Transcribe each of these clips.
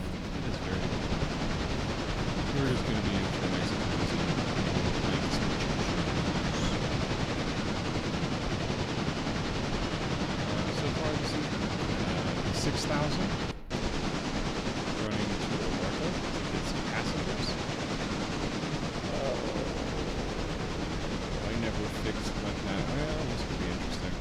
It is very good. There is going to be a nice cozy like so far this season, 6,000 running to Orlando to get some passengers. I never fixed my well, this could be interesting.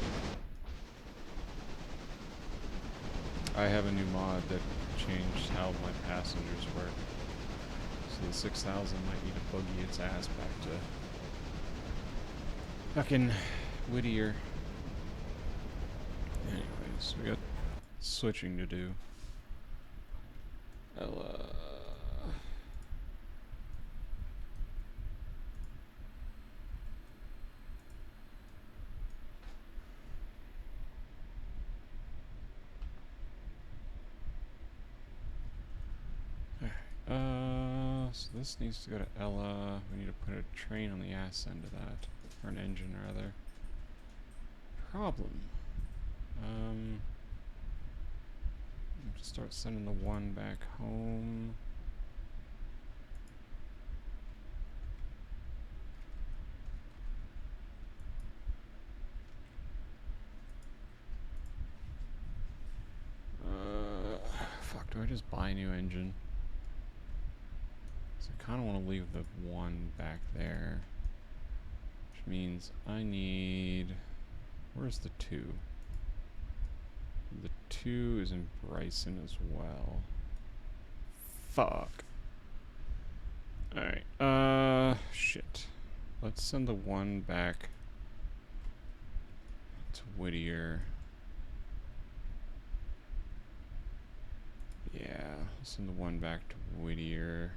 I have a new mod that changed how my passengers work. So the 6,000 might need to buggy its ass back to fucking Whittier. Anyways, we got switching to do. I'll, so this needs to go to Ella. We need to put a train on the ass end of that. Or an engine, rather. Problem. Just start sending the one back home. Fuck, do I just buy a new engine? So I kind of want to leave the one back there. Which means I need... Where's the two? The two is in Bryson as well. Fuck. Alright, shit. Let's send the one back to Whittier. Yeah, let's send the one back to Whittier.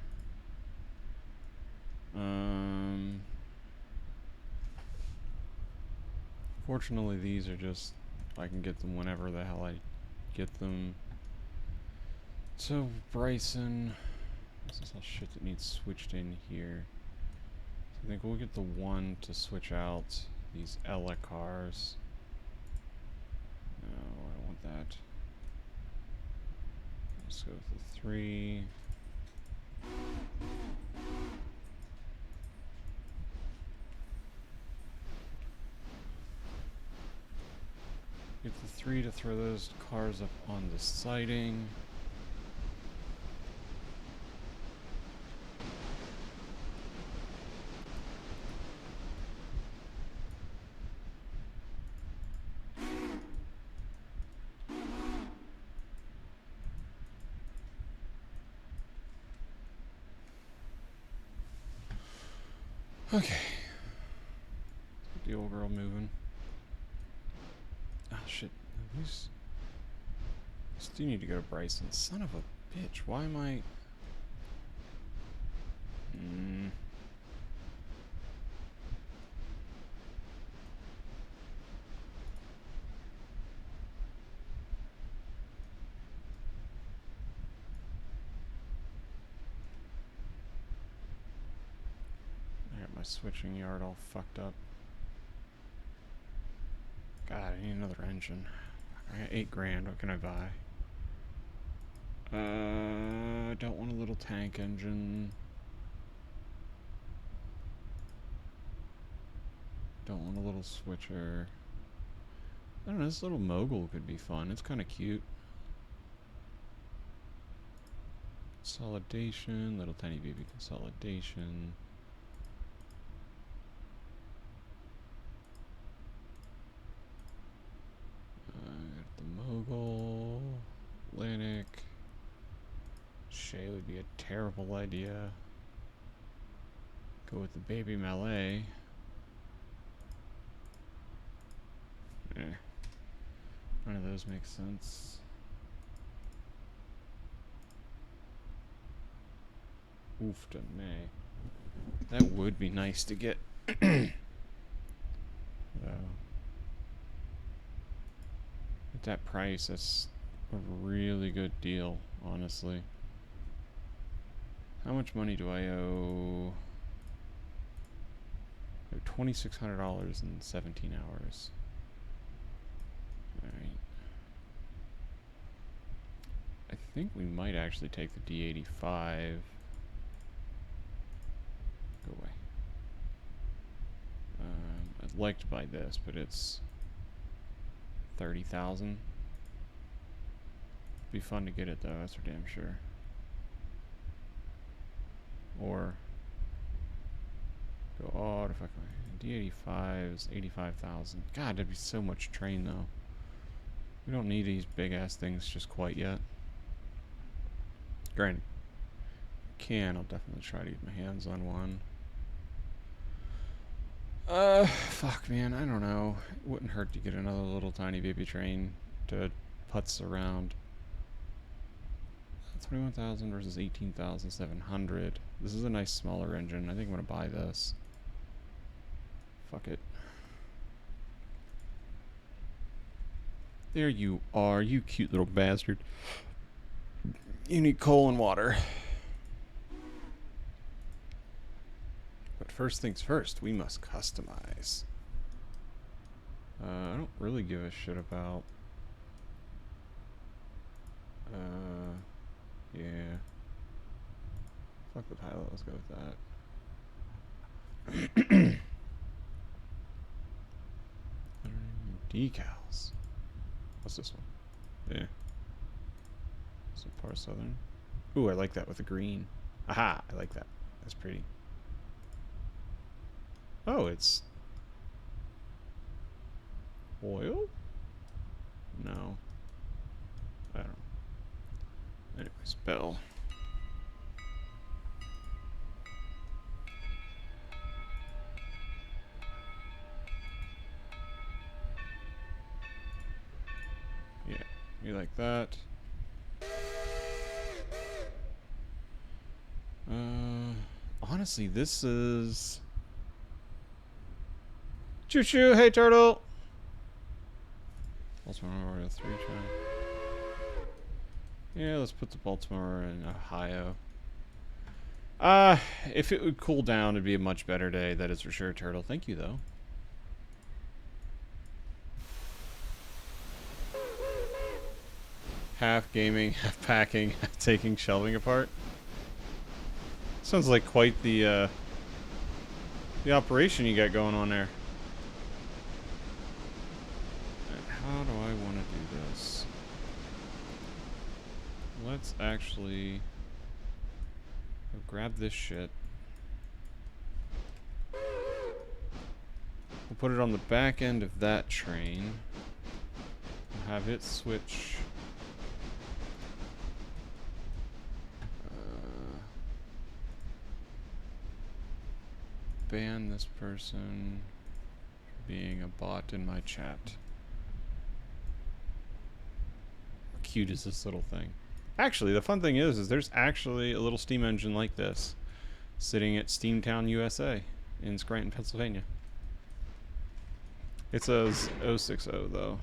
Fortunately, these are just... I can get them whenever the hell I get them. So, Bryson... This is all shit that needs switched in here. So I think we'll get the one to switch out these Ella cars. No, I don't want that. Let's go with the 3. Get the 3 to throw those cars up on the siding. Okay. Get the old girl moving. Oh shit. Who's... Still need to go to Bryson. Son of a bitch. Why am I... I got my switching yard all fucked up. God, I need another engine. I got 8 grand. What can I buy? I don't want a little tank engine. Don't want a little switcher. I don't know, this little mogul could be fun. It's kind of cute. Consolidation, little tiny baby consolidation. Got the mogul, Atlantic. Shay would be a terrible idea. Go with the baby Malay. None of those make sense. Oof to May. That would be nice to get. Though. At that price, that's a really good deal, honestly. How much money do I owe? I owe $2,600 in 17 hours. Alright. I think we might actually take the D85. Go away. I'd like to buy this, but it's 30,000. Be fun to get it though, that's for damn sure. Or go all the fuck away. D85 is 85,000. God, that'd be so much train though. We don't need these big ass things just quite yet. Granted, I'll definitely try to get my hands on one. Fuck, man, I don't know. It wouldn't hurt to get another little tiny baby train to putz around. 21,000 versus 18,700. This is a nice smaller engine. I think I'm gonna buy this. Fuck it. There you are, you cute little bastard. You need coal and water. But first things first, we must customize. I don't really give a shit about... yeah. Fuck the pilot, let's go with that. Decals. What's this one? Yeah. Is it part southern? Ooh, I like that with the green. Aha, I like that. That's pretty. Oh, it's oil? No. I don't know. Anyways, bell. Yeah, we like that. Honestly, this is... Choo-choo, hey turtle! Baltimore, 3 try. Yeah, let's put the Baltimore in Ohio. If it would cool down, it'd be a much better day. That is for sure, turtle. Thank you, though. Half gaming, half packing, half taking shelving apart. Sounds like quite the operation you got going on there. And how do I want to do this? Let's actually grab this shit. We'll put it on the back end of that train. We'll have it switch. Ban this person for being a bot in my chat. How cute is this little thing? Actually, the fun thing is there's actually a little steam engine like this sitting at Steamtown, USA in Scranton, Pennsylvania. It's a 060 though.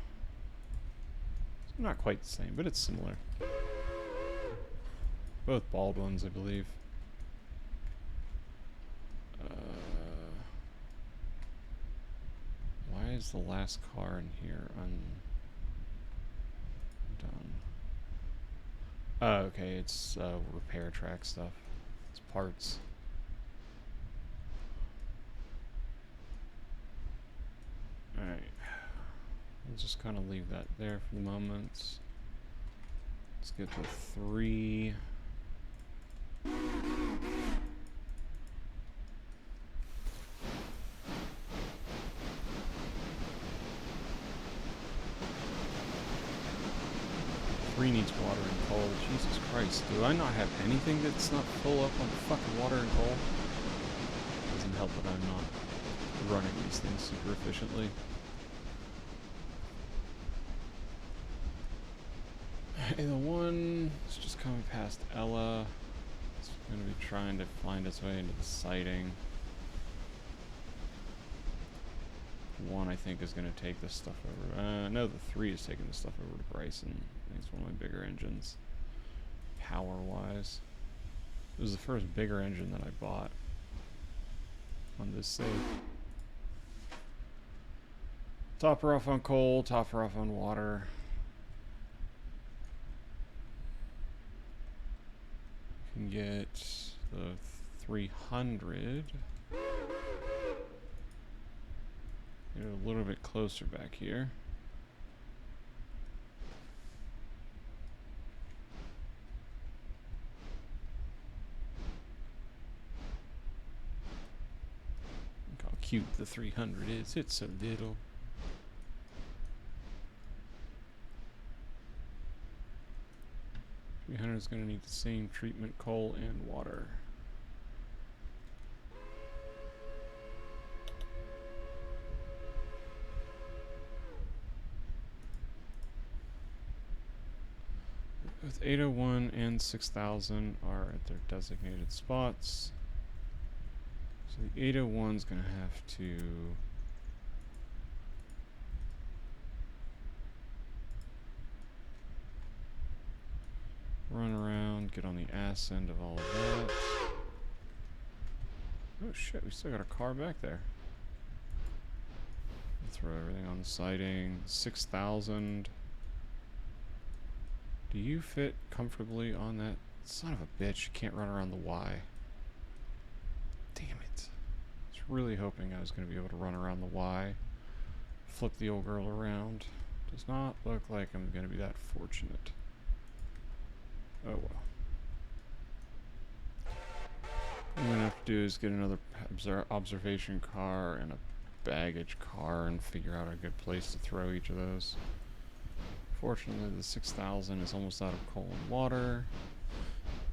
It's not quite the same, but it's similar. Both Baldwins, I believe. Why is the last car in here undone? Oh, okay, it's repair track stuff. It's parts. Alright. We'll just kind of leave that there for the moment. Let's get to 3. Needs water and coal. Jesus Christ. Do I not have anything that's not full up on fucking water and coal? Doesn't help that I'm not running these things super efficiently. Hey, the one is just coming past Ella. It's going to be trying to find its way into the siding. One, I think, is going to take this stuff over. No, the 3 is taking this stuff over to Bryson. I think it's one of my bigger engines, power-wise. It was the first bigger engine that I bought on this save. Top her off on coal, top her off on water. can get the 300. Get a little bit closer back here. Look how cute the 300 is. It's so little. $300 is going to need the same treatment, coal and water. Both 801 and 6000 are at their designated spots. So the 801 is going to have to run around, get on the ass end of all of that. Oh shit, we still got a car back there. Throw everything on the siding. 6000. Do you fit comfortably on that? Son of a bitch, you can't run around the Y. Damn it. I was really hoping I was going to be able to run around the Y. Flip the old girl around. Does not look like I'm going to be that fortunate. Oh well. What I'm going to have to do is get another observation car and a baggage car and figure out a good place to throw each of those. Fortunately, the 6000 is almost out of coal and water.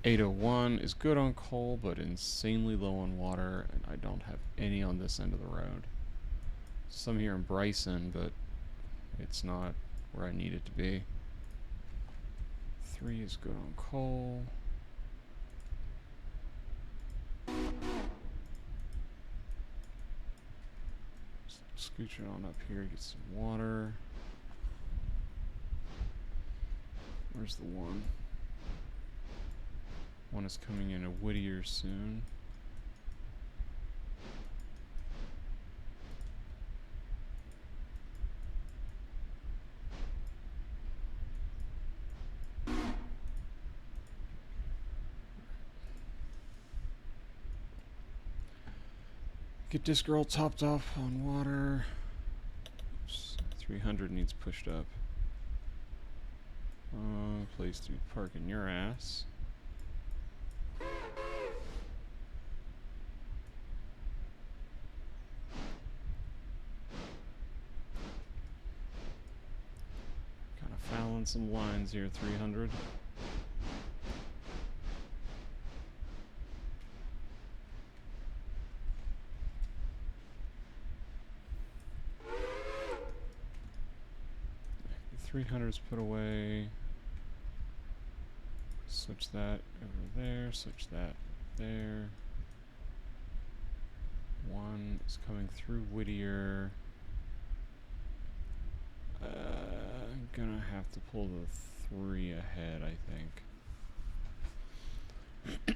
801 is good on coal, but insanely low on water, and I don't have any on this end of the road. Some here in Bryson, but it's not where I need it to be. 3 is good on coal. Scooch it on up here, get some water. Where's the one? One is coming in a Whittier soon. Get this girl topped off on water. Oops, 300 needs pushed up. Place to be parking your ass. Kind of fouling some lines here, 300. The 300's put away. Switch that over there, switch that there. 1 is coming through Whittier. I'm gonna have to pull the 3 ahead, I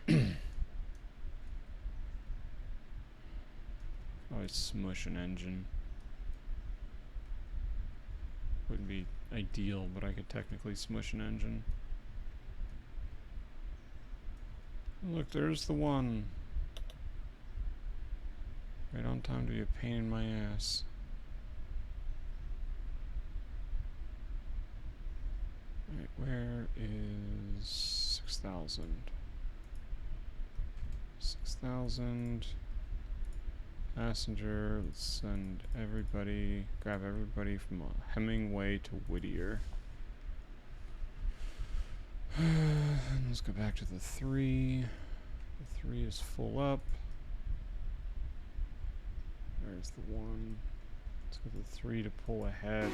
think. Always smush an engine. Wouldn't be ideal, but I could technically smush an engine. Look, there's the one. Right on time to be a pain in my ass. Alright, where is 6000? 6000. Passenger, let's send everybody, grab everybody from Hemingway to Whittier. Let's go back to the 3. The 3 is full up. There's the 1. Let's go to the 3 to pull ahead.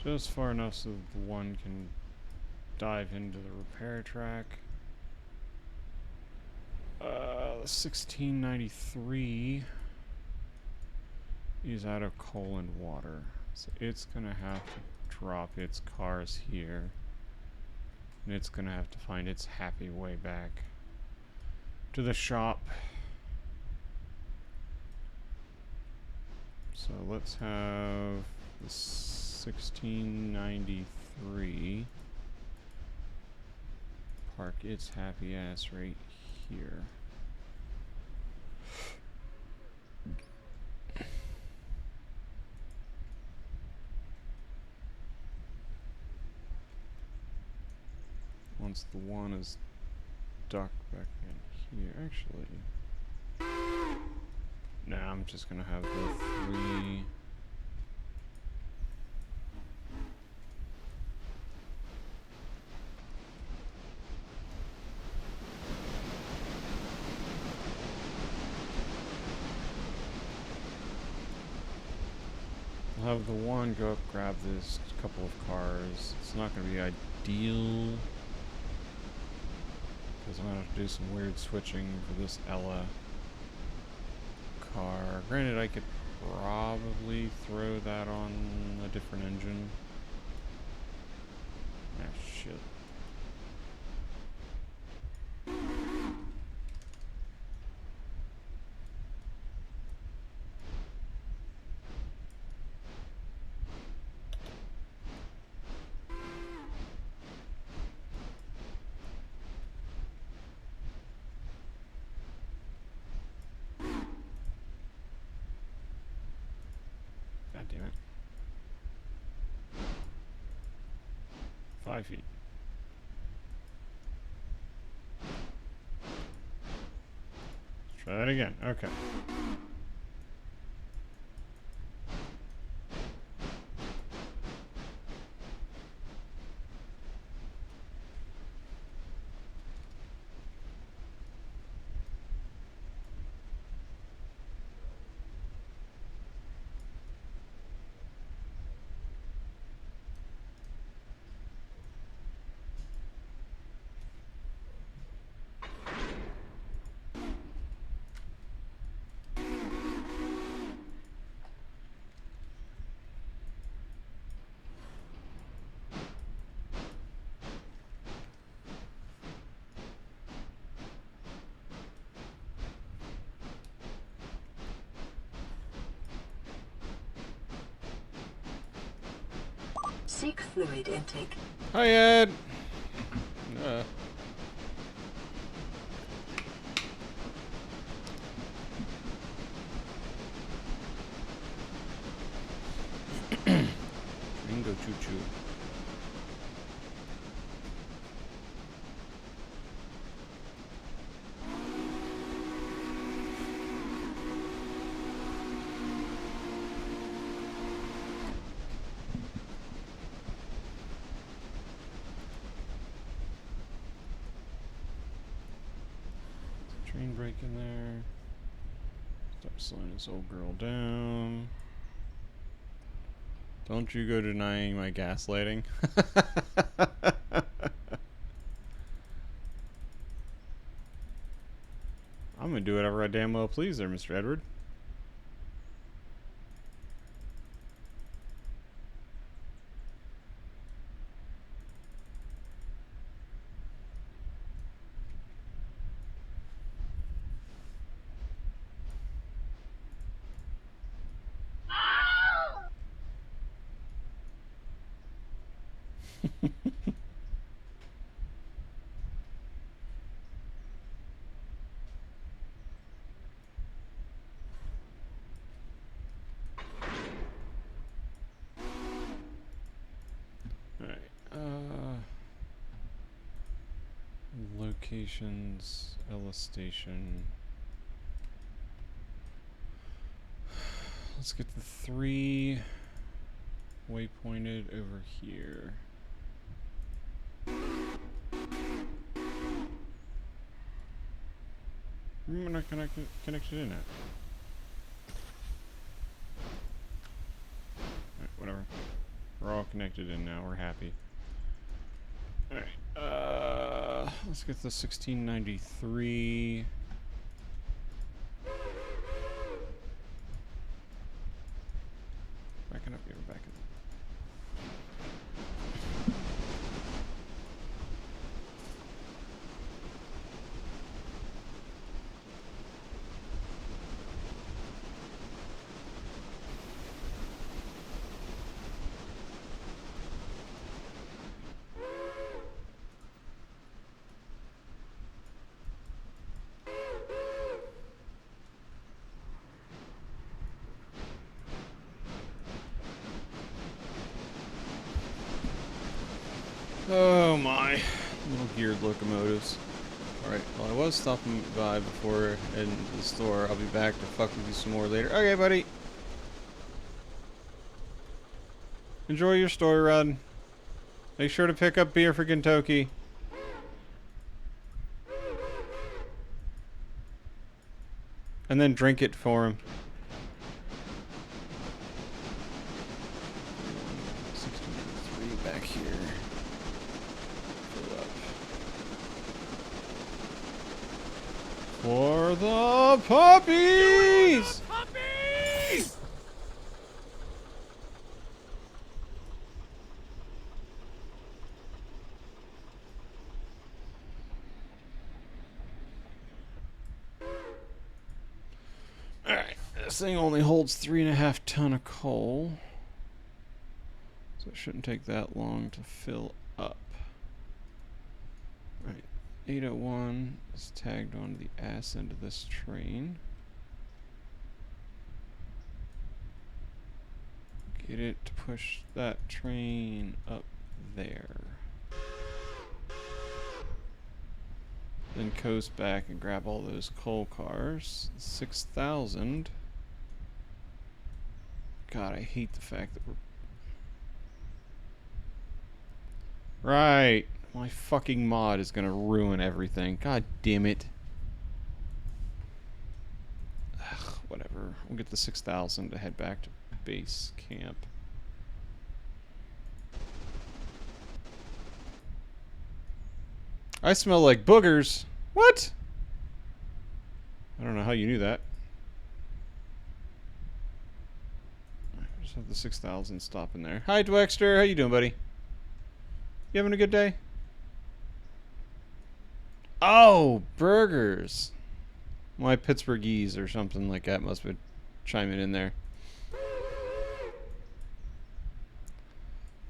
Just far enough so that the 1 can dive into the repair track. 1693 is out of coal and water, so it's gonna have to drop its cars here, and it's gonna have to find its happy way back to the shop. So let's have the 1693 park its happy ass right here. Once the one is docked back in here, actually. Nah, I'm just gonna have the 3. I'll have the one go up, grab this couple of cars. It's not gonna be ideal, because I'm gonna have to do some weird switching for this Ella car. Granted, I could probably throw that on a different engine. Ah, shit. God damn it. 5 feet. Let's try that again. Okay. Seek fluid intake. Hi, Ed. Ringo choo choo. Train break in there. Stop slowing this old girl down. Don't you go denying my gaslighting. I'm gonna do whatever I damn well please there, Mr. Edward. Locations, Ella Station. Let's get the 3 waypointed over here. We're not connected in it. Alright, whatever. We're all connected in now, we're happy. Alright, let's get the 1693. Backing up here, backing up. Oh my. Little geared locomotives. Alright, well I was stopping by before heading to the store. I'll be back to fuck with you some more later. Okay, buddy. Enjoy your story run. Make sure to pick up beer for Kentucky. And then drink it for him. 1603 back here. Fill up. For the puppies! Puppies! Alright, this thing only holds 3.5 tons of coal. So it shouldn't take that long to fill up. Alright, 801 is tagged onto the ass end of this train. Get it to push that train up there. Then coast back and grab all those coal cars. 6,000. God, I hate the fact that we're... Right. My fucking mod is gonna ruin everything. God damn it. Ugh, whatever. We'll get the 6,000 to head back to base camp. I smell like boogers. What? I don't know how you knew that. Just have the 6,000 stop in there. Hi, Dwexter. How you doing, buddy? You having a good day? Oh, burgers. My Pittsburghese or something like that must be chiming in there.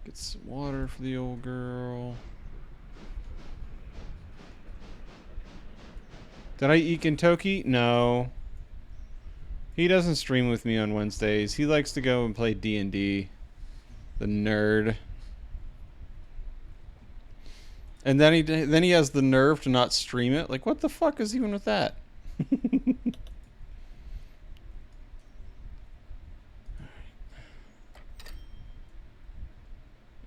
Get some water for the old girl. Did I eat Kentucky? No. He doesn't stream with me on Wednesdays. He likes to go and play D&D. The nerd. And then he has the nerve to not stream it. Like, what the fuck is even with that?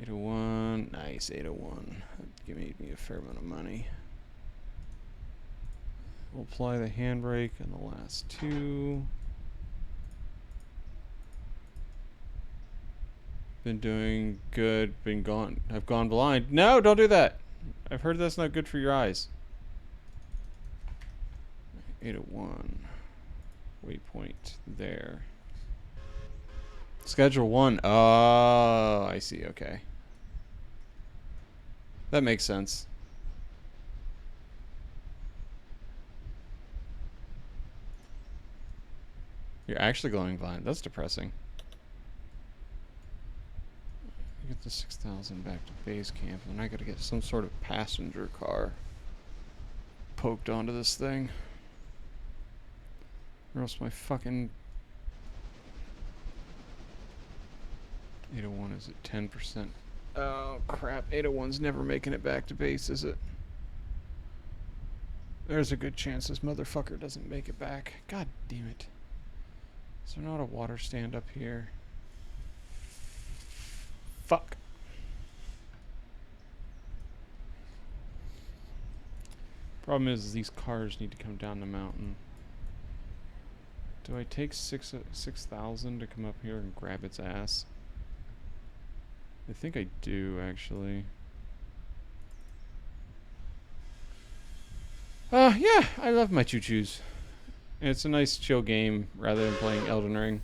801. Nice, 801. That made me a fair amount of money. We'll apply the handbrake on the last two. Been doing good. I've gone blind. No, don't do that. I've heard that's not good for your eyes. 801. Waypoint there. Schedule 1. Oh, I see. Okay. That makes sense. You're actually going blind. That's depressing. Get the 6,000 back to base camp, and I gotta get some sort of passenger car poked onto this thing. Or else my fucking 801 is at 10%. Oh crap, 801's never making it back to base, is it? There's a good chance this motherfucker doesn't make it back. God damn it. Is there not a water stand up here? Fuck. Problem is these cars need to come down the mountain. Do I take 6,000 to come up here and grab its ass? I think I do, actually. Yeah, I love my choo-choos. It's a nice chill game rather than playing Elden Ring.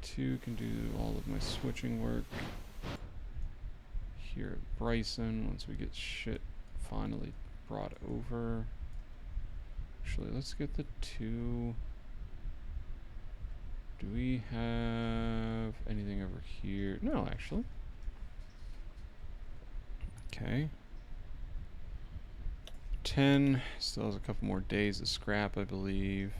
2 can do all of my switching work. Here at Bryson, once we get shit finally brought over. Actually, let's get the 2. Do we have anything over here? No, actually. Okay. 10 still has a couple more days of scrap, I believe.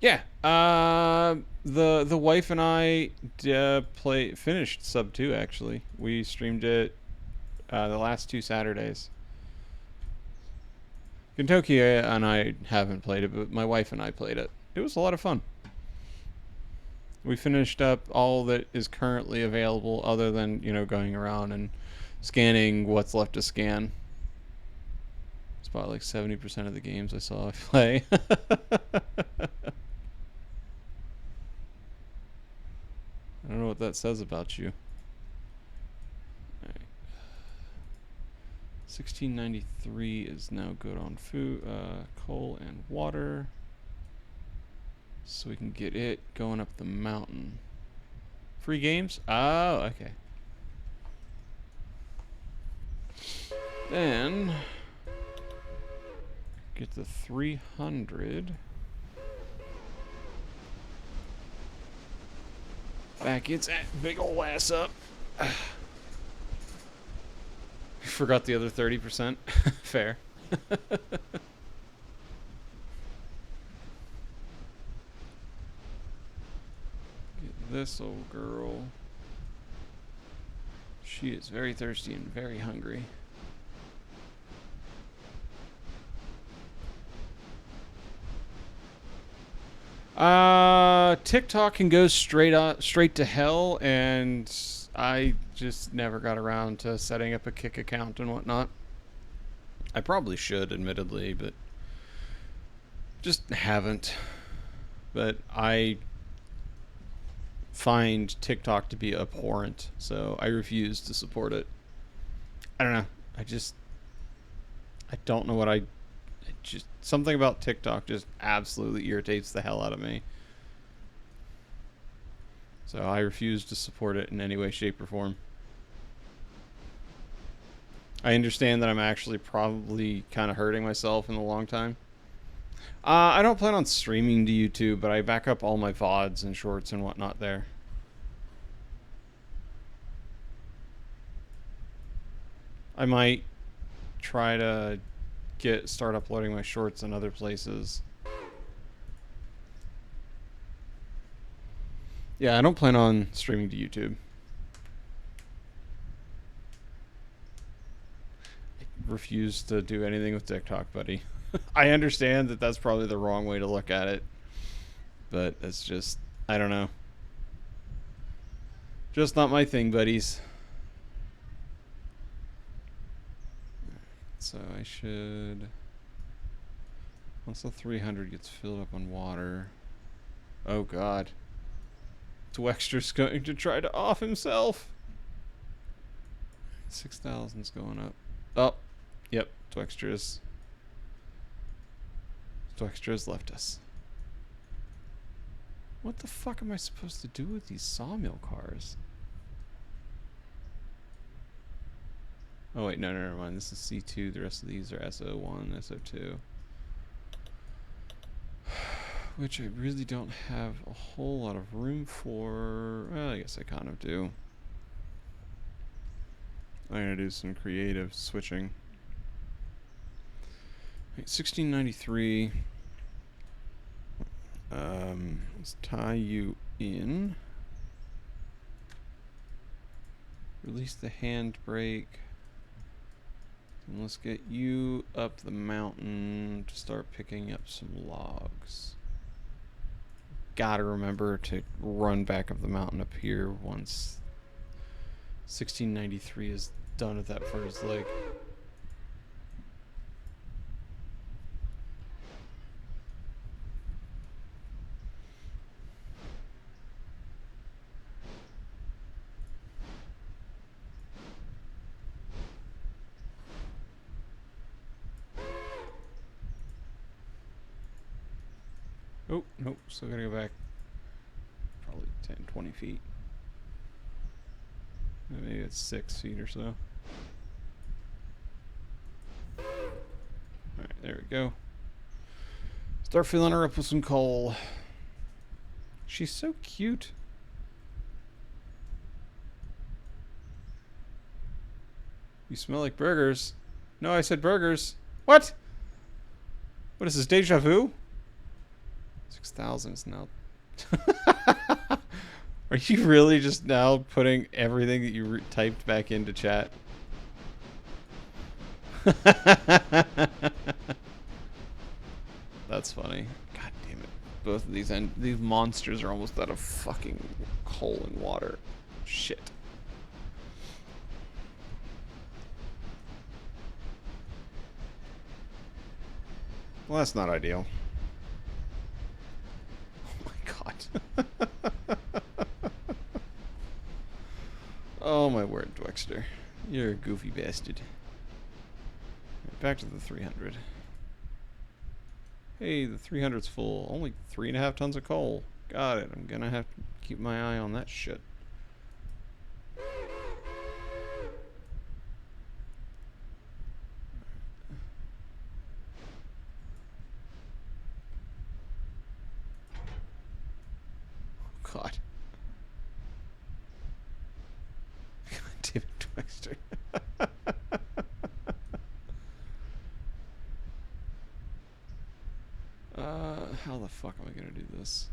Yeah, The wife and I finished Sub 2 actually. We streamed it the last 2 Saturdays. Kentucky and I haven't played it, but my wife and I played it. It was a lot of fun. We finished up all that is currently available, other than going around and scanning what's left to scan. It's about like 70% of the games I saw I play. I don't know what that says about you. Alright. 1693 is now good on food, coal and water. So we can get it going up the mountain. Free games? Oh, okay. Then get the 300. Back its big ol' ass up. Forgot the other 30%. Fair. Get this old girl. She is very thirsty and very hungry. TikTok can go straight to hell, and I just never got around to setting up a Kick account and whatnot. I probably should, admittedly, but just haven't. But I find TikTok to be abhorrent, so I refuse to support it. I don't know. I don't know what just something about TikTok just absolutely irritates the hell out of me. So I refuse to support it in any way, shape, or form. I understand that I'm actually probably kind of hurting myself in the long time. I don't plan on streaming to YouTube, but I back up all my VODs and shorts and whatnot there. I might try to start uploading my shorts in other places. Yeah, I don't plan on streaming to YouTube. I refuse to do anything with TikTok, buddy. I understand that that's probably the wrong way to look at it, but it's just, I don't know. Just not my thing, buddies. So I should, once the 300 gets filled up on water, oh god, Twexter's going to try to off himself. 6,000's going up. Oh, yep, Twexter has left us. What the fuck am I supposed to do with these sawmill cars? Oh wait, no, never mind. This is C2. The rest of these are SO1, SO2. Which I really don't have a whole lot of room for. Well, I guess I kind of do. I'm gonna do some creative switching. Right, 1693. Let's tie you in. Release the handbrake. And let's get you up the mountain to start picking up some logs. Gotta remember to run back up the mountain up here once 1693 is done with that first leg. Oh, nope, still gotta go back probably 10, 20 feet. Maybe it's 6 feet or so. Alright, there we go. Start filling her up with some coal. She's so cute. You smell like burgers. No, I said burgers. What? What is this, deja vu? 6,000 is now. Are you really just now putting everything that you typed back into chat? That's funny. God damn it. Both of these monsters are almost out of fucking coal and water. Shit. Well, that's not ideal. Oh my god. Oh my word, Dwexter. You're a goofy bastard. Back to the 300. Hey, the 300's full. Only 3.5 tons of coal. Got it. I'm gonna have to keep my eye on that shit. God. God damn it, Dwexter. How the fuck am I gonna do this?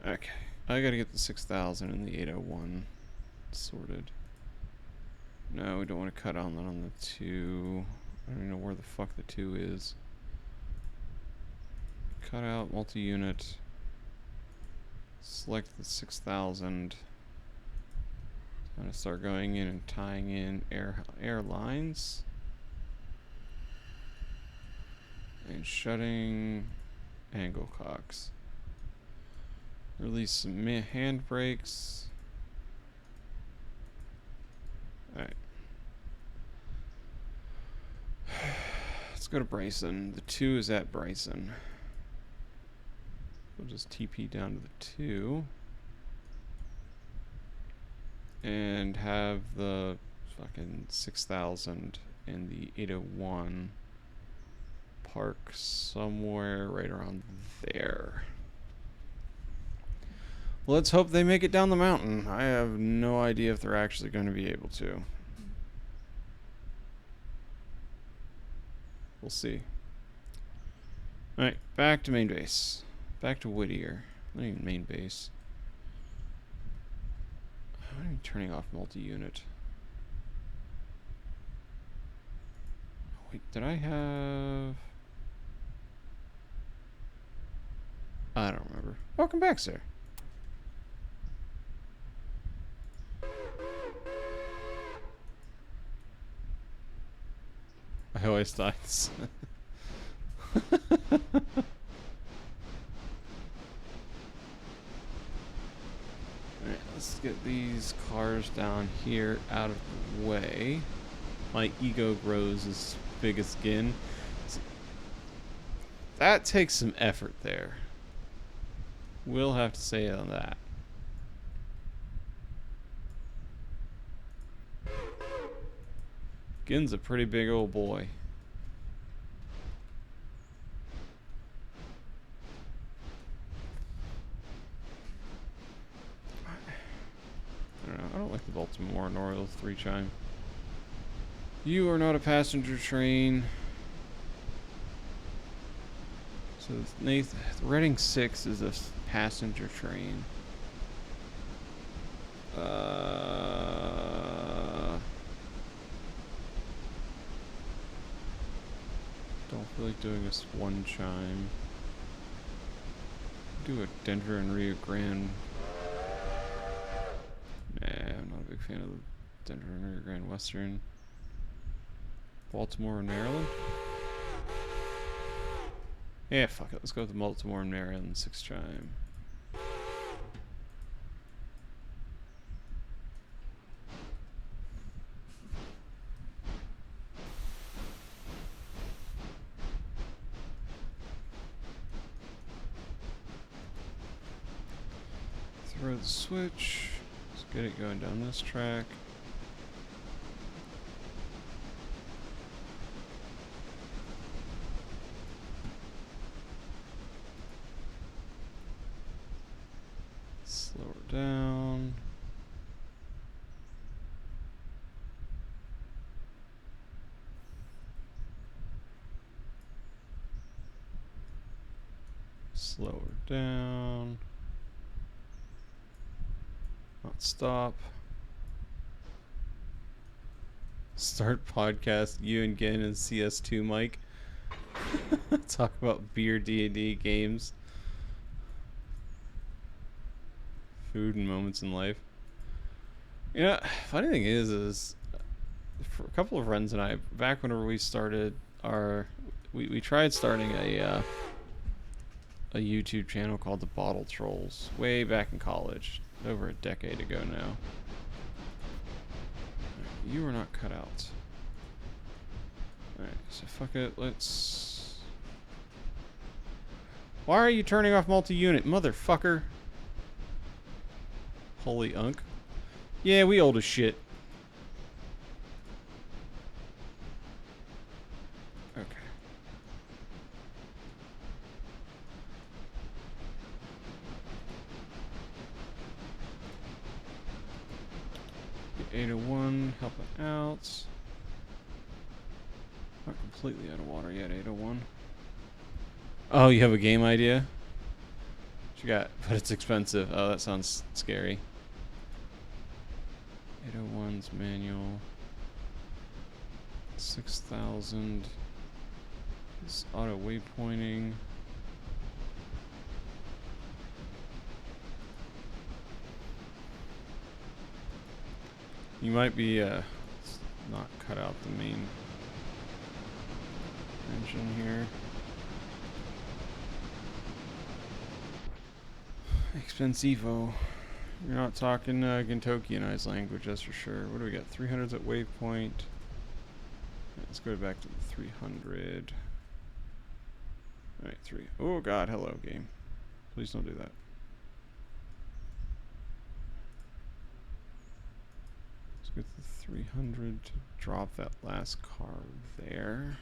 Okay. I gotta get the 6,000 and the 801 sorted. No, we don't want to cut on that on the 2. I don't even know where the fuck the 2 is. Cut out multi-unit. Select the 6,000. I'm gonna start going in and tying in airlines. And shutting angle cocks. Release some handbrakes. Alright. Let's go to Bryson. The 2 is at Bryson. We'll just TP down to the 2. And have the fucking 6,000 and the 801 park somewhere right around there. Let's hope they make it down the mountain. I have no idea if they're actually going to be able to. We'll see. Alright, back to main base. Back to Whittier. Not even main base. I'm not even turning off multi-unit. Wait, did I have... I don't remember. Welcome back, sir. I always thought this. Alright, let's get these cars down here out of the way. My ego grows as big as skin. That takes some effort there. We'll have to say on that. Gin's a pretty big old boy. I don't know. I don't like the Baltimore and Orioles 3 chime. You are not a passenger train. So Nathan, Reading 6 is a passenger train. Don't feel like doing this 1 chime. Do a Denver and Rio Grande. Nah, I'm not a big fan of the Denver and Rio Grande Western. Baltimore and Maryland? Yeah, fuck it. Let's go with the Baltimore and Maryland 6 chime. Throw the switch. Let's get it going down this track. Slow her down. Slow her down. Not stop. Start podcast. You and Gin and CS2 Mike. Talk about beer, D&D, games, food, and moments in life. You know, funny thing is for a couple of friends and I, back whenever we started we tried starting a YouTube channel called The Bottle Trolls way back in college, over a decade ago now. You are not cut out. Alright, so fuck it, let's... Why are you turning off multi-unit, motherfucker? Holy unk. Yeah, we old as shit. Okay. The 801, helping out. Not completely out of water yet, 801. Oh, you have a game idea? What you got? But it's expensive. Oh, that sounds scary. 801's manual. 6,000. It's auto waypointing. You might be not cut out the main engine here. Expensivo. You're not talking Gintokianized language, that's for sure. What do we got? 300s at waypoint. Let's go back to the 300. Alright, 3. Oh god, hello game. Please don't do that. Let's get the 300 to drop that last car there.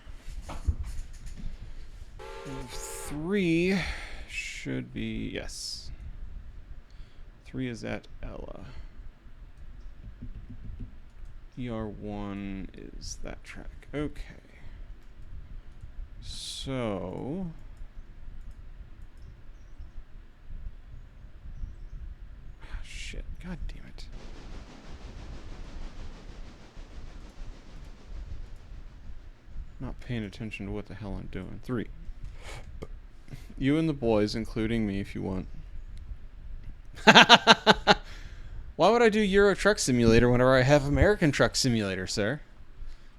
3 should be, yes. 3 is at Ella. ER1 is that track. Okay. So... shit. God damn it. Not paying attention to what the hell I'm doing. 3. You and the boys, including me if you want. Why would I do Euro Truck Simulator whenever I have American Truck Simulator, sir?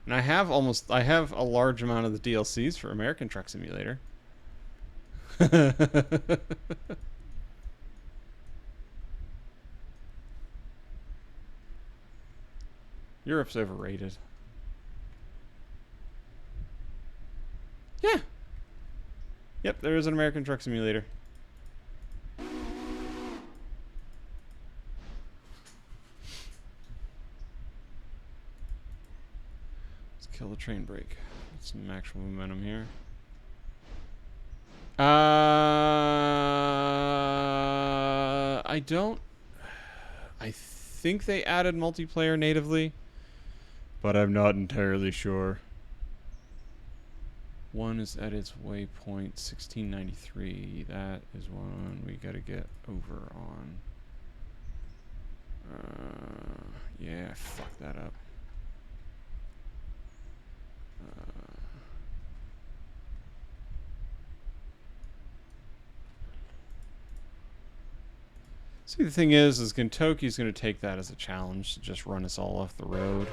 And I have a large amount of the DLCs for American Truck Simulator. Europe's overrated. Yeah. Yep, there is an American Truck Simulator. Let's kill the train brake. Get some actual momentum here. I think they added multiplayer natively, but I'm not entirely sure. 1 is at its waypoint, 1693. That is one we gotta get over on. Yeah, I fucked that up. See, the thing is Kentucky's going to take that as a challenge to just run us all off the road.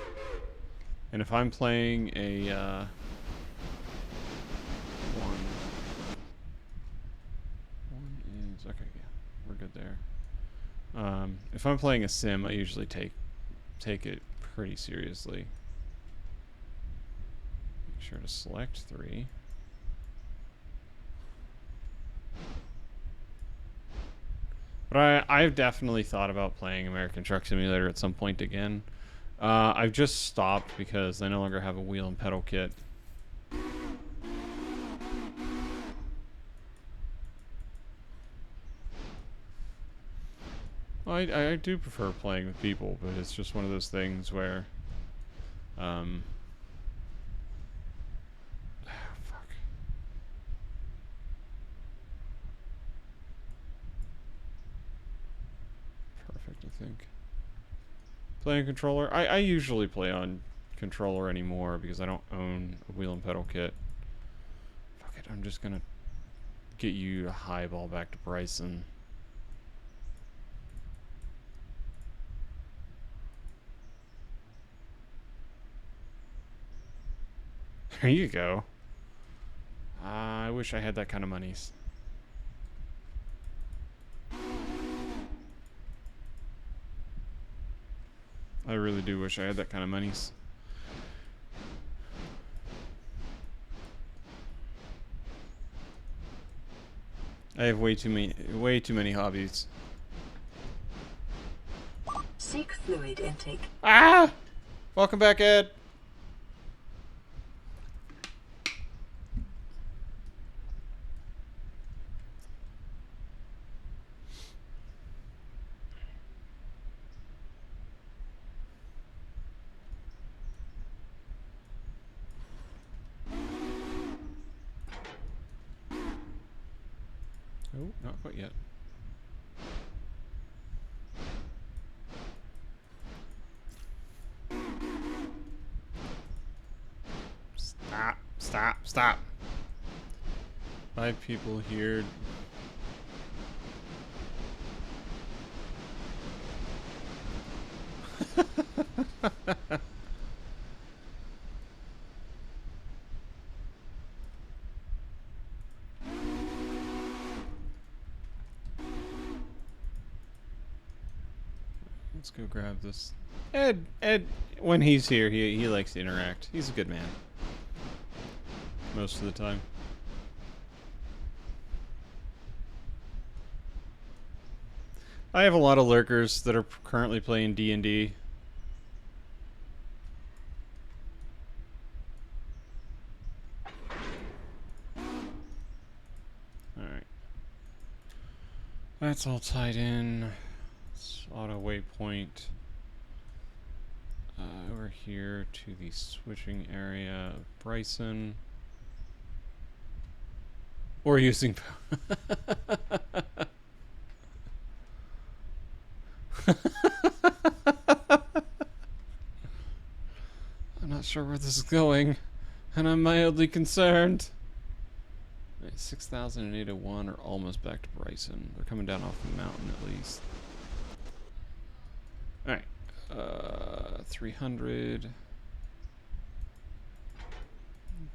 And if I'm playing a, one is, okay, yeah, we're good there. If I'm playing a sim, I usually take it pretty seriously. Make sure to select 3. But I've definitely thought about playing American Truck Simulator at some point again. I've just stopped because I no longer have a wheel and pedal kit. Well, I do prefer playing with people, but it's just one of those things where... fuck. think. Play on controller? I usually play on controller anymore because I don't own a wheel and pedal kit. Fuck it, I'm just gonna get you to highball back to Bryson. There you go. I wish I had that kind of monies. I really do wish I had that kind of monies. I have way too many hobbies. Seek fluid intake. Ah! Welcome back, Ed. Oh, not quite yet. Stop, stop, stop. 5 people here. Let's go grab this. Ed, when he's here, he likes to interact. He's a good man. Most of the time. I have a lot of lurkers that are currently playing D&D. Alright. That's all tied in. Let's auto waypoint. Over here to the switching area of Bryson. Or using... I'm not sure where this is going, and I'm mildly concerned. 6,001 are almost back to Bryson. They're coming down off the mountain at least. Alright. 300.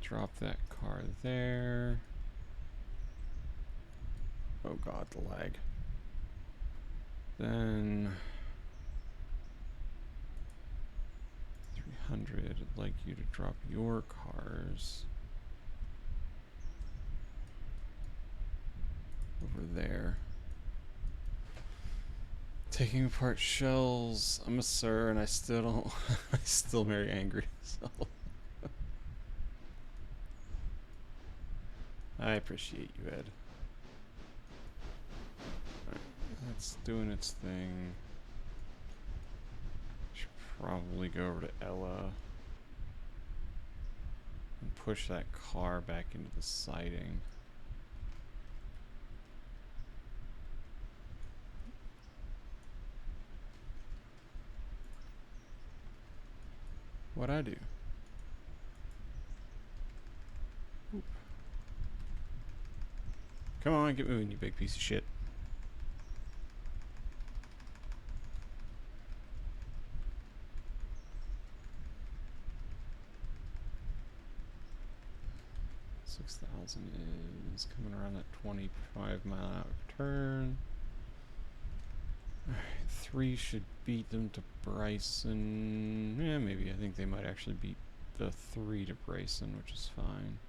Drop that car there. Oh god, the lag. Then 300. I'd like you to drop your cars over there. Taking apart shells. I'm a sir, and I still don't. I still very angry. So I appreciate you, Ed. Right, that's doing its thing. Should probably go over to Ella and push that car back into the siding. What'd I do? Oop. Come on, get moving, you big piece of shit. $6,000 is coming around that 25-mile-an-hour turn. Alright, 3 should beat them to Bryson. Yeah, maybe. I think they might actually beat the 3 to Bryson, which is fine.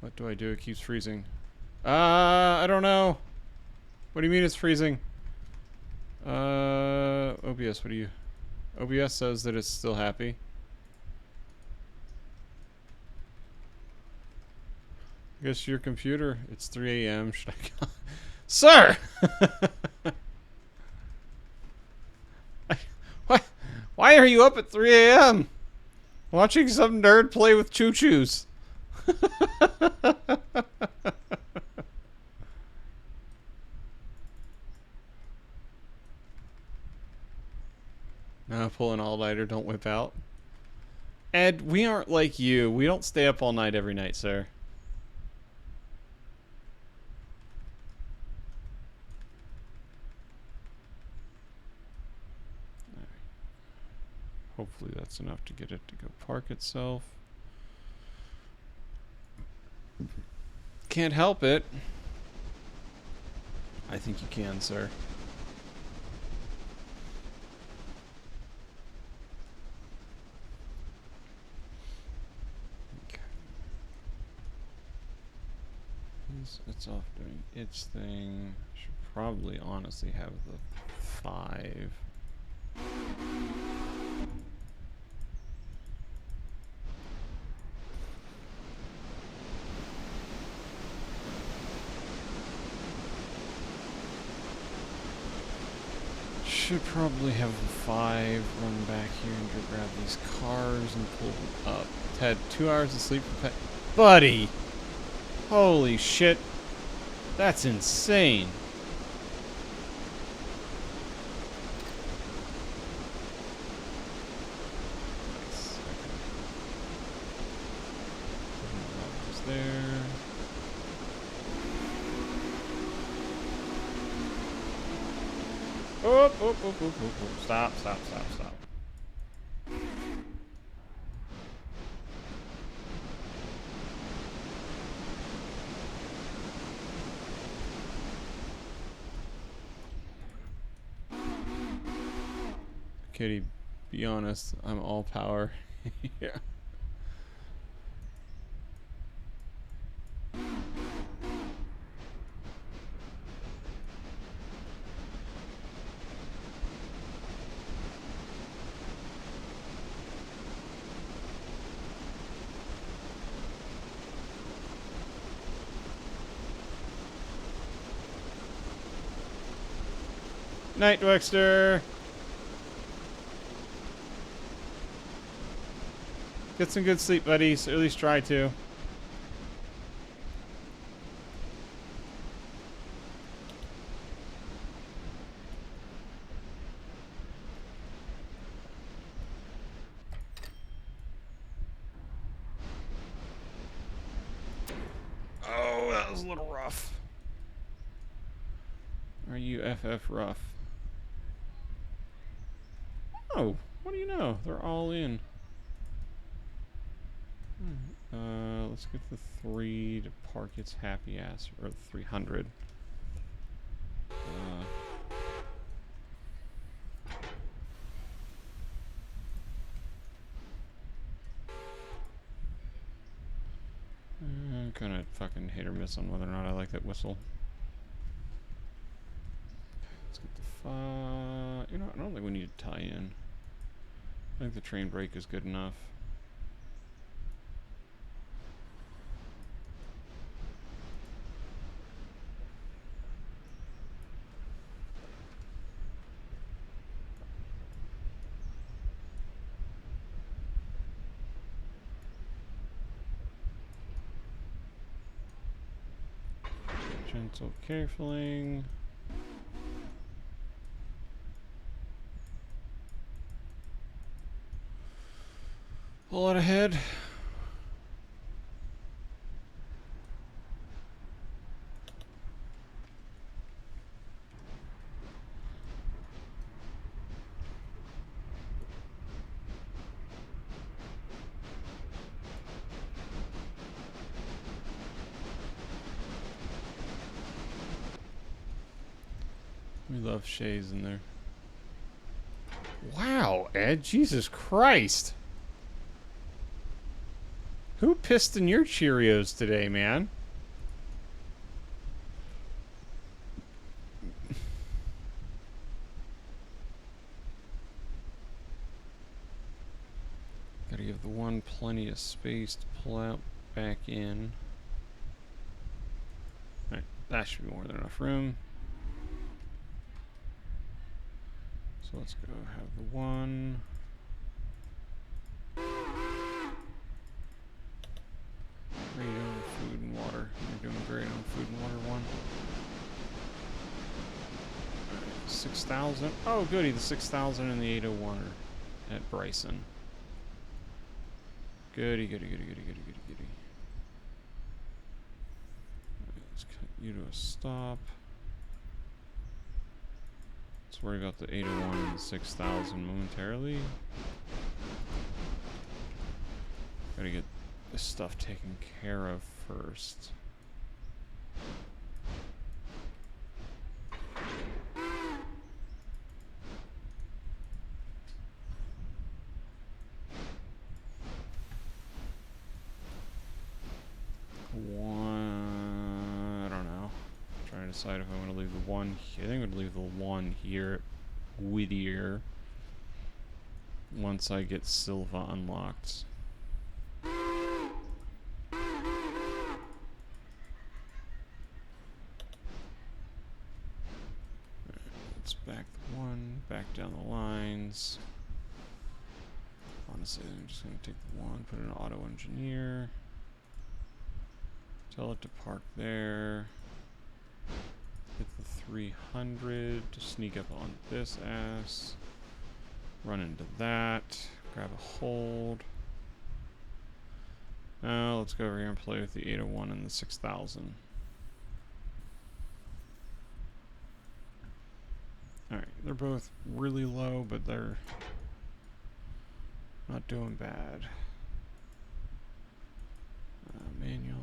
What do I do? It keeps freezing. I don't know. What do you mean it's freezing? OBS, what do you... OBS says that it's still happy. I guess your computer, it's 3 a.m. Should I go? Sir! Why are you up at 3 a.m.? Watching some nerd play with choo-choos. Pull an all-nighter, don't whip out. Ed, we aren't like you. We don't stay up all night every night, sir. Right. Hopefully that's enough to get it to go park itself. Can't help it. I think you can, sir. Okay. It's off doing its thing. Should probably honestly have the 5. Should probably have the 5 run back here and go grab these cars and pull them up. Ted, 2 hours of sleep for pet. Buddy! Holy shit. That's insane. Nice. Okay. There. Oh. Stop. Kitty, be honest, I'm all power. Yeah. Night, Dexter. Get some good sleep, buddies. Or at least try to. Oh, that was a little rough. Are you FF rough? Oh, what do you know? They're all in. Let's get the 3 to park its happy ass, or 300. I'm gonna fucking hit or miss on whether or not I like that whistle. Let's get the 5. You know, I don't think we need to tie in. I think the train brake is good enough. Gentle carefuling. Pull it ahead. We love Shays in there. Wow, Ed, Jesus Christ. Who pissed in your Cheerios today, man? Gotta give the one plenty of space to pull out back in. Alright, that should be more than enough room. So let's go have the 1. Great on food and water. We're doing great on food and water 1. 6,000. Oh, goody. The 6,000 and the 801 are at Bryson. Goody, goody, goody, goody, goody, goody, goody. Alright, let's cut you to a stop. Let's worry about the 801 and the 6,000 momentarily. Gotta get this stuff taken care of first. One, I don't know. I'm trying to decide if I'm going to leave the one here. I think I'm going to leave the one here at Whittier once I get Silva unlocked. Let's back the one, back down the lines. Honestly, I'm just going to take the one, put in an auto engineer. Tell it to park there. Hit the 300 to sneak up on this ass. Run into that. Grab a hold. Now let's go over here and play with the 801 and the 6,000. Alright, they're both really low, but they're not doing bad. Manual.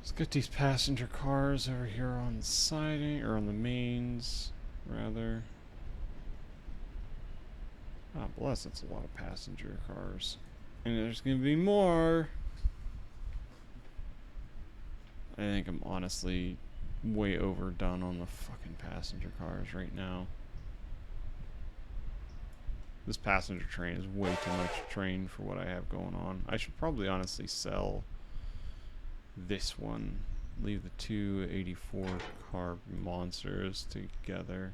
Let's get these passenger cars over here on the siding, or on the mains, rather. Ah, bless, that's a lot of passenger cars. And there's gonna be more. I think I'm honestly way overdone on the fucking passenger cars right now. This passenger train is way too much train for what I have going on. I should probably honestly sell this one. Leave the 284 car monsters together.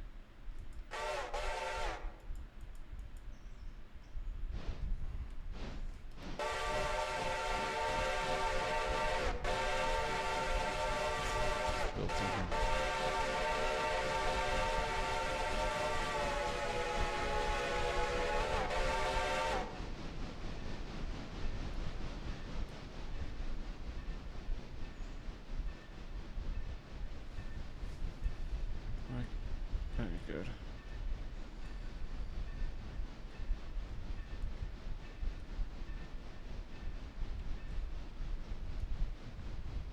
Built in here. Very good.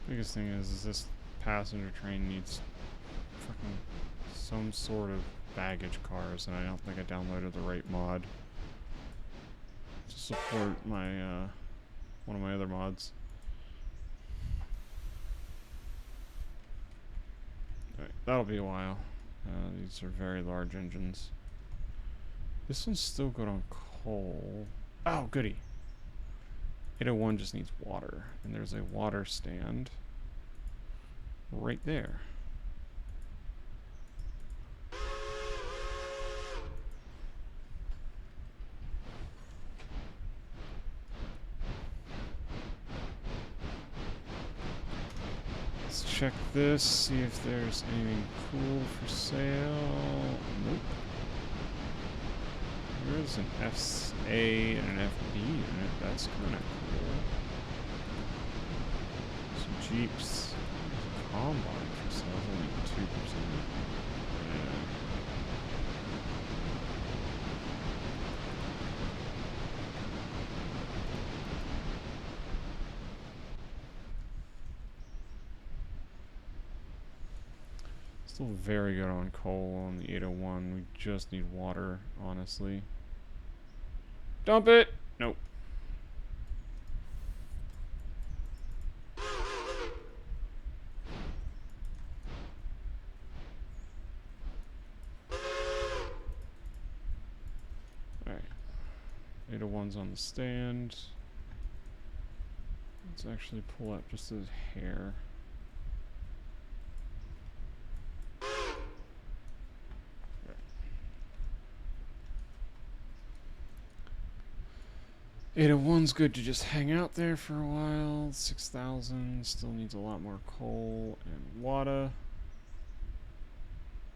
Biggest thing is this passenger train needs fucking some sort of baggage cars, and I don't think I downloaded the right mod to support my one of my other mods. Alright, that'll be a while. These are very large engines. This one's still good on coal. Oh, goody. 801 just needs water, and there's a water stand right there. Let's check this, see if there's anything cool for sale. Nope. There's an FA and an FB unit. That's kind of cool. Some Jeeps. Combine for sale. Only 2%. Yeah. Still very good on coal on the 801. We just need water, honestly. Dump it! Nope. hands on the stand. Let's actually pull out just his hair. $801's good to just hang out there for a while. 6,000 still needs a lot more coal and water.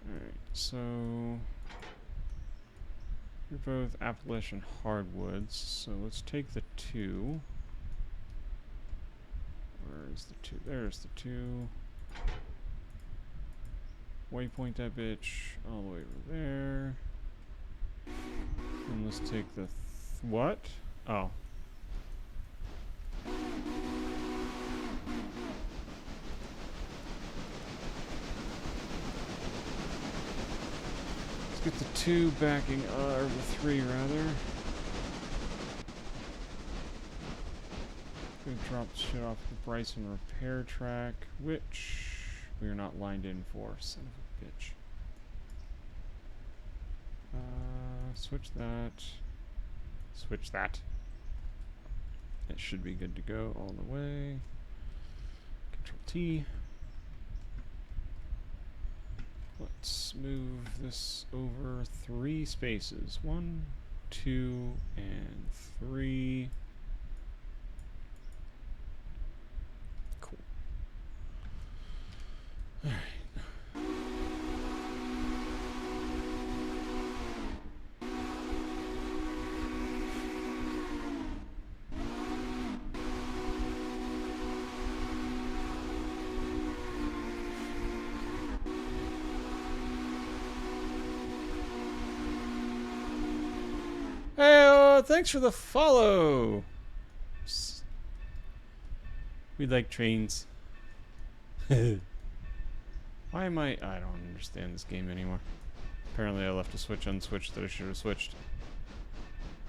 Alright, so you're both Appalachian hardwoods, so let's take the 2. Where's the 2? There's the 2. Waypoint that bitch all the way over there. And let's take the what? Oh. Let's get the 2 backing, or the 3 rather. Gonna drop the shit off the Bryson repair track, which we are not lined in for. Son of a bitch. Switch that. Switch that. It should be good to go all the way. Control T. Let's move this over 3 spaces. 1, 2, and 3. Cool. Alright. Hey, thanks for the follow. We like trains. Why am I don't understand this game anymore. Apparently I left a switch unswitched that I should have switched.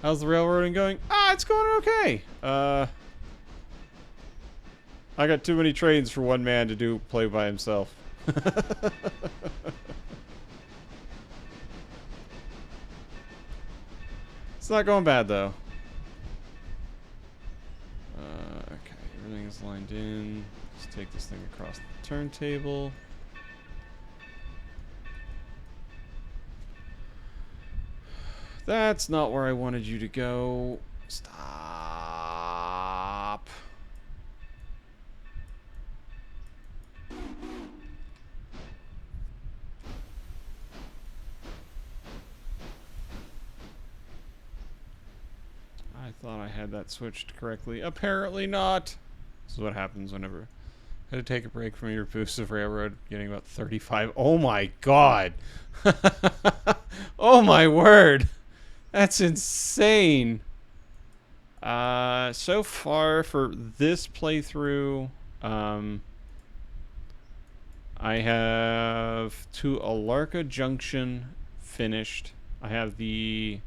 How's the railroading going? It's going okay. I got too many trains for one man to play by himself. It's not going bad though. Okay, everything is lined in. Let's take this thing across the turntable. That's not where I wanted you to go. Stop. I thought I had that switched correctly. Apparently not. This is what happens whenever I had to take a break from your Elusive Railroad, getting about 35. Oh my god. Oh my word. That's insane. So far for this playthrough, I have to Alarka Junction finished. I have the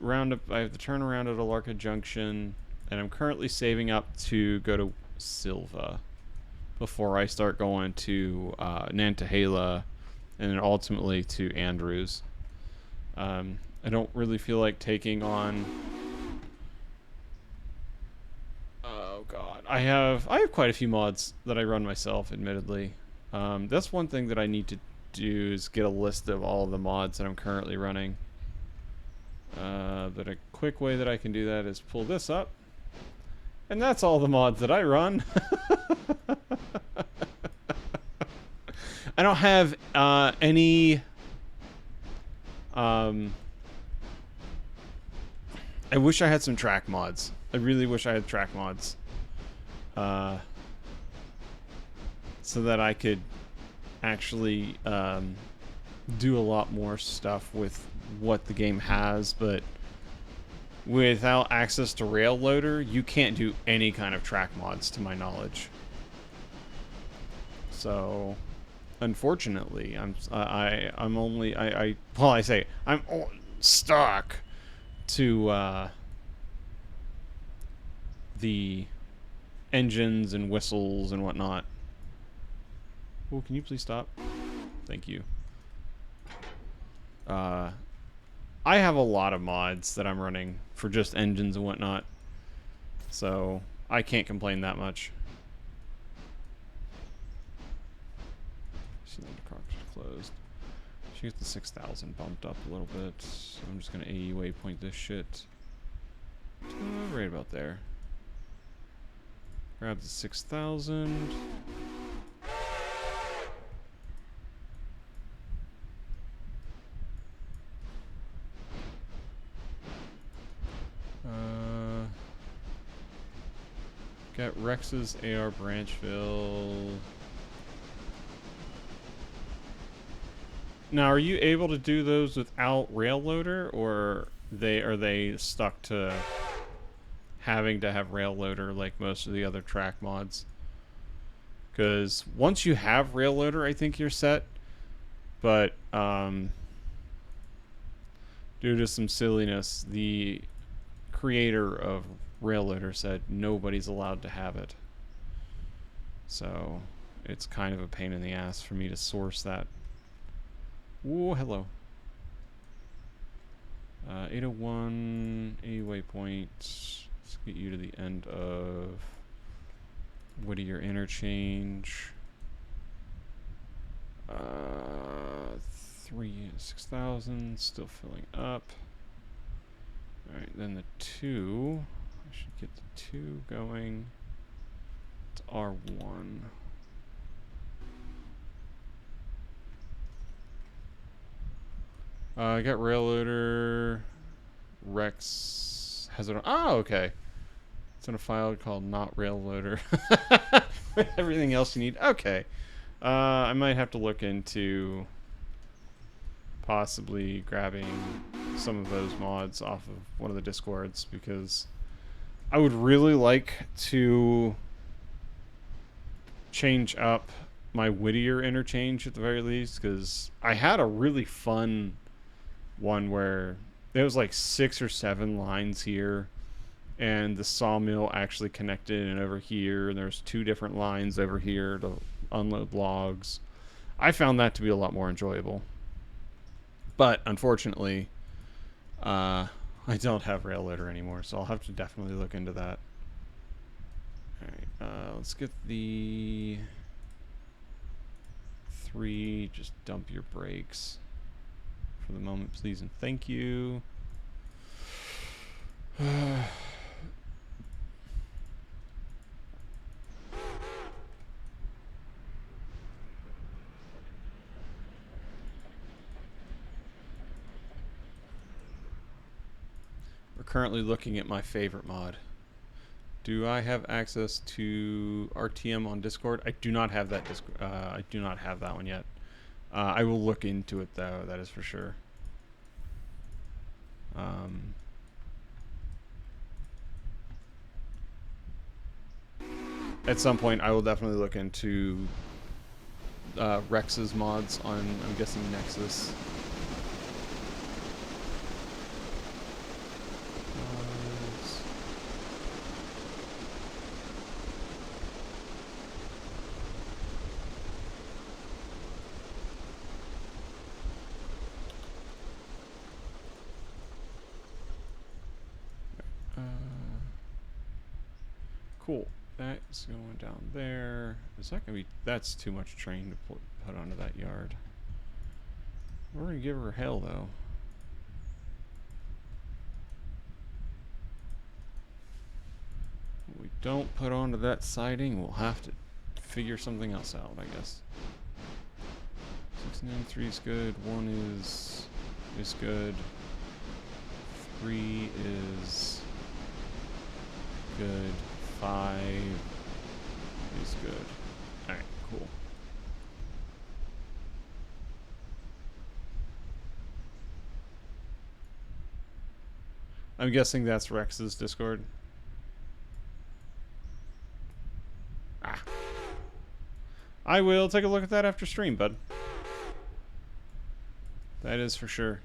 roundup. I have the turnaround at Alarka Junction, and I'm currently saving up to go to Silva before I start going to Nantahala, and then ultimately to Andrews. I don't really feel like taking on. Oh god, I have quite a few mods that I run myself, admittedly. That's one thing that I need to do is get a list of all the mods that I'm currently running. But a quick way that I can do that is pull this up, and that's all the mods that I run. I don't have any. I wish I had some track mods. I really wish I had track mods. So that I could actually do a lot more stuff with what the game has, but without access to Railloader, you can't do any kind of track mods to my knowledge. So, unfortunately, I'm stuck to the engines and whistles and whatnot. Oh, can you please stop? Thank you. I have a lot of mods that I'm running for just engines and whatnot, so I can't complain that much. See, the crock is closed. She gets the 6,000 bumped up a little bit. So I'm just gonna AE waypoint this shit. Right about there. Grab the 6,000. Get Rex's AR Branchville. Now, are you able to do those without Railloader, or are they stuck to having to have Railloader like most of the other track mods? Because once you have Railloader, I think you're set. But due to some silliness, the creator of Railloader said nobody's allowed to have it. So it's kind of a pain in the ass for me to source that. Whoa, hello. 801, A waypoint. Let's get you to the end of Whittier Interchange. 6,000, still filling up. Alright, then the 2. I should get the 2 going. It's R1. I got Railloader. Rex has it on. Oh, okay. It's in a file called not Railloader. Everything else you need. Okay. I might have to look into possibly grabbing some of those mods off of one of the Discords, because I would really like to change up my Whittier interchange at the very least, because I had a really fun one where there was like 6 or 7 lines here, and the sawmill actually connected in over here, and there's 2 different lines over here to unload logs. I found that to be a lot more enjoyable. But unfortunately, I don't have Railloader anymore, so I'll have to definitely look into that. Alright, let's get the 3. Just dump your brakes for the moment, please, and thank you. We're currently looking at my favorite mod. Do I have access to RTM on Discord? I do not have that I do not have that one yet. I will look into it though, that is for sure. At some point, I will definitely look into Rex's mods on, I'm guessing, Nexus. Cool. That's going down there. Is that gonna be? That's too much train to put onto that yard. We're gonna give her hell though. What we don't put onto that siding, we'll have to figure something else out, I guess. 693 is good. 1 is good. 3 is good. 5 is good. Alright, cool. I'm guessing that's Rex's Discord. Ah. I will take a look at that after stream, bud. That is for sure.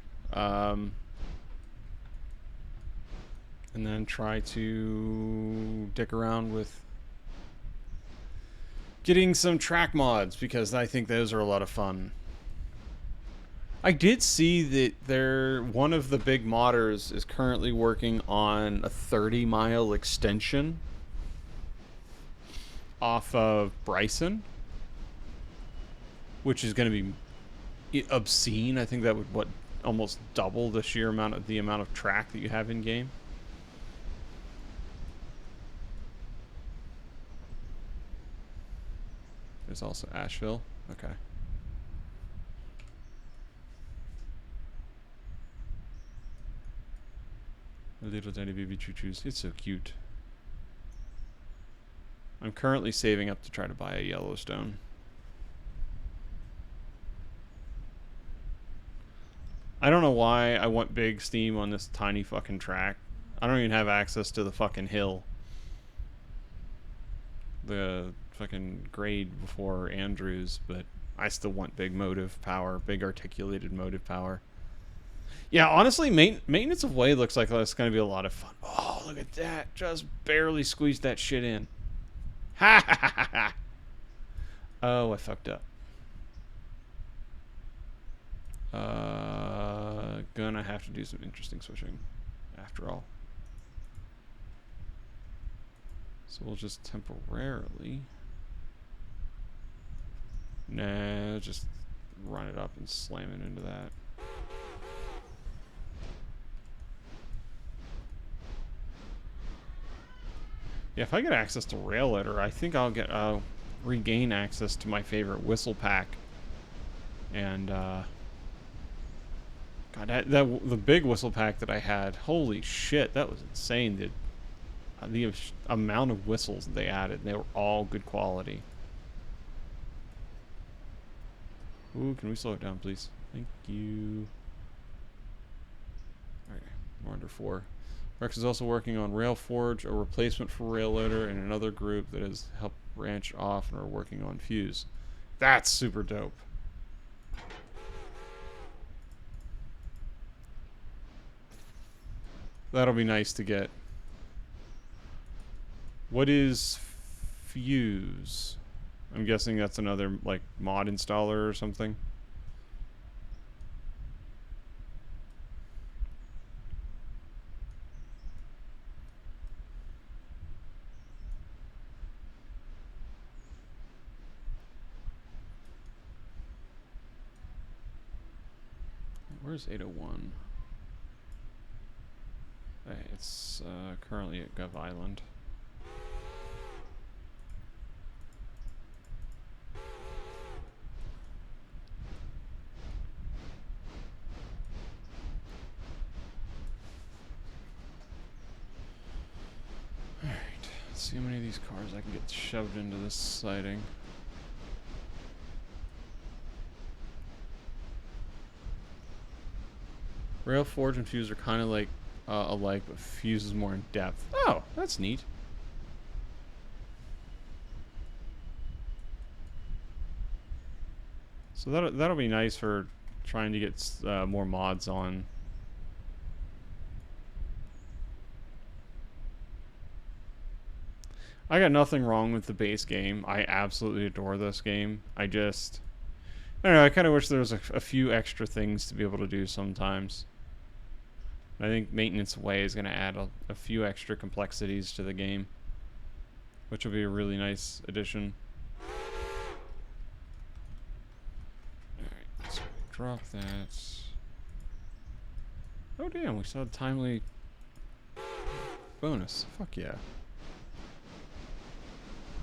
And then try to dick around with getting some track mods, because I think those are a lot of fun. I did see that one of the big modders is currently working on a 30-mile extension off of Bryson, which is going to be obscene. I think that would almost double the amount of track that you have in game. There's also Asheville. Okay. A little tiny baby choo-choos. It's so cute. I'm currently saving up to try to buy a Yellowstone. I don't know why I want big steam on this tiny fucking track. I don't even have access to the fucking hill. The fucking grade before Andrews, but I still want big motive power, big articulated motive power. Yeah, honestly, maintenance of way looks like it's going to be a lot of fun. Oh, look at that. Just barely squeezed that shit in. Ha ha ha ha. Oh, I fucked up. Gonna have to do some interesting switching after all. So we'll just temporarily... Nah, just run it up and slam it into that. Yeah, if I get access to Rail Letter, I think I'll regain access to my favorite whistle pack. And, God, the big whistle pack that I had, holy shit, that was insane. The amount of whistles they added, they were all good quality. Ooh, can we slow it down, please? Thank you. Alright, we're under 4. Rex is also working on Railforge, a replacement for Railloader, and another group that has helped branch off and are working on Fuse. That's super dope. That'll be nice to get. What is Fuse? I'm guessing that's another, like, mod installer or something. Where's 801? Hey, it's currently at Gov Island. Alright, let's see how many of these cars I can get shoved into this siding. Railforge and Fuse are kind of like alike, but Fuse is more in depth. Oh, that's neat. So that'll be nice for trying to get more mods on. I got nothing wrong with the base game. I absolutely adore this game. I don't know, I kind of wish there was a few extra things to be able to do sometimes. I think Maintenance Away is going to add a few extra complexities to the game, which will be a really nice addition. Alright, so drop that. Oh damn, we saw a timely bonus. Fuck yeah.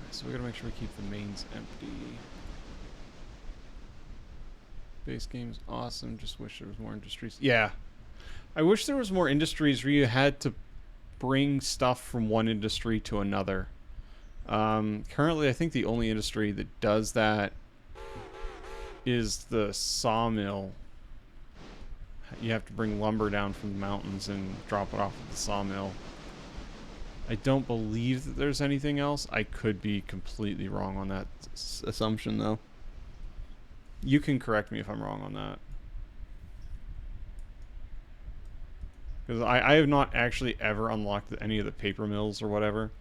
So we gotta make sure we keep the mains empty. Base game's awesome, just wish there was more industries. Yeah. I wish there was more industries where you had to bring stuff from one industry to another. Currently, I think the only industry that does that is the sawmill. You have to bring lumber down from the mountains and drop it off at the sawmill. I don't believe that there's anything else. I could be completely wrong on that assumption, though. You can correct me if I'm wrong on that. Because I have not actually ever unlocked any of the paper mills or whatever.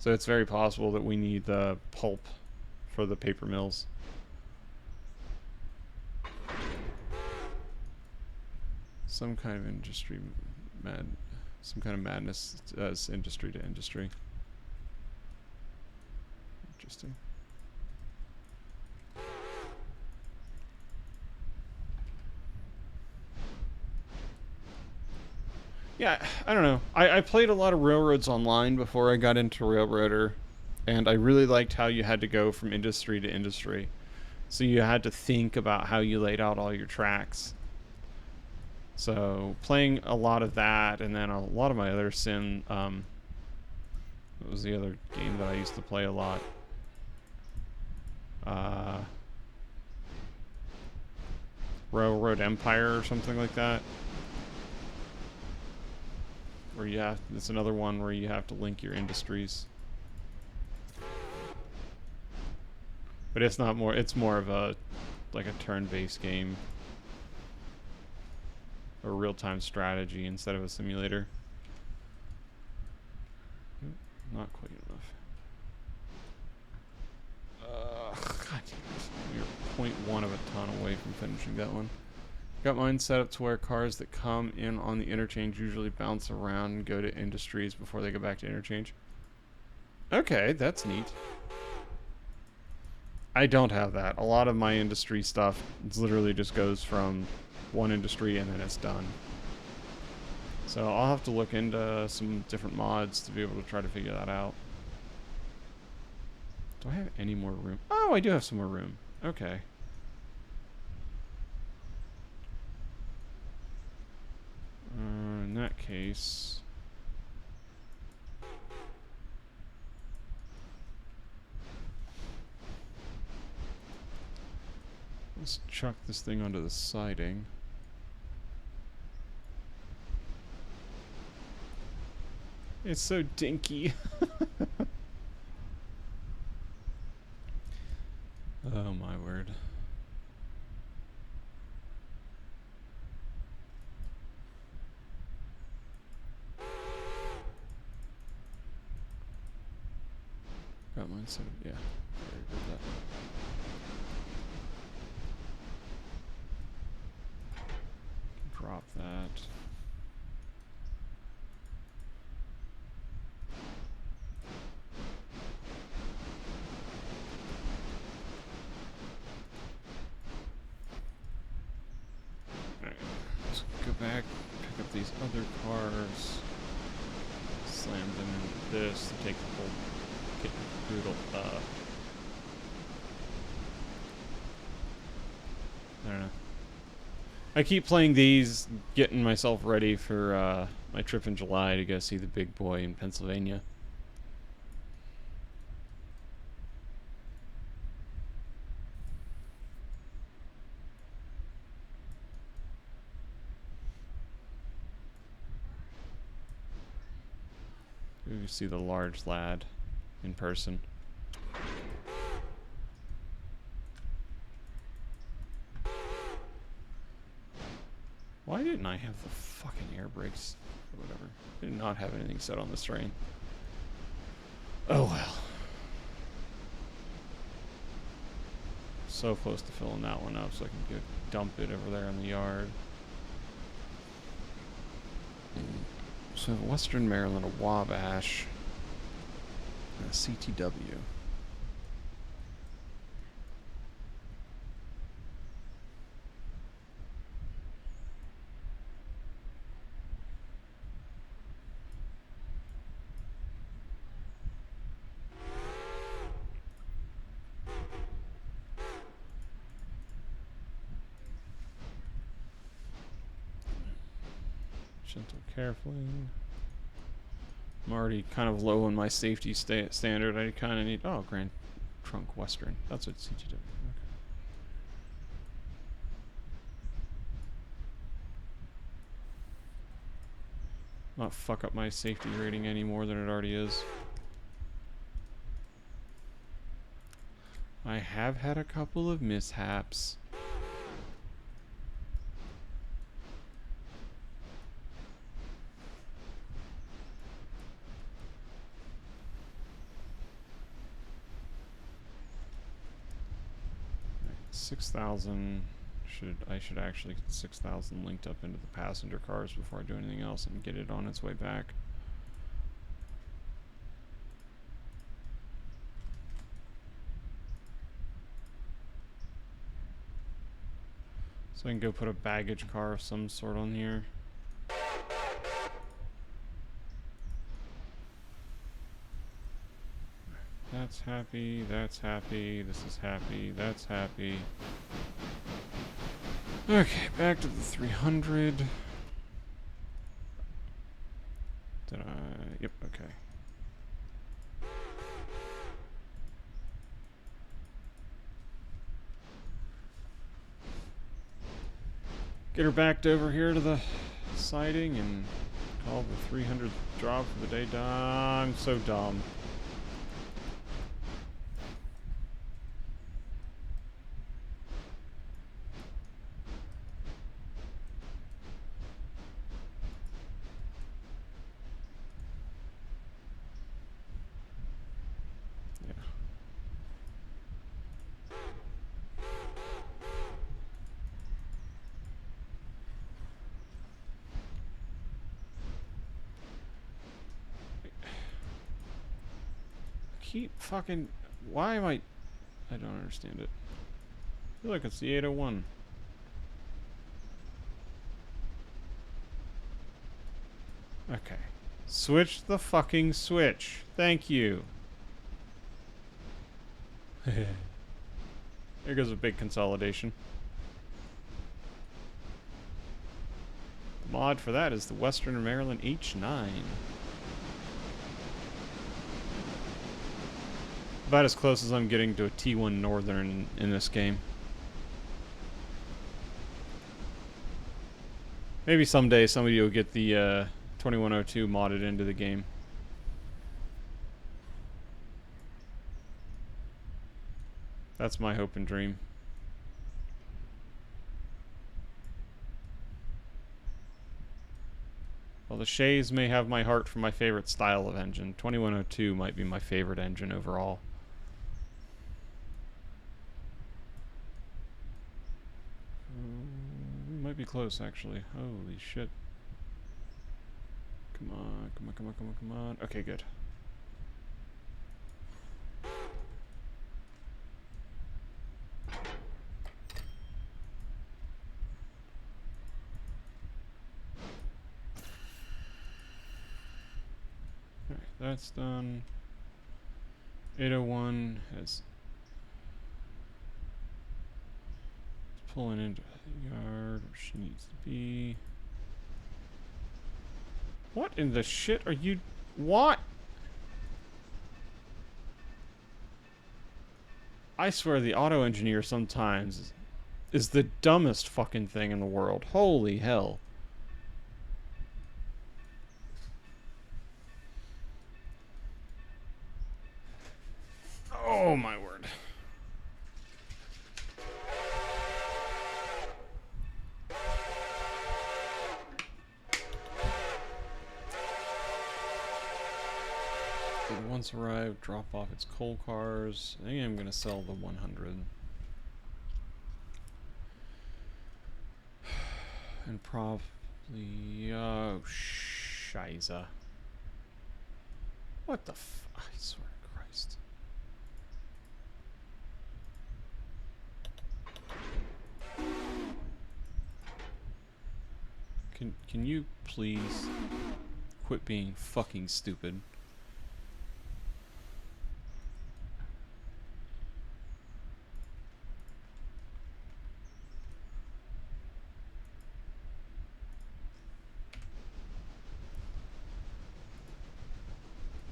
So it's very possible that we need the pulp for the paper mills. some kind of industry some kind of madness as industry to industry. Interesting. Yeah, I don't know. I played a lot of Railroads Online before I got into Railroader, and I really liked how you had to go from industry to industry. So you had to think about how you laid out all your tracks. So playing a lot of that, and then a lot of my other sim. What was the other game that I used to play a lot? Railroad Empire or something like that. Where you have, it's another one where you have to link your industries. But it's not more, it's more of a, like a turn-based game. A real-time strategy instead of a simulator. Not quite enough. God damn it. You're 0.1 of a ton away from finishing that one. Got mine set up to where cars that come in on the interchange usually bounce around and go to industries before they go back to interchange. Okay, that's neat. I don't have that. A lot of my industry stuff literally just goes from one industry and then it's done. So I'll have to look into some different mods to be able to try to figure that out. Do I have any more room? Oh, I do have some more room. Okay. In that case... let's chuck this thing onto the siding. It's so dinky. Oh my word. Got mine set up, yeah. Very good that. Drop that. Alright, let's go back, pick up these other cars, slam them into this to take the whole kit and caboodle up. I don't know. I keep playing these, getting myself ready for my trip in July to go see the big boy in Pennsylvania. We see the large lad in person. Why didn't I have the fucking air brakes or whatever? I did not have anything set on this train. Oh well. So close to filling that one up so I can go dump it over there in the yard. So we have Western Maryland, a Wabash, and a CTW. Gentle, carefully. I'm already kind of low on my safety standard. I kind of need... oh, Grand Trunk Western. That's what CTW. Okay. Not fuck up my safety rating any more than it already is. I have had a couple of mishaps. $6,000 I should actually get 6,000 linked up into the passenger cars before I do anything else and get it on its way back. So I can go put a baggage car of some sort on here. That's happy, that's happy, this is happy, that's happy. Okay, back to the 300. Did I? Yep, okay. Get her backed over here to the siding and call the 300 drop for the day. I'm so dumb. Keep fucking... Why am I don't understand it. Look, it's the 801. Okay. Switch the fucking switch. Thank you. There goes a big consolidation. The mod for that is the Western Maryland H9. About as close as I'm getting to a T1 Northern in this game. Maybe someday somebody will get the 2102 modded into the game. That's my hope and dream. Well, the Shays may have my heart for my favorite style of engine. 2102 might be my favorite engine overall. Might be close, actually. Holy shit. Come on, come on, come on, come on, come on. Okay, good. Alright, that's done. 801 has... pulling into the yard where she needs to be. What in the shit are you... What? I swear the auto engineer sometimes is the dumbest fucking thing in the world. Holy hell. Oh my word. Once arrived, drop off its coal cars. I think I'm gonna sell the 100. And probably... Oh, shiza. What the f... I swear to Christ. Can you please quit being fucking stupid?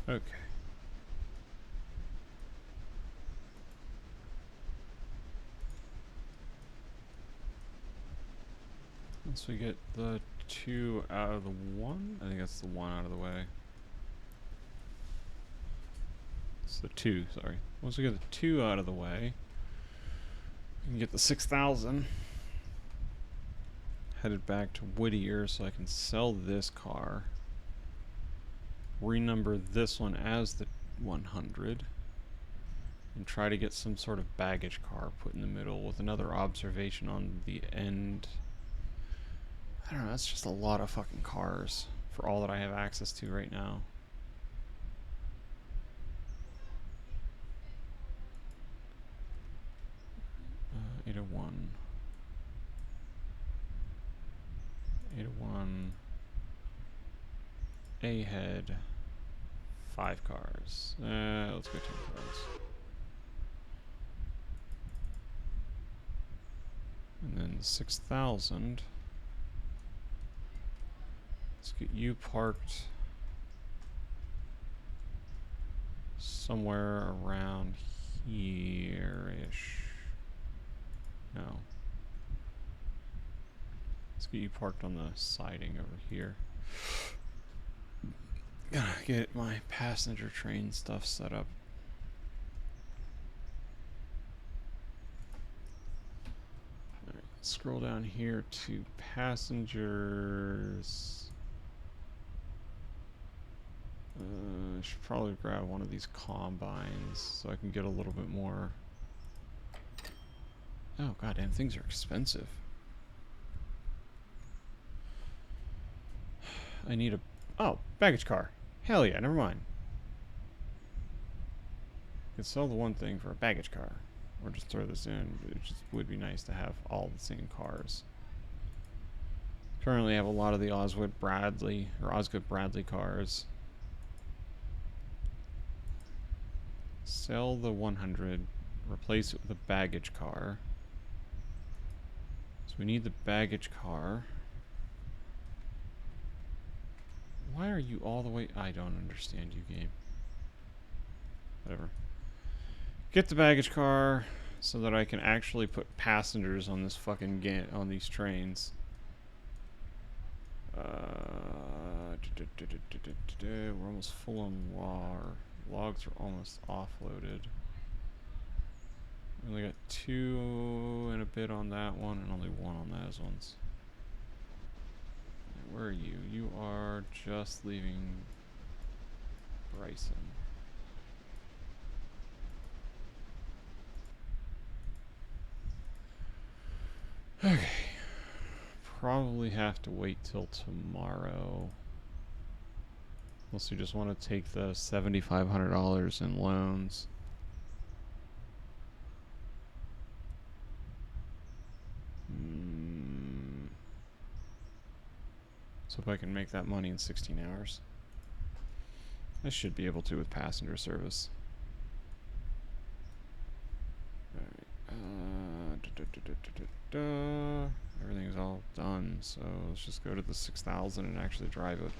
Okay. Once we get the 2 out of the 1, I think that's the 1 out of the way. It's the 2, sorry. Once we get the 2 out of the way, we can get the 6,000. Headed back to Whittier so I can sell this car. Renumber this one as the 100. and try to get some sort of baggage car put in the middle with another observation on the end. I don't know, that's just a lot of fucking cars for all that I have access to right now. 801. 801. A head. 5 cars. Let's go 10 cars. And then 6,000. Let's get you parked somewhere around here-ish. No. Let's get you parked on the siding over here. Gotta get my passenger train stuff set up. Alright, scroll down here to passengers. I should probably grab one of these combines so I can get a little bit more. Oh, goddamn, things are expensive. I need a... Oh, baggage car. Hell yeah, never mind. I could sell the one thing for a baggage car. Or just throw this in. It just would be nice to have all the same cars. Currently have a lot of the Osgood Bradley cars. Sell the 100. Replace it with a baggage car. So we need the baggage car. Why are you all the way... I don't understand you, game. Whatever. Get the baggage car so that I can actually put passengers on this fucking on these trains. We're almost full on logs are almost offloaded. We only got 2 and a bit on that one and only 1 on those ones. Where are you? You are just leaving Bryson. Okay. Probably have to wait till tomorrow. Unless you just want to take the $7,500 in loans. So if I can make that money in 16 hours. I should be able to with passenger service. Alright. Everything's all done, so let's just go to the 6,000 and actually drive it.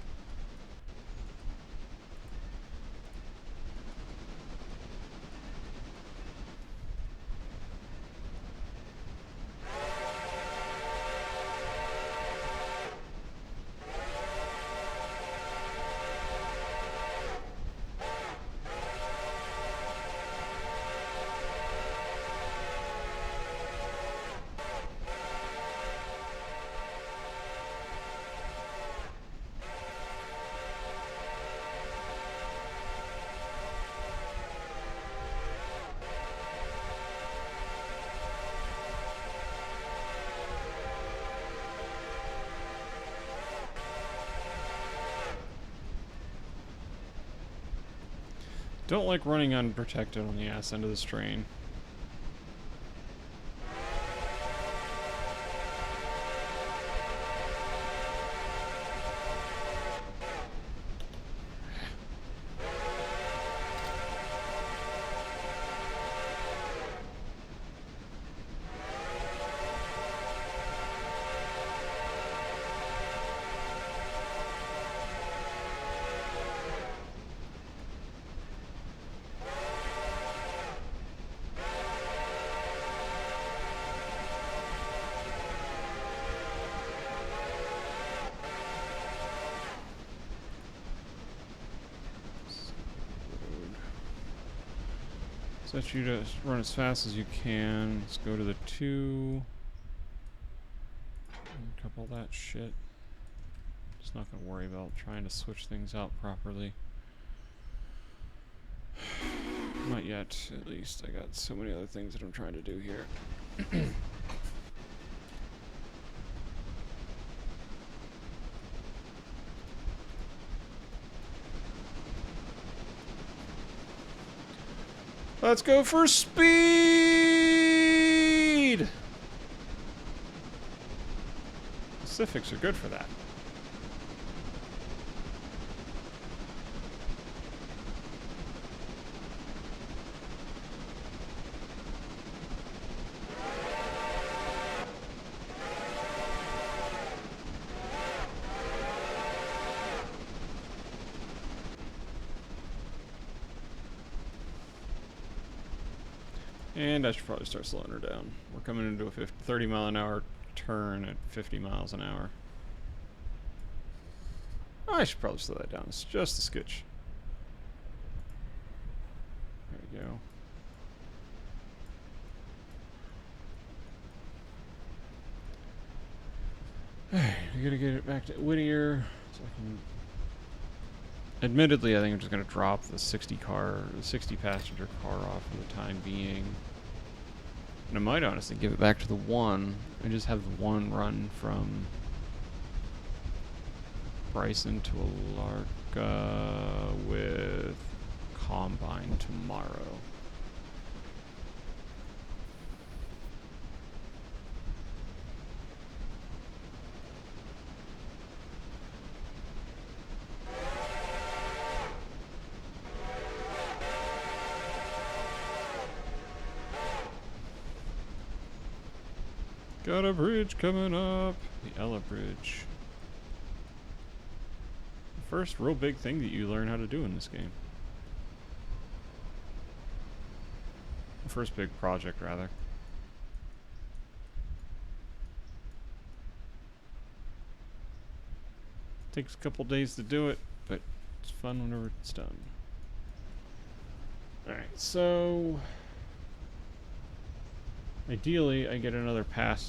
Don't like running unprotected on the ass end of this train. Set you to run as fast as you can. Let's go to the 2. Couple that shit. Just not gonna worry about trying to switch things out properly. Not yet. yet, at least. I got so many other things that I'm trying to do here. Let's go for speed! Pacifics are good for that. And I should probably start slowing her down. We're coming into a 30 mile an hour turn at 50 miles an hour. I should probably slow that down. It's just a skitch. There we go. Alright, we gotta get it back to Whittier so I can. Admittedly, I think I'm just gonna drop the 60 passenger car off for the time being. And I might honestly give it back to the one and just have the one run from Bryson to Alarka with Combine tomorrow. Got a bridge coming up. The Ella Bridge. The first real big thing that you learn how to do in this game. The first big project, rather. Takes a couple days to do it, but it's fun whenever it's done. Alright, so ideally, I get another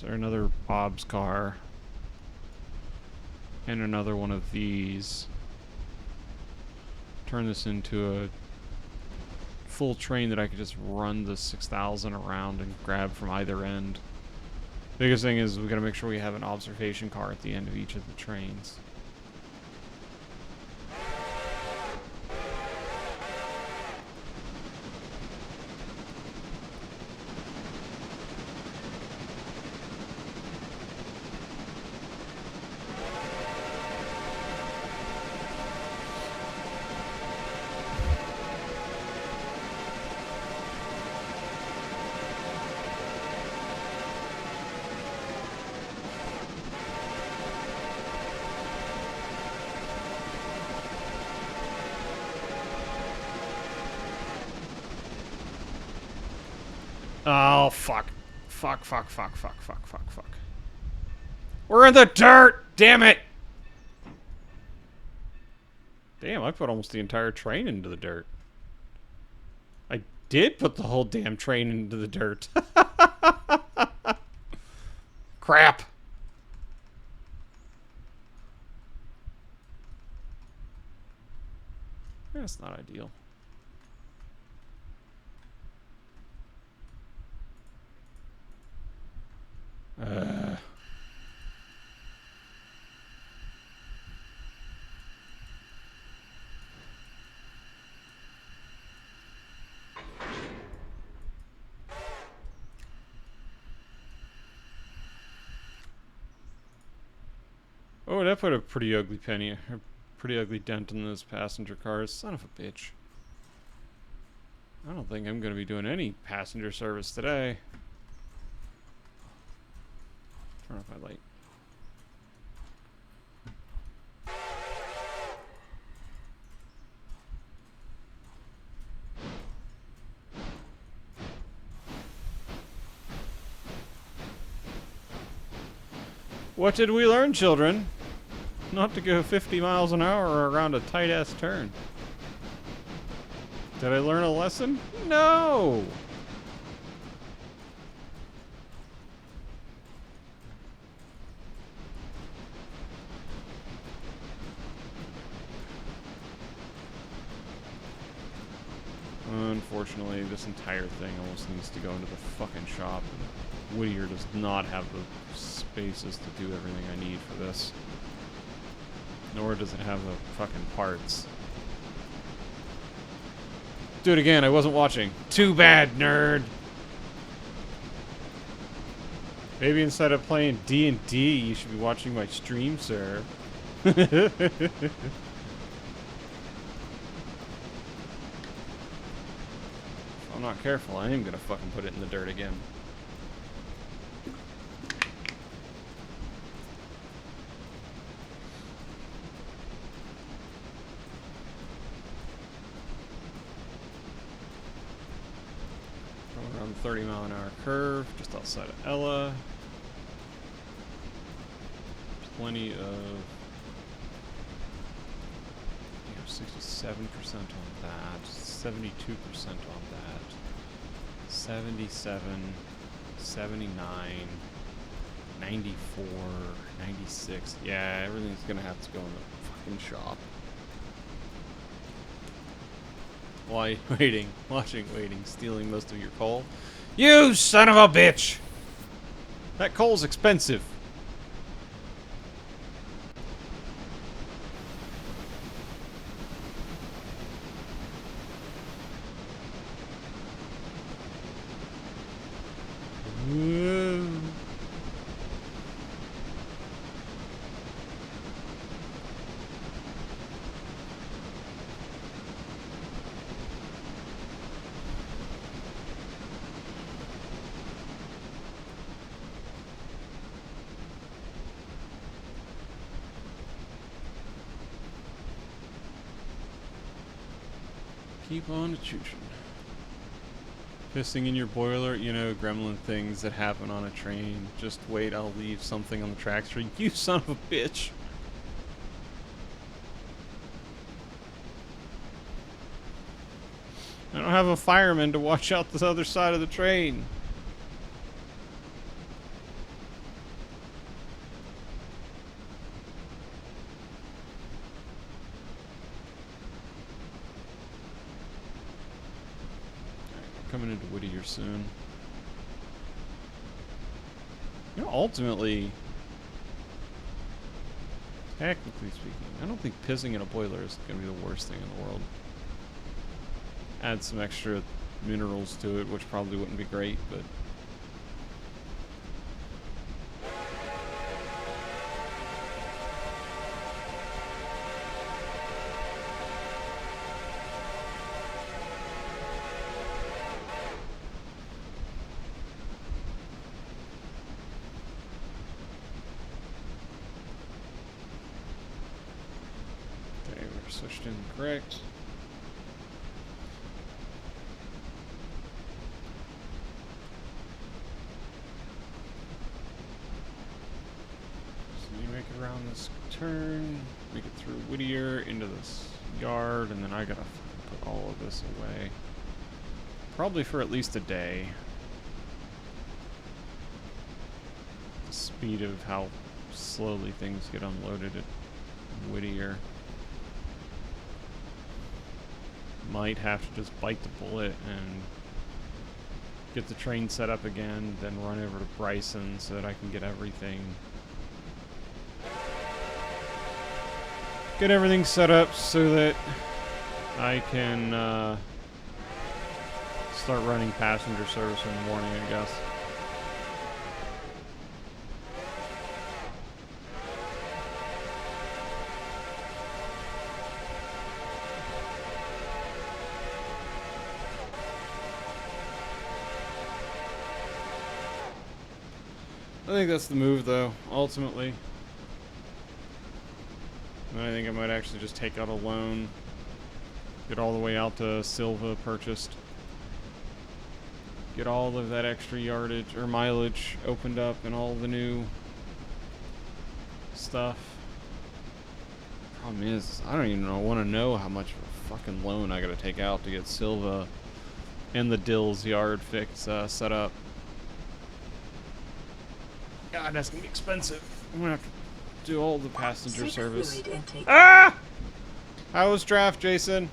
another Bob's car, and another one of these. Turn this into a full train that I could just run the 6,000 around and grab from either end. Biggest thing is we gotta make sure we have an observation car at the end of each of the trains. Oh, fuck. Fuck. We're in the dirt! Damn it! Damn, I put almost the entire train into the dirt. I did put the whole damn train into the dirt. Crap. That's not ideal. Oh, that put a pretty ugly pretty ugly dent in those passenger cars. Son of a bitch. I don't think I'm going to be doing any passenger service today. Turn off my light. What did we learn, children? Not to go 50 miles an hour around a tight-ass turn. Did I learn a lesson? No! Unfortunately, this entire thing almost needs to go into the fucking shop. And Whittier does not have the spaces to do everything I need for this. Nor does it have the fucking parts. Do it again, I wasn't watching. Too bad, nerd! Maybe instead of playing D&D, you should be watching my stream, sir. If I'm not careful, I am gonna fucking put it in the dirt again. Going around the 30-mile-an-hour curve, just outside of Ella. Plenty of... 67% on that, 72% on that, 77, 79, 94, 96. Yeah, everything's gonna have to go in the fucking shop. Why waiting? Watching, waiting, stealing most of your coal. You son of a bitch! That coal's expensive. Keep on chooching. Pissing in your boiler, you know, gremlin things that happen on a train. Just wait, I'll leave something on the tracks for you. You son of a bitch! I don't have a fireman to watch out the other side of the train. Coming into Whittier soon. You know, ultimately, technically speaking, I don't think pissing in a boiler is going to be the worst thing in the world. Add some extra minerals to it, which probably wouldn't be great, but... Okay, we're switched in correct. Around this turn, make it through Whittier into this yard, and then I gotta put all of this away. Probably for at least a day. The speed of how slowly things get unloaded at Whittier. Might have to just bite the bullet and get the train set up again, then run over to Bryson so that I can get everything set up so that I can start running passenger service in the morning, I guess. I think that's the move, though, ultimately. And I think I might actually just take out a loan, get all the way out to Silva purchased, get all of that extra yardage or mileage opened up and all the new stuff. Problem is, I don't even want to know how much of a fucking loan I gotta take out to get Silva and the Dills yard set up. God, that's gonna be expensive. I'm gonna have to do all the passenger service. Ah! How was draft, Jason?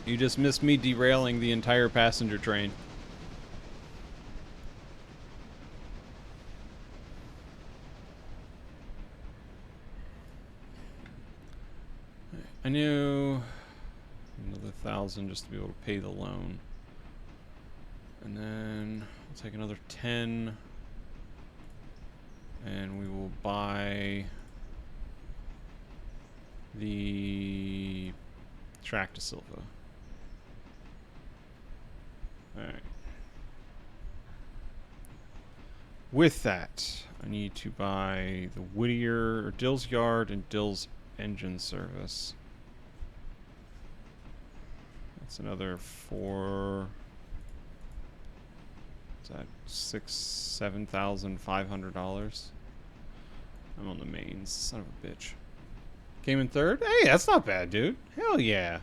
You just missed me derailing the entire passenger train. I knew another 1,000 just to be able to pay the loan. And then I'll take another 10. And we will buy the track to Silva. Alright. With that, I need to buy the Whittier, or Dill's Yard and Dill's Engine Service. That's another 4. Is that $7,500? I'm on the mains, son of a bitch. Came in third? Hey, that's not bad, dude. Hell yeah.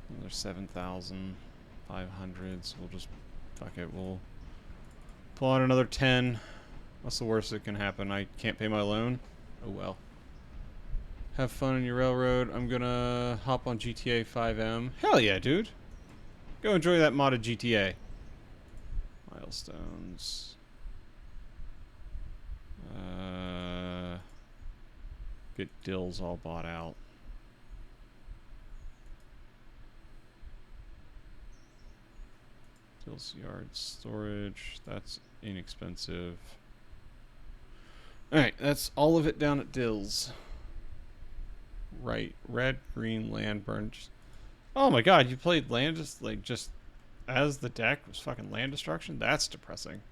Another 7,500. So we'll just fuck it. We'll pull out another 10. What's the worst that can happen? I can't pay my loan. Oh well. Have fun in your railroad. I'm gonna hop on GTA 5M. Hell yeah, dude. Go enjoy that modded GTA. Milestones. Get Dills all bought out. Dills Yard storage. That's inexpensive. Alright, that's all of it down at Dills. Right. Red, green, land burns. Oh my god, you played land just as the deck was fucking land destruction? That's depressing.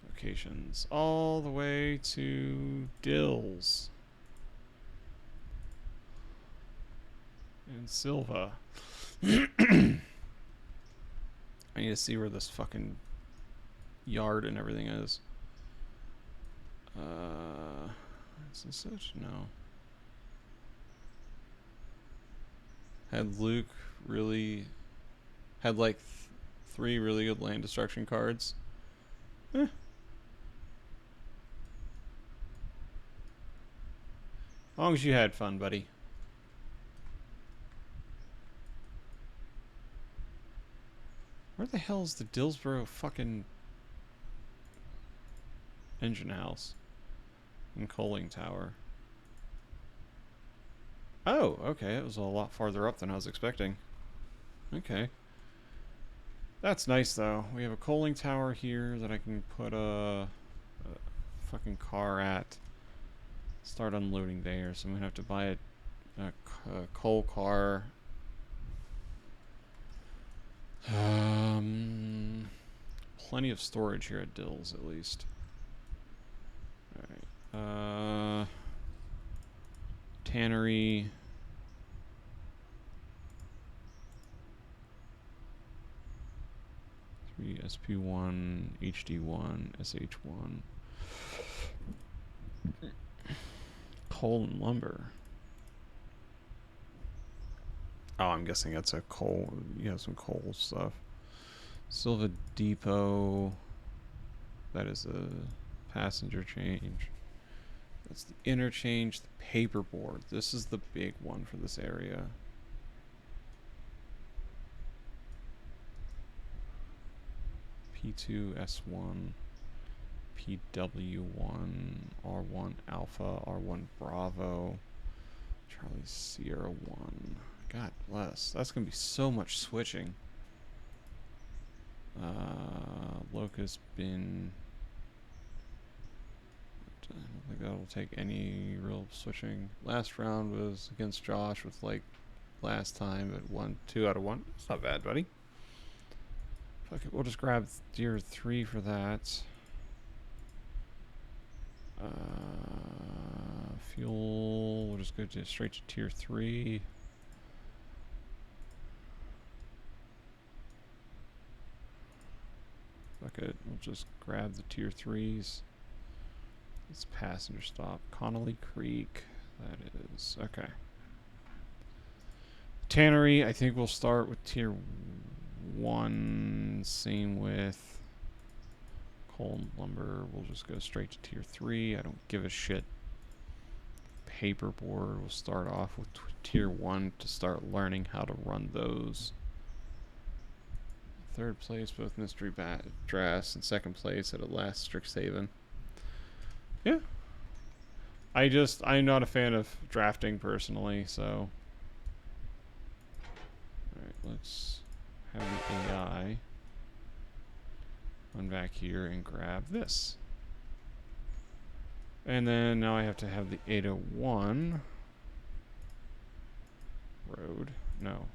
Locations. All the way to Dills. And Silva. I need to see where this fucking yard and everything is. Is this it? No. Had Luke really... Had like 3 really good land destruction cards. Eh. As long as you had fun, buddy. Where the hell is the Dillsboro fucking engine house? And coaling tower. Oh, okay. It was a lot farther up than I was expecting. Okay. That's nice, though. We have a coaling tower here that I can put a fucking car at. Start unloading there, so I'm gonna have to buy a coal car. Plenty of storage here at Dills, at least. Alright. Tannery. SP1, HD1, SH1. Coal and lumber. Oh, I'm guessing that's a coal. You have some coal stuff. Silva Depot. That is a passenger change. That's the interchange. The paperboard. This is the big one for this area. P2, S1, PW1, R1 Alpha, R1 Bravo, Charlie Sierra 1. God bless. That's going to be so much switching. Locust Bin. I don't think that'll take any real switching. Last round was against Josh with like last time at 2 out of 1. It's not bad, buddy. Fuck it, we'll just grab tier 3 for that. Fuel, we'll just go straight to tier 3. Fuck it, we'll just grab the tier 3s. It's passenger stop. Connolly Creek, that is. Okay. Tannery, I think we'll start with tier 1. Same with coal and lumber. We'll just go straight to tier 3. I don't give a shit. paperboard. We'll start off with tier 1 to start learning how to run those. Third place, both mystery dress, and second place at a last Strixhaven. Yeah. I'm not a fan of drafting personally, so. Alright, let's have the AI run back here and grab this. And then now I have to have the 801 road. No.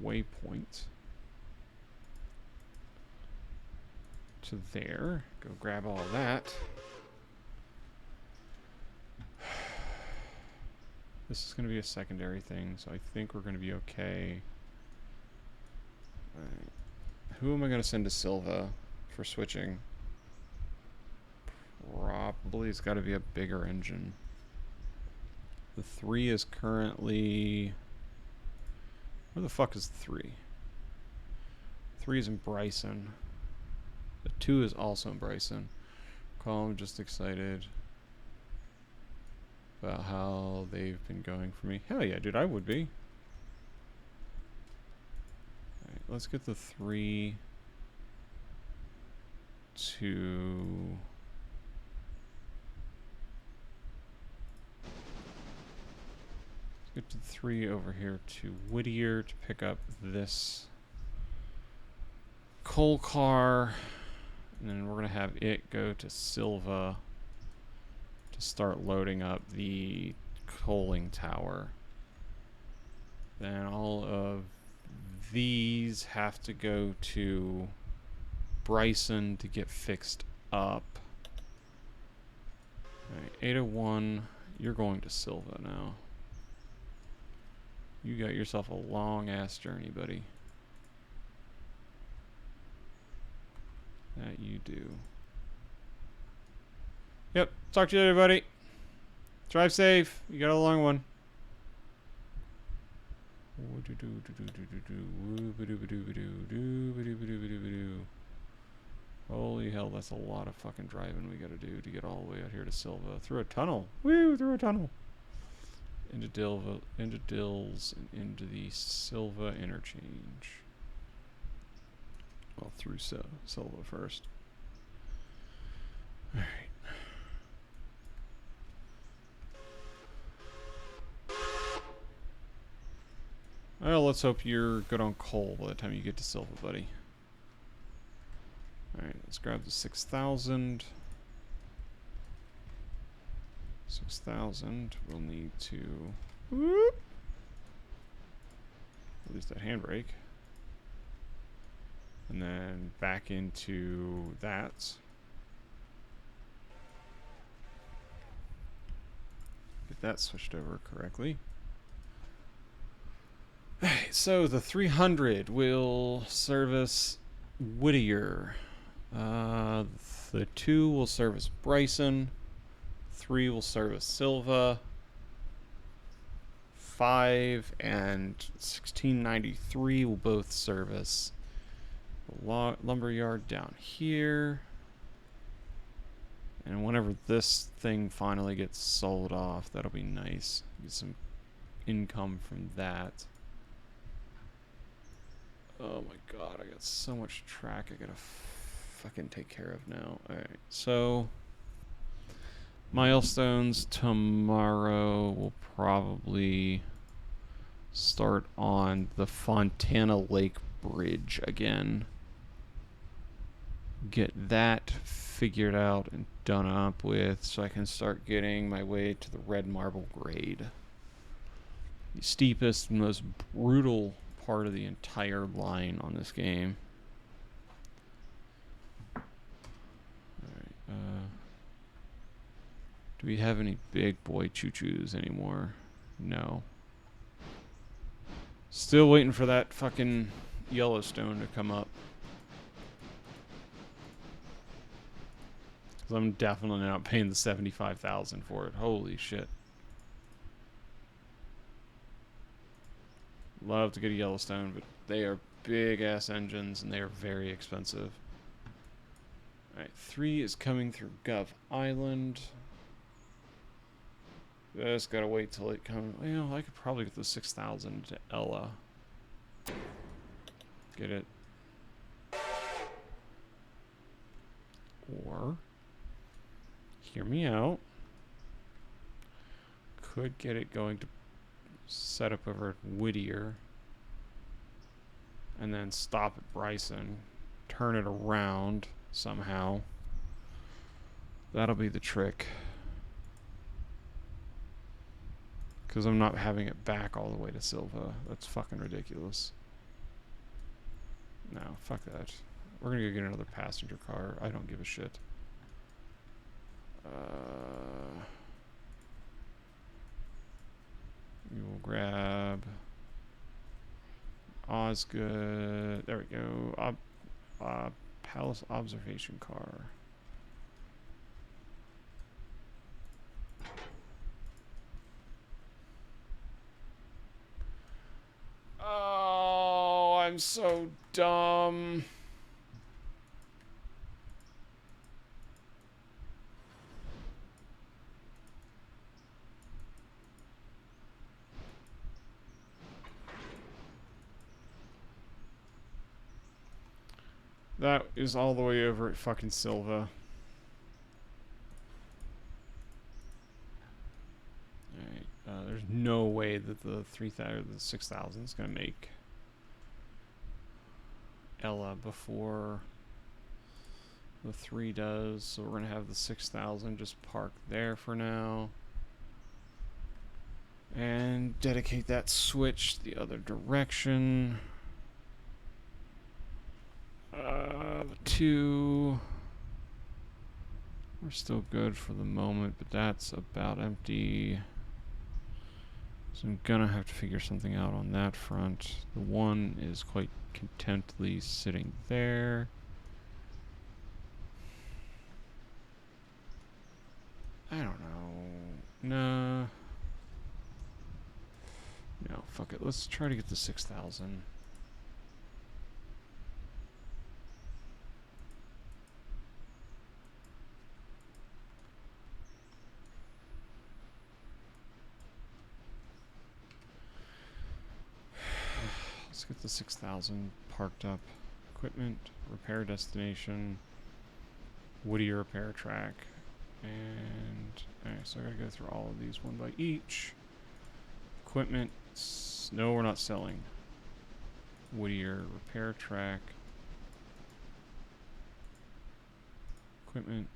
Waypoint. To there. Go grab all of that. This is going to be a secondary thing, so I think we're going to be okay. Alright. Who am I going to send to Silva for switching? Probably it's got to be a bigger engine. The 3 is currently... Where the fuck is the 3? 3 is in Bryson. The 2 is also in Bryson. I'm just excited about how they've been going for me. Hell yeah, dude, I would be. Alright, let's get the 3 to... Let's get to 3 over here to Whittier to pick up this coal car. And then we're going to have it go to Silva to start loading up the coaling tower. Then all of these have to go to Bryson to get fixed up. Alright, 801, you're going to Silva now. You got yourself a long ass journey, buddy. That you do. Yep. Talk to you later, buddy. Drive safe. You got a long one. Holy hell, that's a lot of fucking driving we gotta do to get all the way out here to Silva. Through a tunnel. Woo, through a tunnel. Into Dills, and into the Silva interchange. Well, through Silva first. Alright. Well, let's hope you're good on coal by the time you get to Silva, buddy. Alright, let's grab the 6,000. 6,000. We'll need to... Whoop, release that handbrake. And then back into that. Get that switched over correctly. Alright, so the 300 will service Whittier. The 2 will service Bryson. 3 will service Silva. 5 and 1693 will both service the lumberyard down here. And whenever this thing finally gets sold off, that'll be nice. Get some income from that. Oh my god, I got so much track I gotta fucking take care of now. Alright, so milestones tomorrow will probably start on the Fontana Lake Bridge again. Get that figured out and done up with so I can start getting my way to the red marble grade. The steepest, most brutal part of the entire line on this game. Alright, do we have any big boy choo-choos anymore? No. Still waiting for that fucking Yellowstone to come up. Because I'm definitely not paying the $75,000 for it. Holy shit. Love to get a Yellowstone, but they are big ass engines and they are very expensive. Alright, 3 is coming through Gov Island. Just gotta wait till it comes. Well, I could probably get the 6,000 to Ella. Get it. Or, hear me out. Could get it going to set up over at Whittier. And then stop at Bryson. Turn it around somehow. That'll be the trick. Because I'm not having it back all the way to Silva. That's fucking ridiculous. No, fuck that. We're gonna go get another passenger car. I don't give a shit. We will grab Osgood. There we go. Palace observation car. Oh, I'm so dumb. That is all the way over at fucking Silva. Alright, there's no way that the 3,000 or the 6,000 is gonna make Ella before the 3 does, so we're gonna have the 6,000 just park there for now. And dedicate that switch the other direction. 2. We're still good for the moment, but that's about empty. So I'm gonna have to figure something out on that front. The 1 is quite contently sitting there. I don't know. Nah. No, fuck it. Let's try to get the 6,000. Let's get the 6,000 parked up. Equipment, repair destination, Whittier repair track, and alright, so I gotta go through all of these one by each. Equipment, no, we're not selling. Whittier repair track, equipment,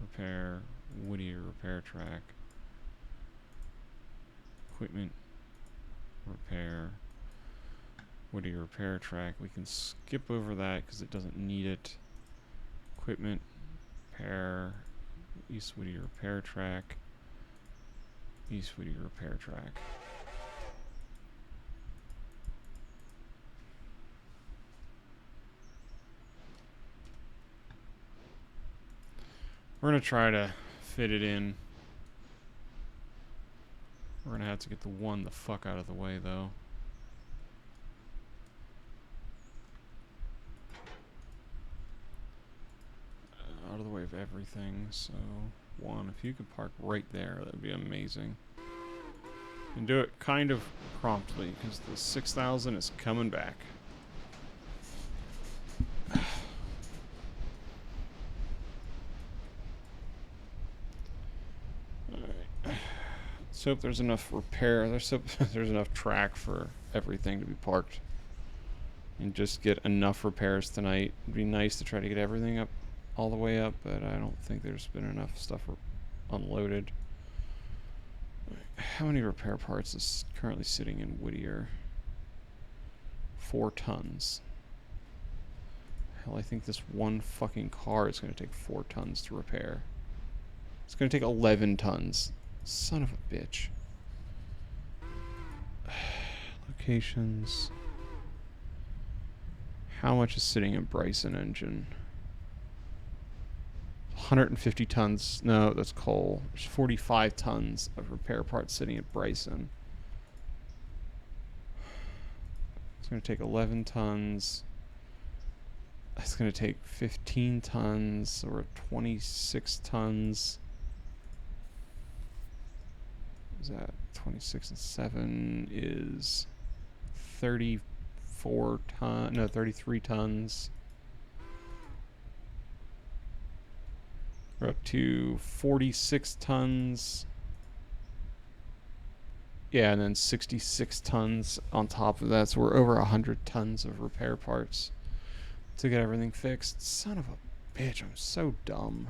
repair, Whittier repair track, equipment, repair, Whittier repair track. We can skip over that because it doesn't need it. Equipment, repair, East Whittier repair track, East Whittier repair track. We're gonna try to fit it in. We're gonna have to get the 1 the fuck out of the way though. Out of the way of everything, so 1, if you could park right there, that would be amazing. And do it kind of promptly, because the 6,000 is coming back. Alright. Let's hope there's enough repair. Let's hope there's enough track for everything to be parked. And just get enough repairs tonight. It'd be nice to try to get everything up all the way up, but I don't think there's been enough stuff unloaded. How many repair parts is currently sitting in Whittier? 4 tons. Hell, I think this one fucking car is going to take 4 tons to repair. It's going to take 11 tons. Son of a bitch. Locations. How much is sitting in Bryson engine? 150 tons. No, that's coal. There's 45 tons of repair parts sitting at Bryson. It's going to take 11 tons. It's going to take 15 tons or 26 tons. Is that 26 and 7 is 34 ton, no, 33 tons. We're up to 46 tons. Yeah, and then 66 tons on top of that, so we're over 100 tons of repair parts to get everything fixed. Son of a bitch, I'm so dumb.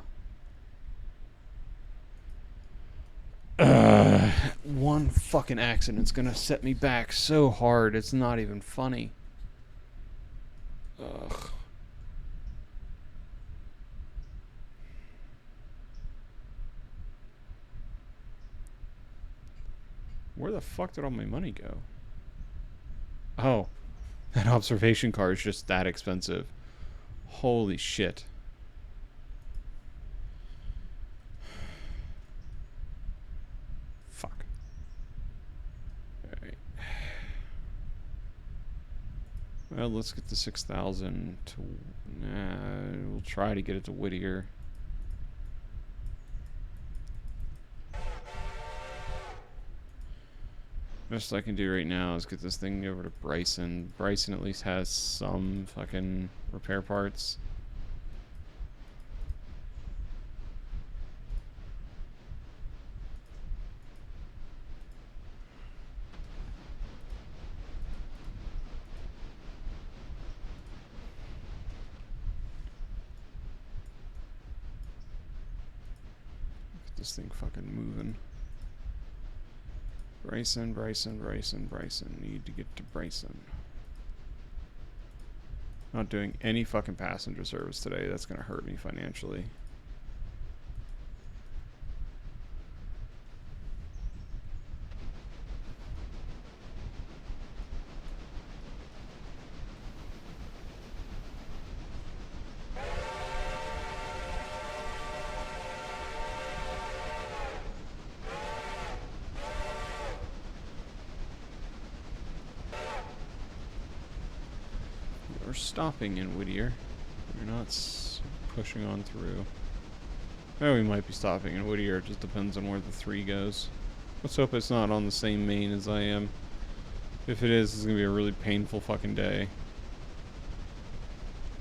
One fucking accident's gonna set me back so hard, it's not even funny. Ugh. Where the fuck did all my money go? Oh, that observation car is just that expensive. Holy shit. Fuck. Alright. Well, let's get the 6,000 to... we'll try to get it to Whittier. Best I can do right now is get this thing over to Bryson. Bryson at least has some fucking repair parts. Get this thing fucking moving. Bryson, Bryson, Bryson, Bryson. Need to get to Bryson. Not doing any fucking passenger service today. That's gonna hurt me financially. We're stopping in Whittier. We're not pushing on through. Oh, we might be stopping in Whittier. It just depends on where the 3 goes. Let's hope it's not on the same main as I am. If it is, it's going to be a really painful fucking day.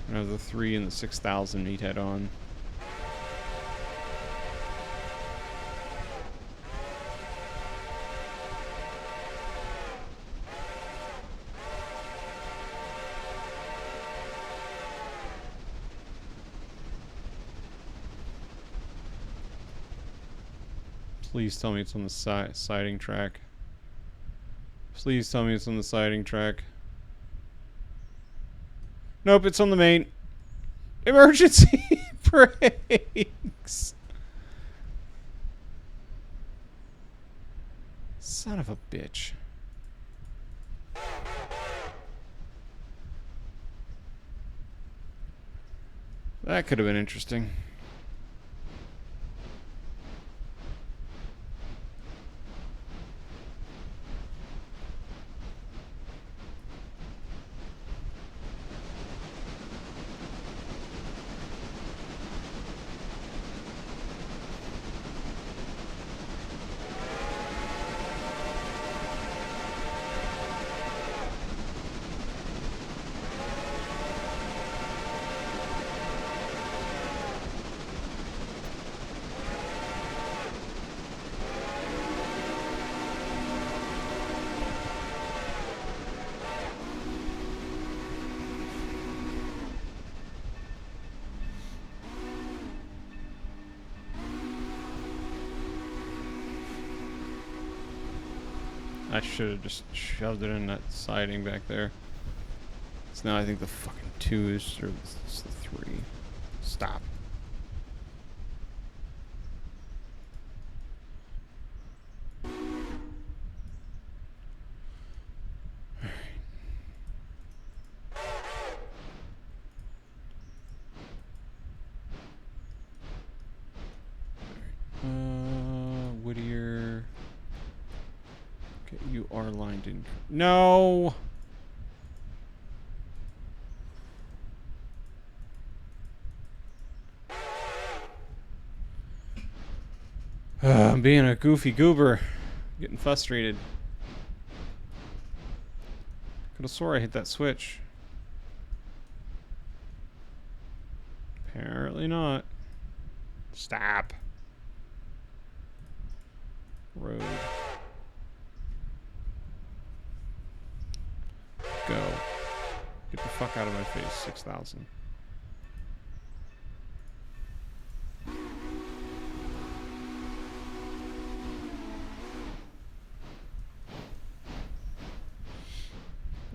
I'm going to have the 3 and the 6,000 meet head on. Please tell me it's on the siding track. Please tell me it's on the siding track. Nope, it's on the main. Emergency brakes. Son of a bitch. That could have been interesting. I should have just shoved it in that siding back there. So now I think the fucking 2 is, or it's the 3. Stop. Whittier. Okay, you are lined in. No! I'm being a goofy goober. Getting frustrated. Could have swore I hit that switch. Apparently not. Stop. Road. Go. Get the fuck out of my face. 6,000.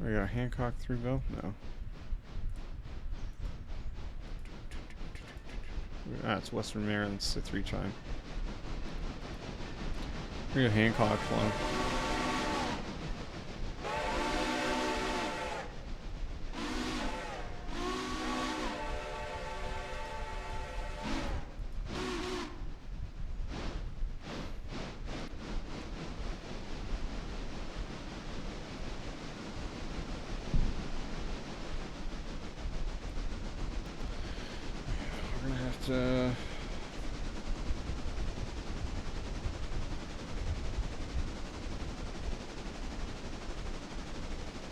We got a Hancock through bow? No. Ah, it's Western Maryland's a 3-chime. We got Hancock flow. We're gonna have to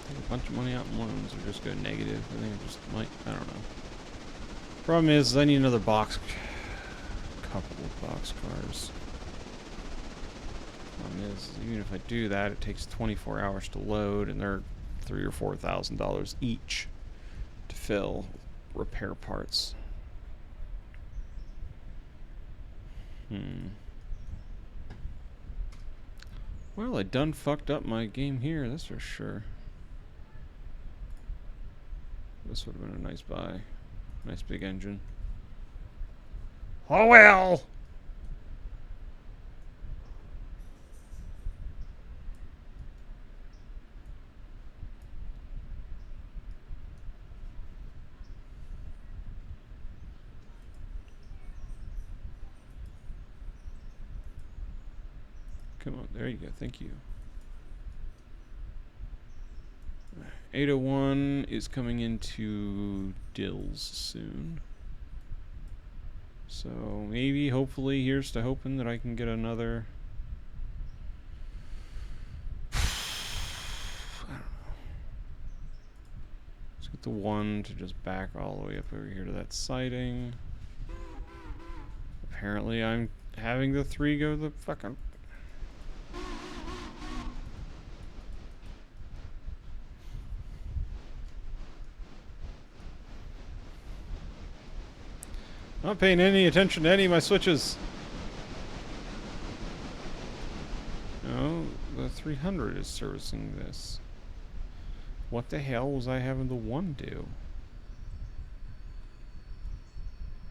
take a bunch of money out in loans or just go negative. I think I just might, I don't know. Problem is I need another couple of box cars. Problem is, even if I do that, it takes 24 hours to load, and they're $3,000 or $4,000 each to fill repair parts. Well, I done fucked up my game here, that's for sure. This would have been a nice buy. Nice big engine. Oh well! Come on, there you go, thank you. 801 is coming into Dills soon. So maybe, hopefully, here's to hoping that I can get another. I don't know. Let's get the 1 to just back all the way up over here to that siding. Apparently I'm having the 3 go the fucking. Not paying any attention to any of my switches. No, the 300 is servicing this. What the hell was I having the 1 do?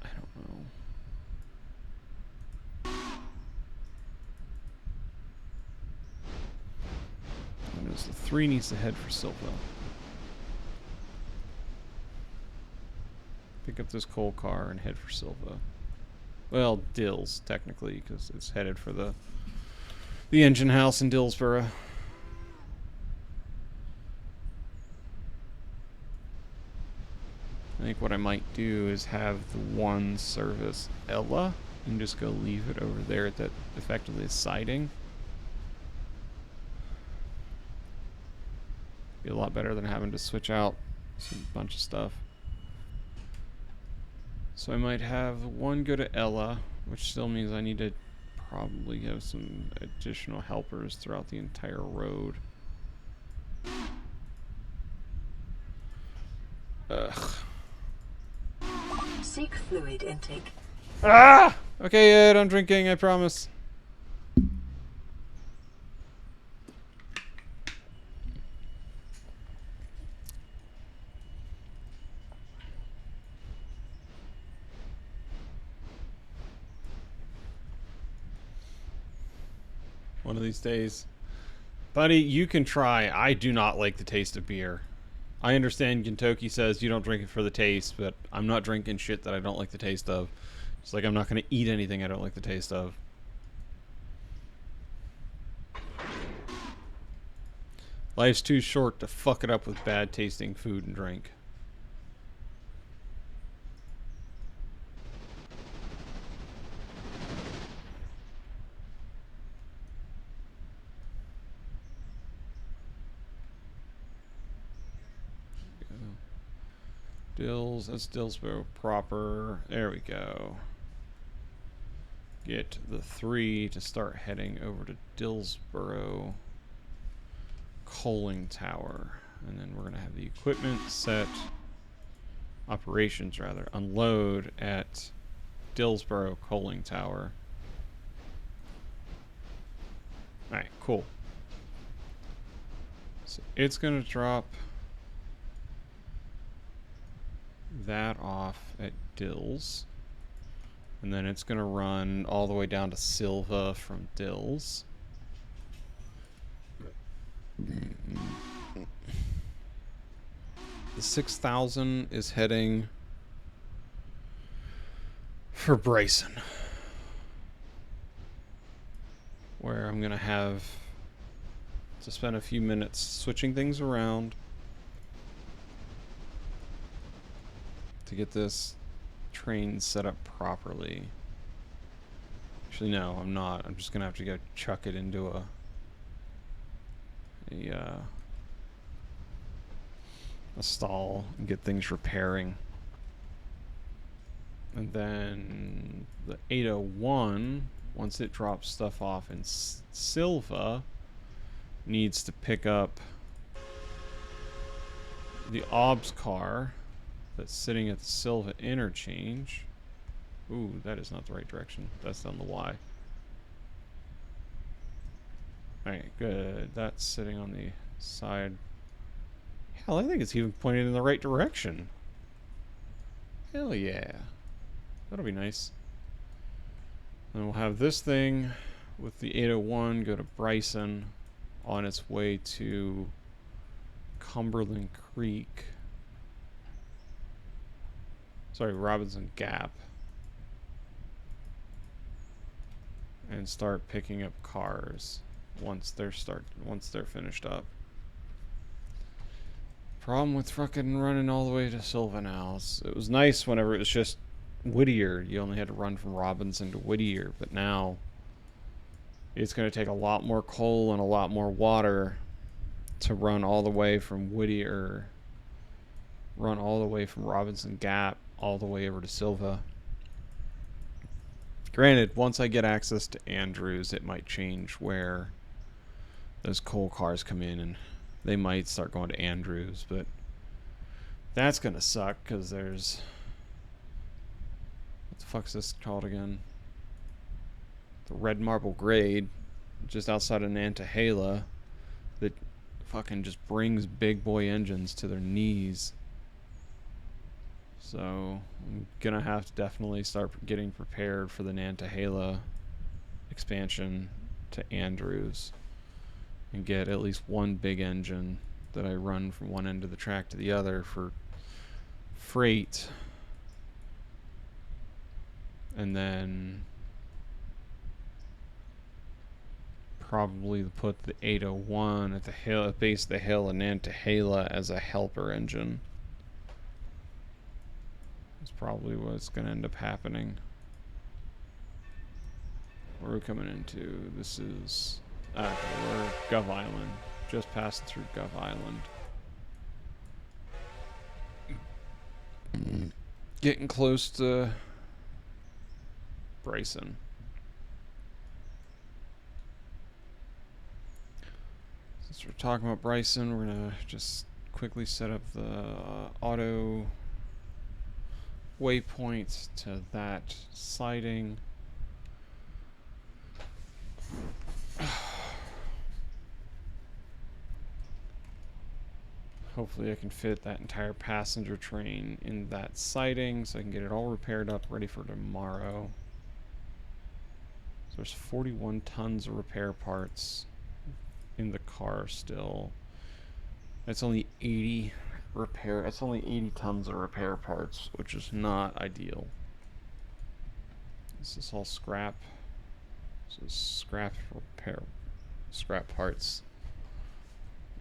I don't know. And the 3 needs to head for Silva. Pick up this coal car and head for Silva. Well, Dills, technically, because it's headed for the engine house in Dillsboro. I think what I might do is have the 1 service Ella and just go leave it over there at that effectively siding. Be a lot better than having to switch out a bunch of stuff. So I might have 1 go to Ella, which still means I need to probably have some additional helpers throughout the entire road. Ugh. Seek fluid intake. Ah! Okay, Ed, I'm drinking, I promise. One of these days. Buddy, you can try. I do not like the taste of beer. I understand Kentucky says you don't drink it for the taste, but I'm not drinking shit that I don't like the taste of. Just like I'm not going to eat anything I don't like the taste of. Life's too short to fuck it up with bad tasting food and drink. That's Dillsboro proper. There we go. Get the 3 to start heading over to Dillsboro coaling tower. And then we're going to have the equipment set, operations rather, unload at Dillsboro coaling tower. Alright, cool. So it's going to drop that off at Dills. And then it's going to run all the way down to Silva from Dills. The 6,000 is heading for Bryson, where I'm going to have to spend a few minutes switching things around to get this train set up properly. Actually, no, I'm not. I'm just going to have to go chuck it into a stall and get things repairing. And then the 801, once it drops stuff off in Silva, needs to pick up the OBS car that's sitting at the Silva interchange. Ooh, that is not the right direction. That's down the Y. Alright, good. That's sitting on the side. Hell, I think it's even pointed in the right direction. Hell yeah. That'll be nice. And we'll have this thing with the 801 go to Bryson on its way to Cumberland Creek. Sorry, Robinson Gap. And start picking up cars once they're finished up. Problem with fucking running all the way to Silva now. It was nice whenever it was just Whittier. You only had to run from Robinson to Whittier, but now it's going to take a lot more coal and a lot more water to run all the way from Whittier, run all the way from Robinson Gap all the way over to Silva. Granted, once I get access to Andrews, it might change where those coal cars come in, and they might start going to Andrews, but that's gonna suck because there's, what the fuck's this called again? The Red Marble Grade, just outside of Nantahala, that fucking just brings big boy engines to their knees. So I'm gonna have to definitely start getting prepared for the Nantahala expansion to Andrews and get at least one big engine that I run from one end of the track to the other for freight, and then probably put the 801 at the hill, at base of the hill in Nantahala as a helper engine. That's probably what's going to end up happening. Where are we coming into? This is... okay, we're Gov Island. Just passed through Gov Island. Getting close to Bryson. Since we're talking about Bryson, we're going to just quickly set up the auto waypoint to that siding. Hopefully I can fit that entire passenger train in that siding so I can get it all repaired up, ready for tomorrow. So there's 41 tons of repair parts in the car still. That's only 80 tons of repair parts, which is not ideal. This is all scrap. This is scrap parts.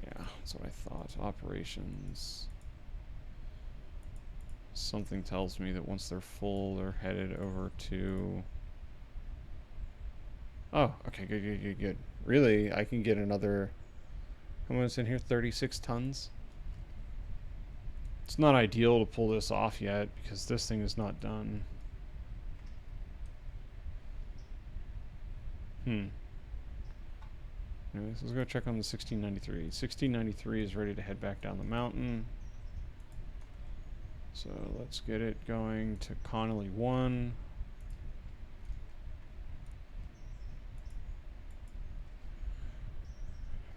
Yeah, that's what I thought. Operations. Something tells me that once they're full, they're headed over to... oh, okay, good. Really, I can get another... how much in here? 36 tons? It's not ideal to pull this off yet because this thing is not done. Anyways, let's go check on the 1693. 1693 is ready to head back down the mountain. So let's get it going to Connolly 1.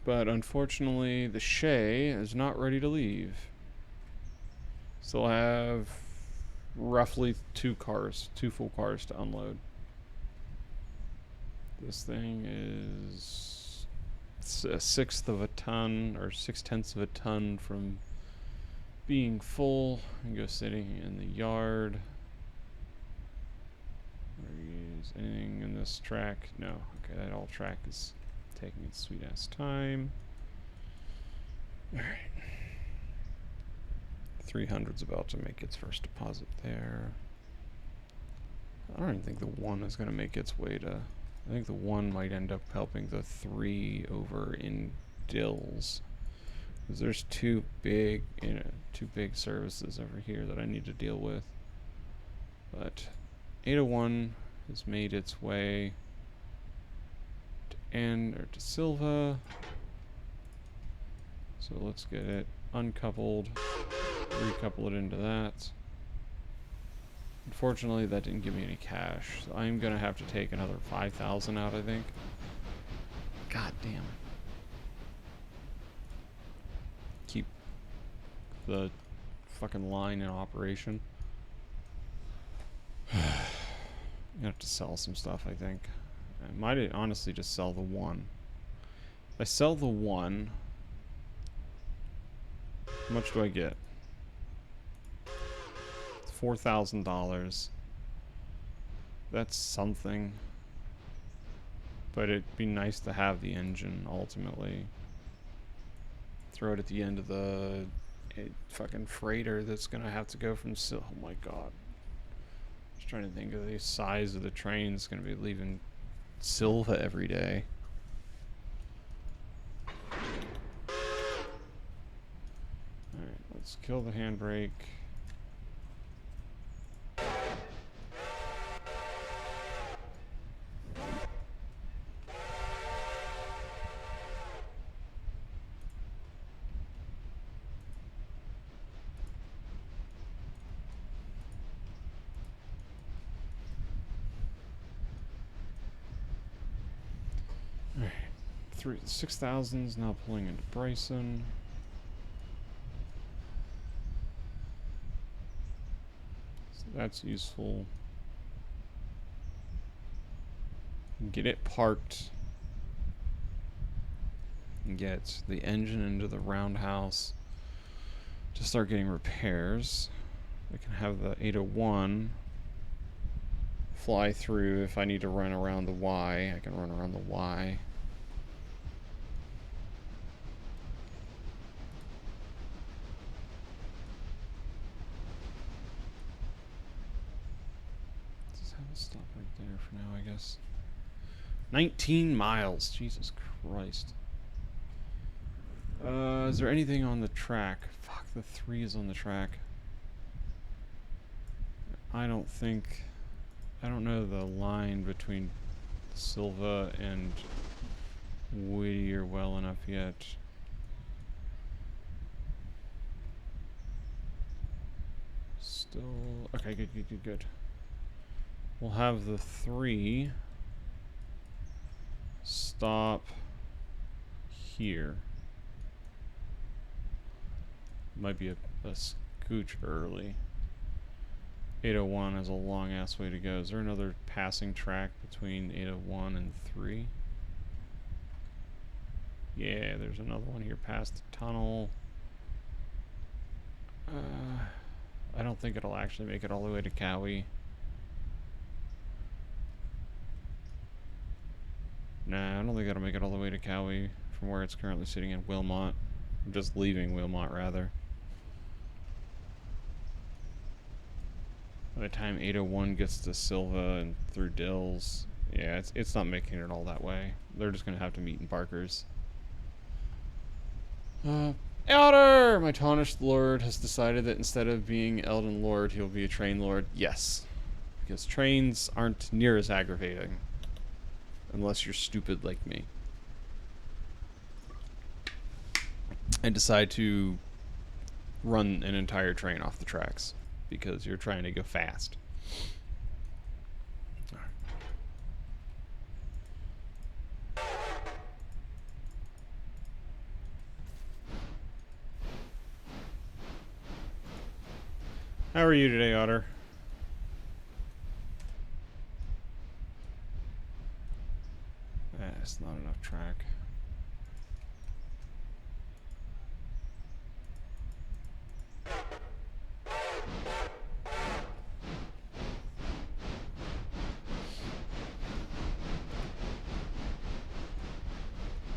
But unfortunately, the Shay is not ready to leave. Still have roughly two full cars to unload. This thing is a sixth of a ton, or 6/10 of a ton from being full, and go sitting in the yard. Is anything in this track? No. Okay, that all track is taking its sweet ass time. Alright. 300's about to make its first deposit there. I don't even think the 1 is going to make its way to... I think the 1 might end up helping the 3 over in Dills. Because there's two big services over here that I need to deal with. But 801 has made its way to Silva. So let's get it uncoupled, recouple it into that. Unfortunately, that didn't give me any cash, so I'm gonna have to take another 5,000 out, I think. God damn. Keep the fucking line in operation. I'm gonna have to sell some stuff, I think. I might honestly just sell the 1. If I sell the 1, how much do I get? It's $4,000. That's something. But it'd be nice to have the engine, ultimately. Throw it at the end of the fucking freighter that's gonna have to go from oh my god. Just trying to think of the size of the train that's gonna be leaving Silva every day. Alright, let's kill the handbrake. Alright, 6,000's now pulling into Bryson. So that's useful. Get it parked. And get the engine into the roundhouse to start getting repairs. I can have the 801 fly through. If I need to run around the Y, I can run around the Y. Let's just have it stop right there for now, I guess. 19 miles, Jesus Christ. Is there anything on the track? Fuck, the 3 is on the track. I don't know the line between Silva and Whittier well enough yet. Still, okay, good. We'll have the 3 stop here. Might be a scooch early. 801 has a long ass way to go. Is there another passing track between 801 and 3? Yeah, there's another one here past the tunnel. I don't think it'll actually make it all the way to Cowie. Nah, I don't think it'll make it all the way to Cowie from where it's currently sitting in Wilmot. I'm just leaving Wilmot, rather. By the time 801 gets to Silva and through Dills, yeah, it's not making it all that way. They're just gonna have to meet in Barker's. Outer! My tarnished lord has decided that instead of being Elden Lord, he'll be a train lord. Yes. Because trains aren't near as aggravating. Unless you're stupid like me. And decide to run an entire train off the tracks. Because you're trying to go fast. How are you today, Otter? That's not enough track.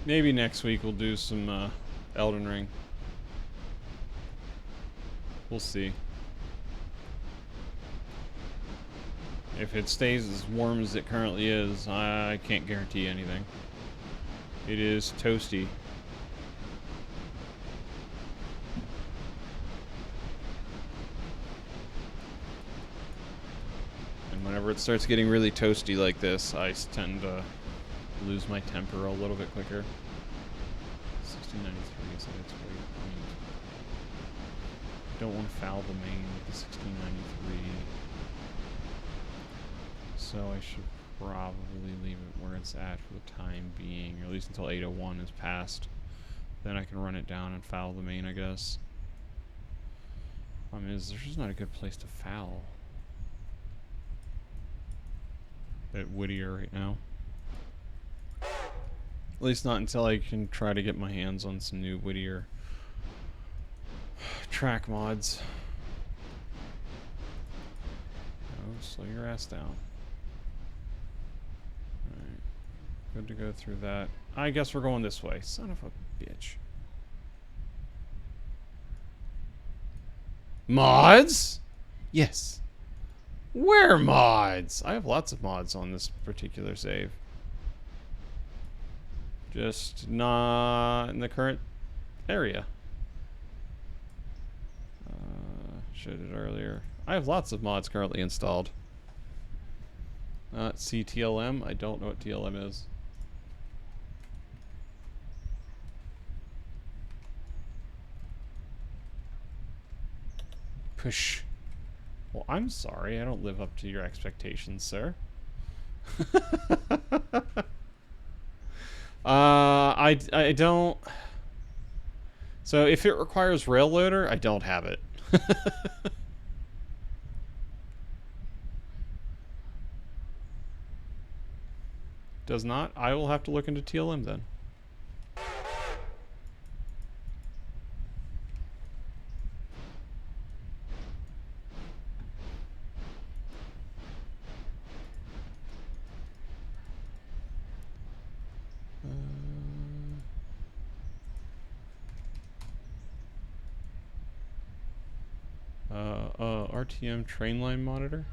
Maybe next week we'll do some Elden Ring. We'll see. If it stays as warm as it currently is, I can't guarantee anything. It is toasty. And whenever it starts getting really toasty like this, I tend to lose my temper a little bit quicker. 1693 is at its weight point. I don't want to foul the main with the 1693. So I should probably leave it where it's at for the time being, or at least until 801 is passed. Then I can run it down and foul the main, I guess. Problem is, there's just not a good place to foul at Whittier right now. At least not until I can try to get my hands on some new Whittier track mods. Oh, slow your ass down. Alright. Good to go through that. I guess we're going this way. Son of a bitch. Mods? Yes. Where mods? I have lots of mods on this particular save. Just not in the current area. Showed it earlier. I have lots of mods currently installed. See TLM? I don't know what TLM is. Push. Well, I'm sorry. I don't live up to your expectations, sir. I don't. So if it requires Railloader, I don't have it. Does not? I will have to look into TLM then. RTM train line monitor.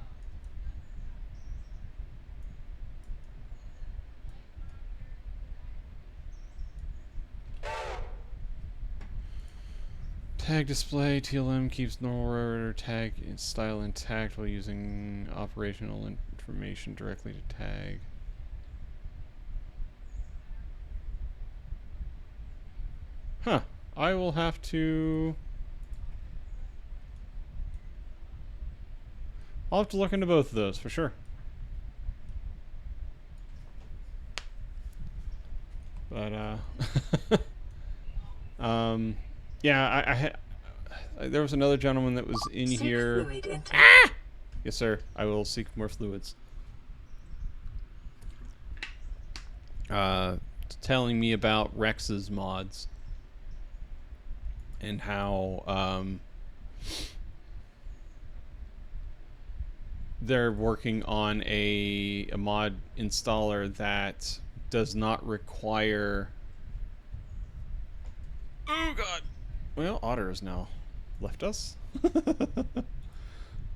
Tag display. TLM keeps normal railroader tag style intact while using operational information directly to tag. Huh. I will have to... I'll have to look into both of those for sure. But, yeah, there was another gentleman that was in here. Ah! Yes, sir. I will seek more fluids. Telling me about Rex's mods and how they're working on a mod installer that does not require... Oh god. Well, Otter has now left us.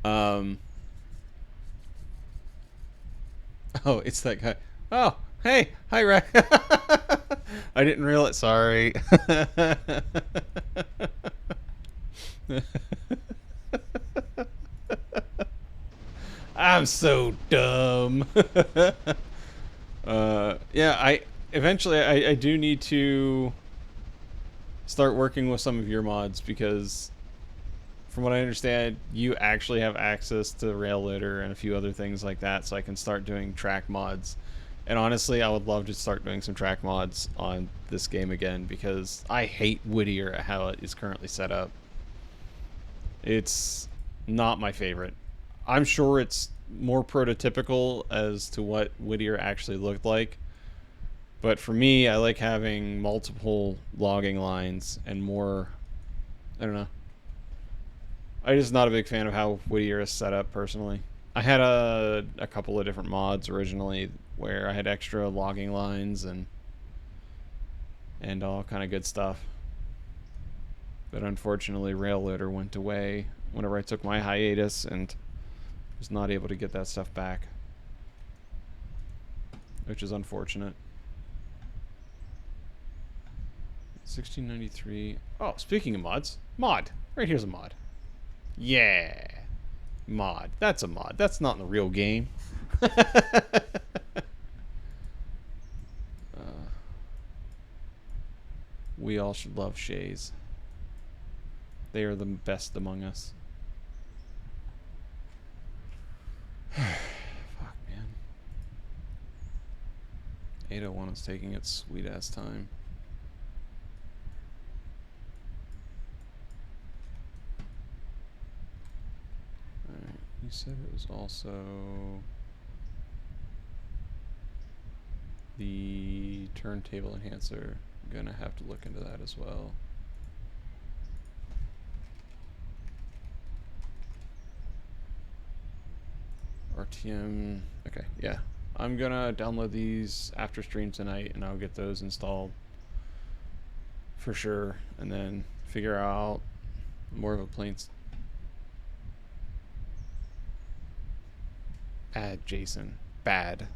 Oh, it's that guy. Oh, hey, hi Rex. I didn't realize. Sorry. I'm so dumb. Yeah, I do need to start working with some of your mods because from what I understand, you actually have access to Railloader and a few other things like that, so I can start doing track mods. And honestly, I would love to start doing some track mods on this game again because I hate Whittier at how it is currently set up. It's not my favorite. I'm sure it's more prototypical as to what Whittier actually looked like, but for me, I like having multiple logging lines and more. I don't know. I'm just not a big fan of how Whittier is set up personally. I had a couple of different mods originally where I had extra logging lines and all kind of good stuff. But unfortunately, Railloader went away whenever I took my hiatus and was not able to get that stuff back, which is unfortunate. 1693. Oh, speaking of mods, mod. Right here's a mod. Yeah. Mod. That's a mod. That's not in the real game. We all should love Shays. They are the best among us. Fuck, man. 801 is taking its sweet ass time. Alright, you said it was also the turntable enhancer. I'm gonna have to look into that as well. RTM. Okay, yeah. I'm gonna download these after stream tonight and I'll get those installed for sure, and then figure out more of a planes. Bad, Jason. Bad.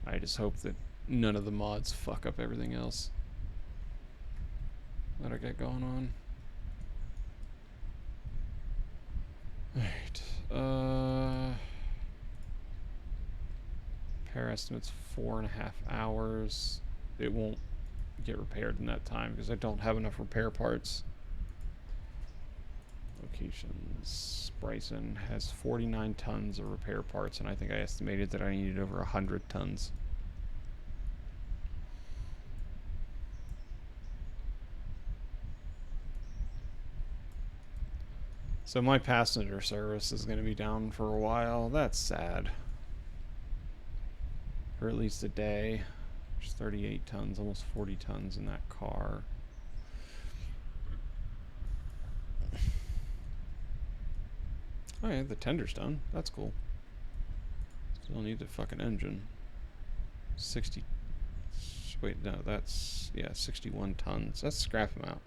I just hope that none of the mods fuck up everything else that I got going on. Alright. Repair estimate's 4.5 hours. It won't get repaired in that time because I don't have enough repair parts. Locations. Bryson has 49 tons of repair parts, and I think I estimated that I needed over 100 tons. So my passenger service is going to be down for a while. That's sad. For at least a day. There's 38 tons, almost 40 tons in that car. Oh yeah, the tender's done. That's cool. Still need the fucking engine. 60. Wait, no, that's, yeah, 61 tons. That's scrap amount.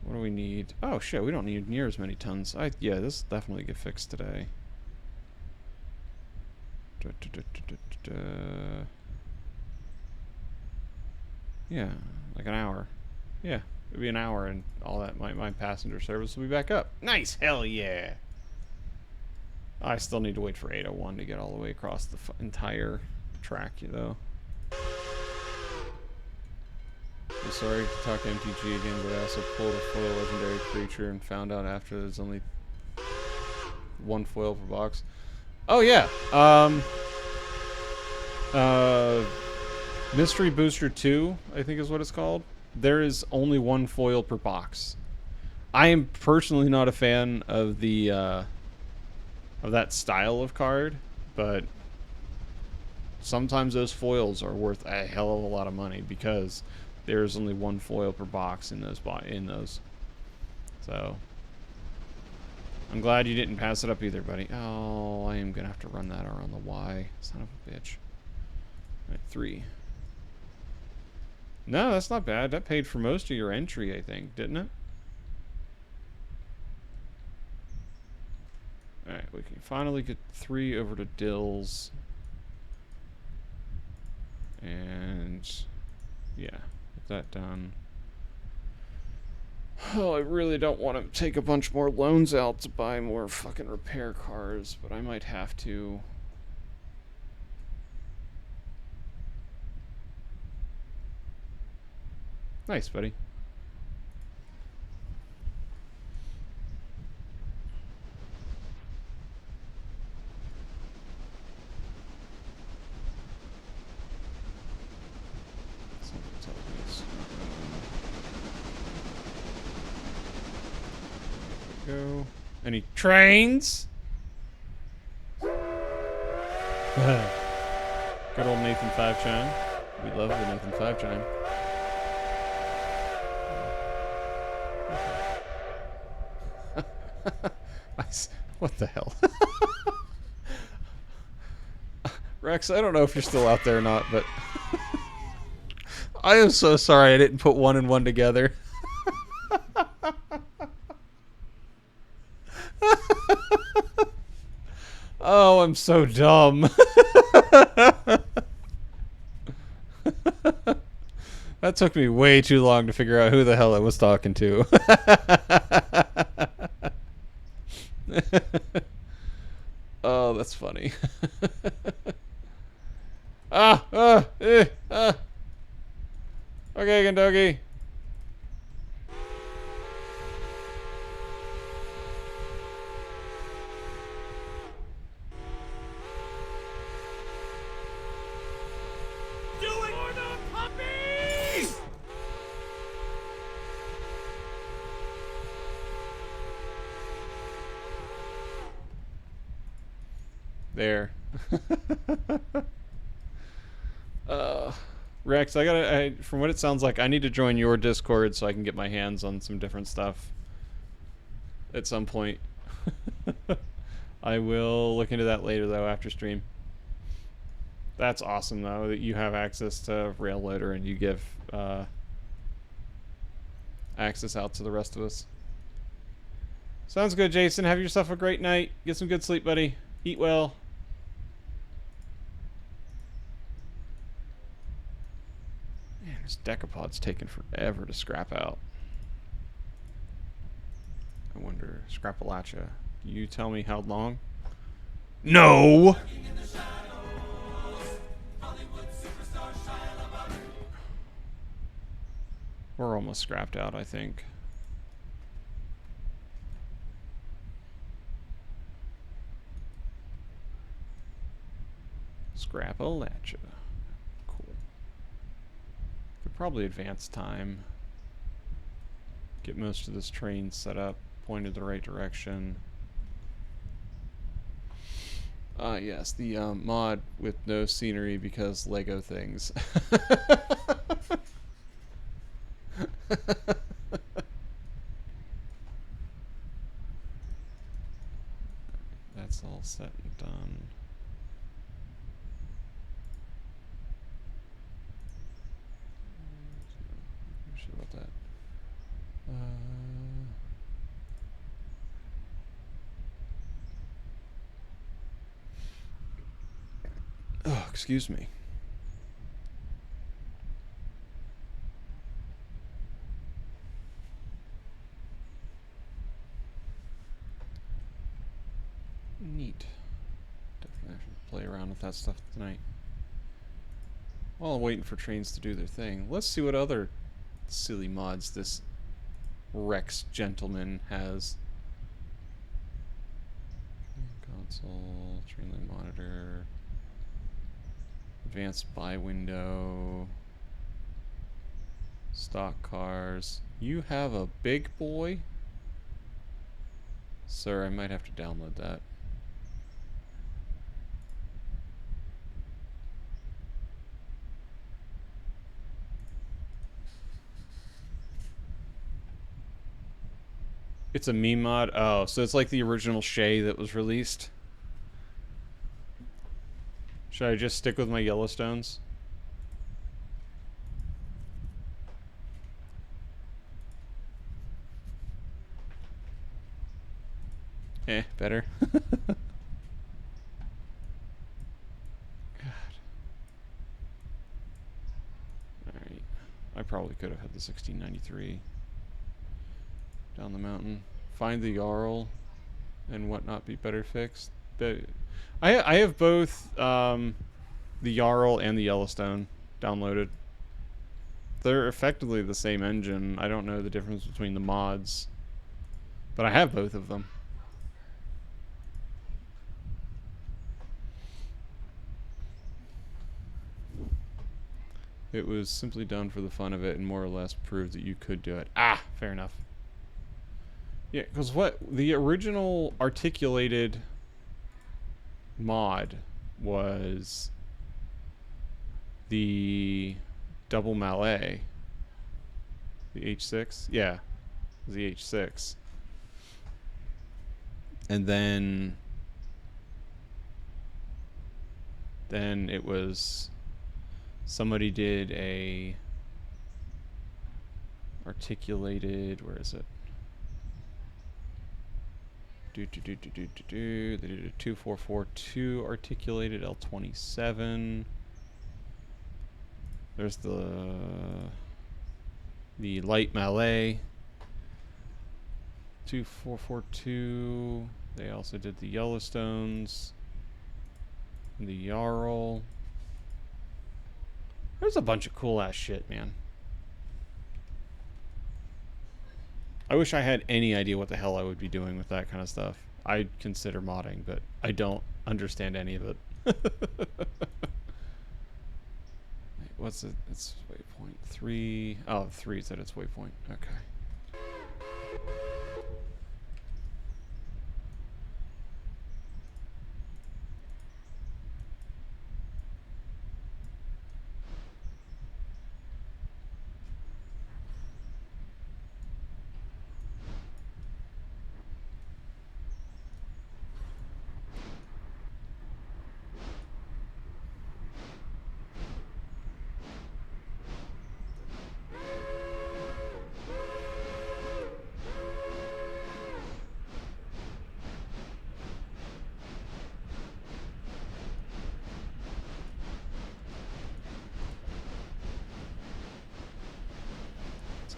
What do we need? Oh shit, we don't need near as many tons. Yeah, this will definitely get fixed today. Yeah, like an hour. Yeah, it'll be an hour and all that. My passenger service will be back up. Nice, hell yeah. I still need to wait for 801 to get all the way across the entire track, though. I'm sorry to talk MTG again, but I also pulled a foil legendary creature and found out after there's only one foil per box. Oh yeah, Mystery Booster 2, I think is what it's called. There is only one foil per box. I am personally not a fan of the of that style of card, but sometimes those foils are worth a hell of a lot of money because there's only one foil per box in those. So I'm glad you didn't pass it up either, buddy. Oh, I am gonna have to run that around the Y. Son of a bitch. All right, 3. No, that's not bad. That paid for most of your entry, I think, didn't it? Alright, we can finally get 3 over to Dills. And yeah, get that done. Oh, I really don't want to take a bunch more loans out to buy more fucking repair cars, but I might have to. Nice, buddy. Go. Any trains? Good old Nathan Five Chime. We love the Nathan Five Chime. What the hell? Rex, I don't know if you're still out there or not, but I am so sorry I didn't put 1 and 1 together. Oh, I'm so dumb. That took me way too long to figure out who the hell I was talking to. Oh, that's funny. Okay, Gendoggy. There. Rex, from what it sounds like, I need to join your Discord so I can get my hands on some different stuff at some point. I will look into that later, though, after stream. That's awesome, though, that you have access to Railloader and you give access out to the rest of us. Sounds good, Jason. Have yourself a great night. Get some good sleep, buddy. Eat well. Man, this decapod's taking forever to scrap out. I wonder, Scrapalacha, you tell me how long? No! We're almost scrapped out, I think. Scrapalacha. Cool. Could probably advance time. Get most of this train set up, pointed the right direction. Ah, yes, the mod with no scenery because Lego things. That's all set and done. I'm sure about that. Oh, excuse me. Neat. Definitely should play around with that stuff tonight. While I'm waiting for trains to do their thing, let's see what other silly mods this Rex gentleman has. Console, train line monitor, advanced buy window, stock cars. You have a big boy? Sir, I might have to download that. It's a meme mod? Oh, so it's like the original Shay that was released? Should I just stick with my Yellowstones? Better. Alright. I probably could have had the 1693 down the mountain. Find the Jarl and whatnot be better fixed. But I have both the Jarl and the Yellowstone downloaded. They're effectively the same engine. I don't know the difference between the mods, but I have both of them. It was simply done for the fun of it and more or less proved that you could do it. Ah, fair enough. Yeah, because what the original articulated mod was the double Mallet. The H6? Yeah, the H6. And then it was somebody did a articulated, where is it? They did a 2442 articulated L27. There's the light Mallet 2442. They also did the Yellowstones and the Jarl. There's a bunch of cool ass shit, man. I wish I had any idea what the hell I would be doing with that kind of stuff. I'd consider modding, but I don't understand any of it. Wait, what's it? It's waypoint 3. Oh, 3 said it's waypoint. Okay.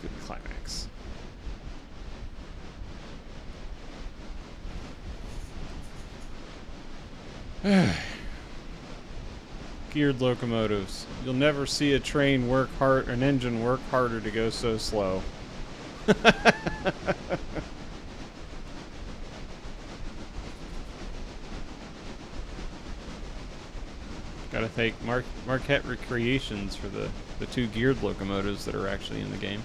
Good climax. Geared locomotives. You'll never see a train work hard, an engine work harder to go so slow. Gotta thank Marquette Recreations for the 2 geared locomotives that are actually in the game.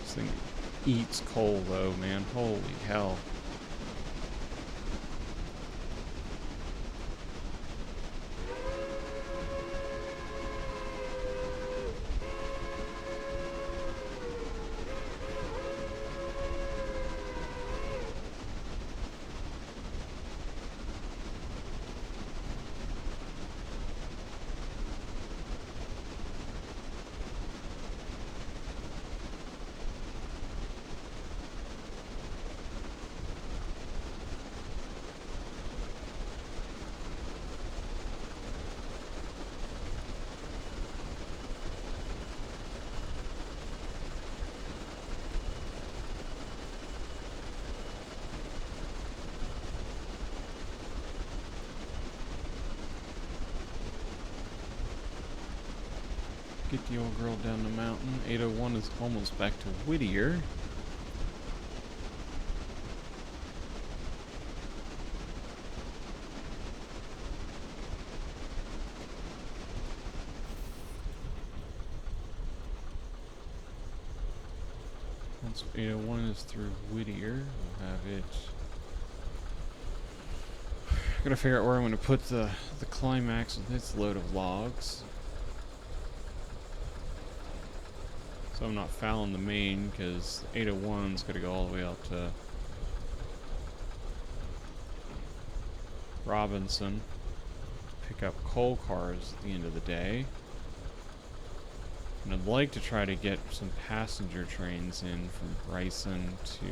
This thing eats coal though, man. Holy hell. Get the old girl down the mountain. 801 is almost back to Whittier. Once 801 is through Whittier, we'll have it. Gotta figure out where I'm gonna put the climax with its load of logs. So I'm not fouling the main, because 801's got to go all the way out to Robinson. Pick up coal cars at the end of the day. And I'd like to try to get some passenger trains in from Bryson to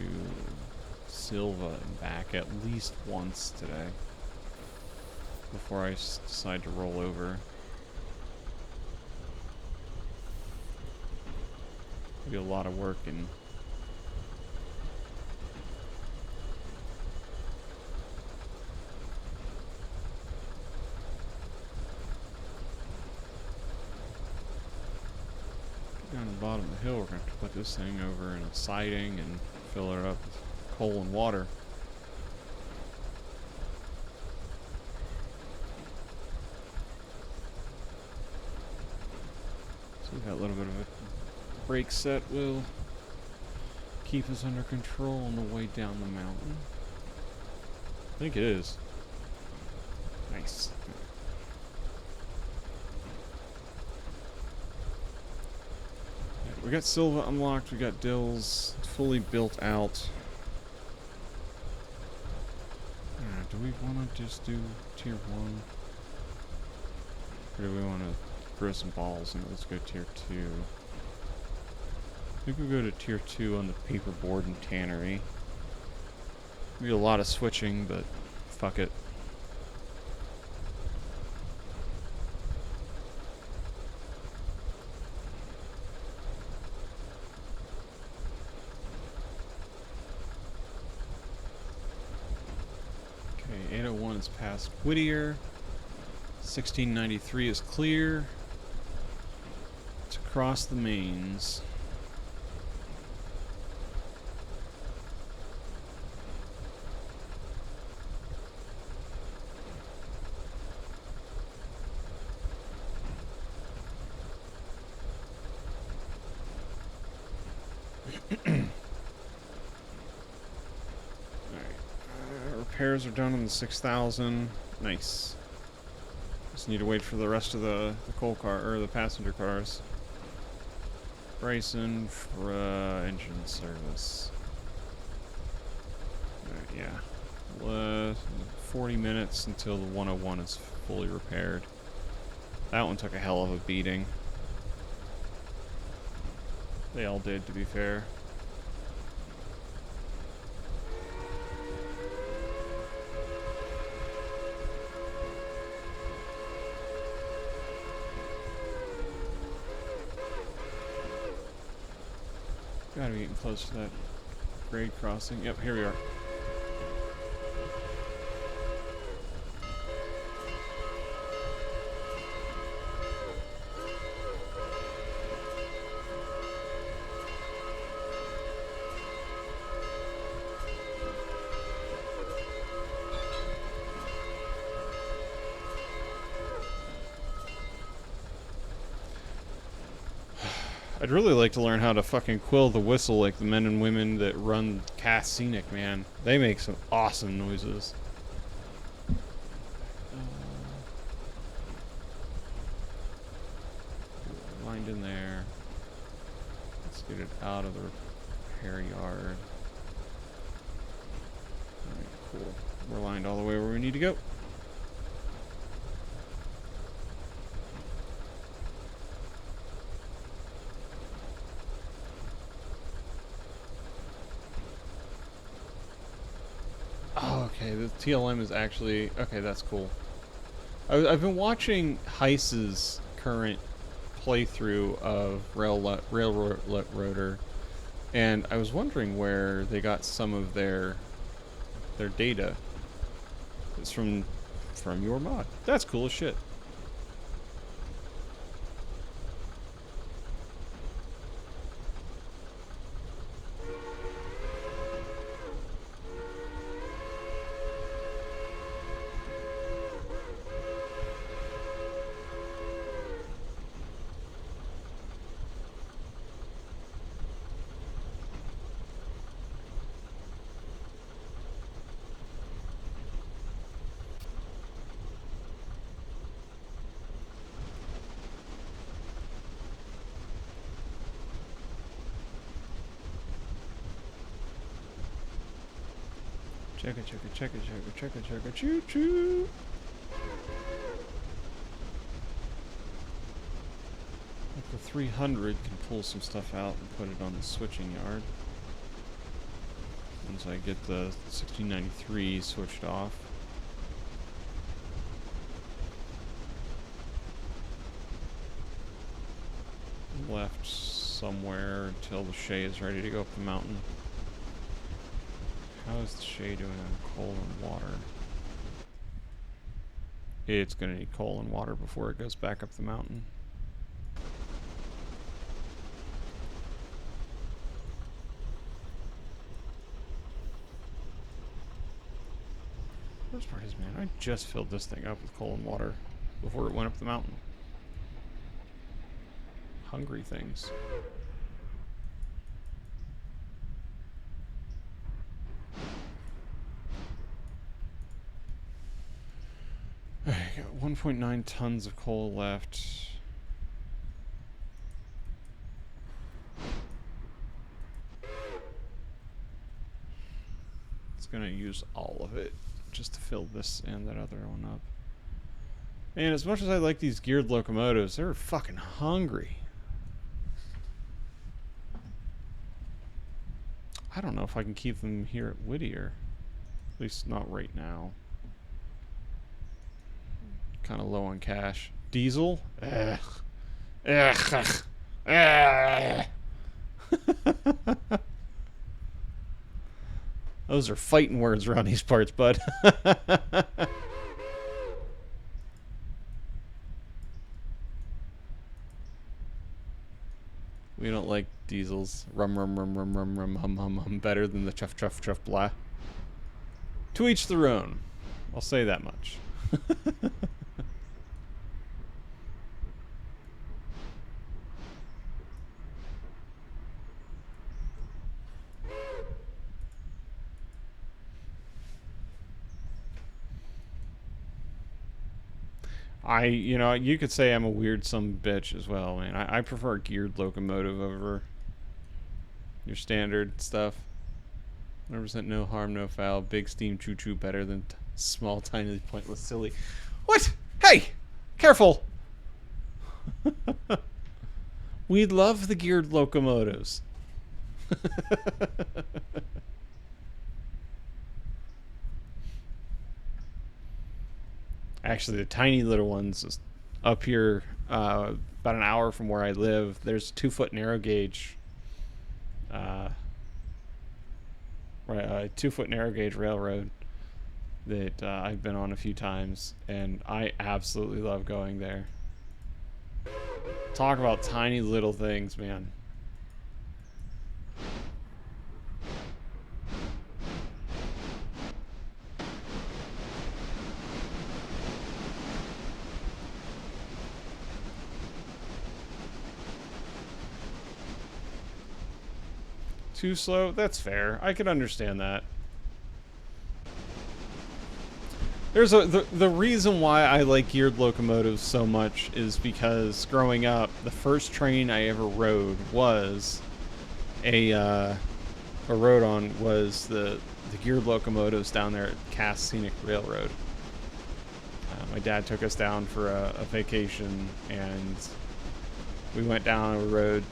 Silva and back at least once today before I decide to roll over. It'll be a lot of work and down the bottom of the hill, we're going to have to put this thing over in a siding and fill it up with coal and water. So that little bit of a brake set will keep us under control on the way down the mountain. I think it is. Nice. We got Silva unlocked, we got Dills fully built out. Do we want to just do tier 1? Or do we want to throw some balls and let's go tier 2? I think we'll go to tier 2 on the paperboard and tannery. Be a lot of switching, but fuck it. Okay, 801 is past Whittier. 1693 is clear. It's across the mains. Repairs are done on the 6000. Nice. Just need to wait for the rest of the coal car or the passenger cars. Bryson for engine service. Alright, yeah. 40 minutes until the 101 is fully repaired. That one took a hell of a beating. They all did, to be fair. Gotta be getting close to that grade crossing. Yep, here we are. I'd really like to learn how to fucking quill the whistle like the men and women that run Cast Scenic, man. They make some awesome noises. Lined in there. Let's get it out of the repair yard. Alright, cool. We're lined all the way where we need to go. Okay, the TLM is actually... Okay, that's cool. I've been watching Heiss's current playthrough of Railroader, and I was wondering where they got some of their data. It's from your mod. That's cool as shit. Chugga chugga chugga chugga chugga chugga choo choo. The 300 can pull some stuff out and put it on the switching yard. Once I get the 1693 switched off. Left somewhere until the Shay is ready to go up the mountain. How is the Shay doing on coal and water? It's gonna need coal and water before it goes back up the mountain. Worst part is, man, I just filled this thing up with coal and water before it went up the mountain. Hungry things. Alright, got 1.9 tons of coal left. It's gonna use all of it just to fill this and that other one up. And as much as I like these geared locomotives, they're fucking hungry. I don't know if I can keep them here at Whittier. At least not right now. Kind of low on cash. Diesel? Ugh. Ugh. Ugh. Those are fighting words around these parts, bud. We don't like diesels. Rum rum rum rum rum rum hum hum hum. Better than the chuff chuff chuff blah. To each their own. I'll say that much. You know, you could say I'm a weird some bitch as well, man. I prefer a geared locomotive over your standard stuff. 100% no harm, no foul. Big steam choo-choo better than small, tiny, pointless, silly. What? Hey! Careful! We love the geared locomotives. Actually, the tiny little ones is up here about an hour from where I live. There's a 2-foot narrow gauge. 2-foot narrow gauge railroad that I've been on a few times, and I absolutely love going there. Talk about tiny little things, man. Too slow? That's fair. I can understand that. There's the reason why I like geared locomotives so much is because growing up, the first train I ever rode was the geared locomotives down there at Cass Scenic Railroad. My dad took us down for a vacation, and we went down and we rode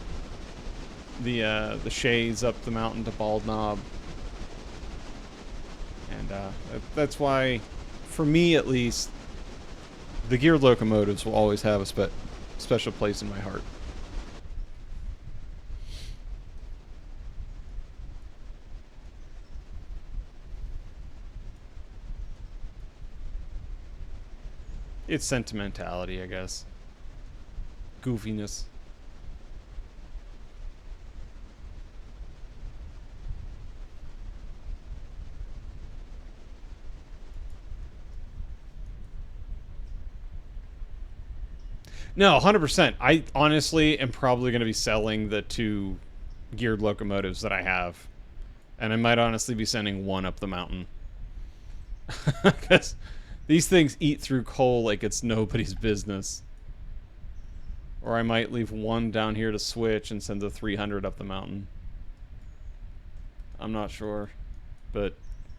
the Shays up the mountain to Bald Knob, and that's why, for me at least, the geared locomotives will always have a special place in my heart. It's sentimentality, I guess. Goofiness. No, 100%. I honestly am probably going to be selling the 2 geared locomotives that I have. And I might honestly be sending one up the mountain. Because these things eat through coal like it's nobody's business. Or I might leave one down here to switch and send the 300 up the mountain. I'm not sure. But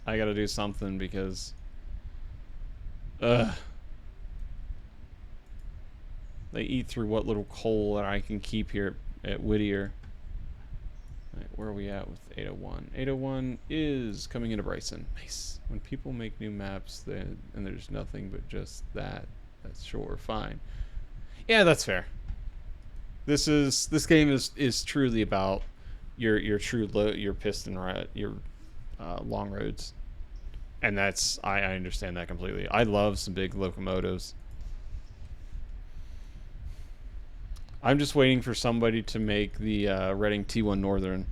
I gotta do something because... Ugh. They eat through what little coal that I can keep here at Whittier. Right, where are we at with 801? 801 is coming into Bryson. Nice. When people make new maps and there's nothing but just that, that's sure fine. Yeah, that's fair. This game is truly about your your piston ride, your long roads, and that's I understand that completely. I love some big locomotives. I'm just waiting for somebody to make the Reading T1 Northern.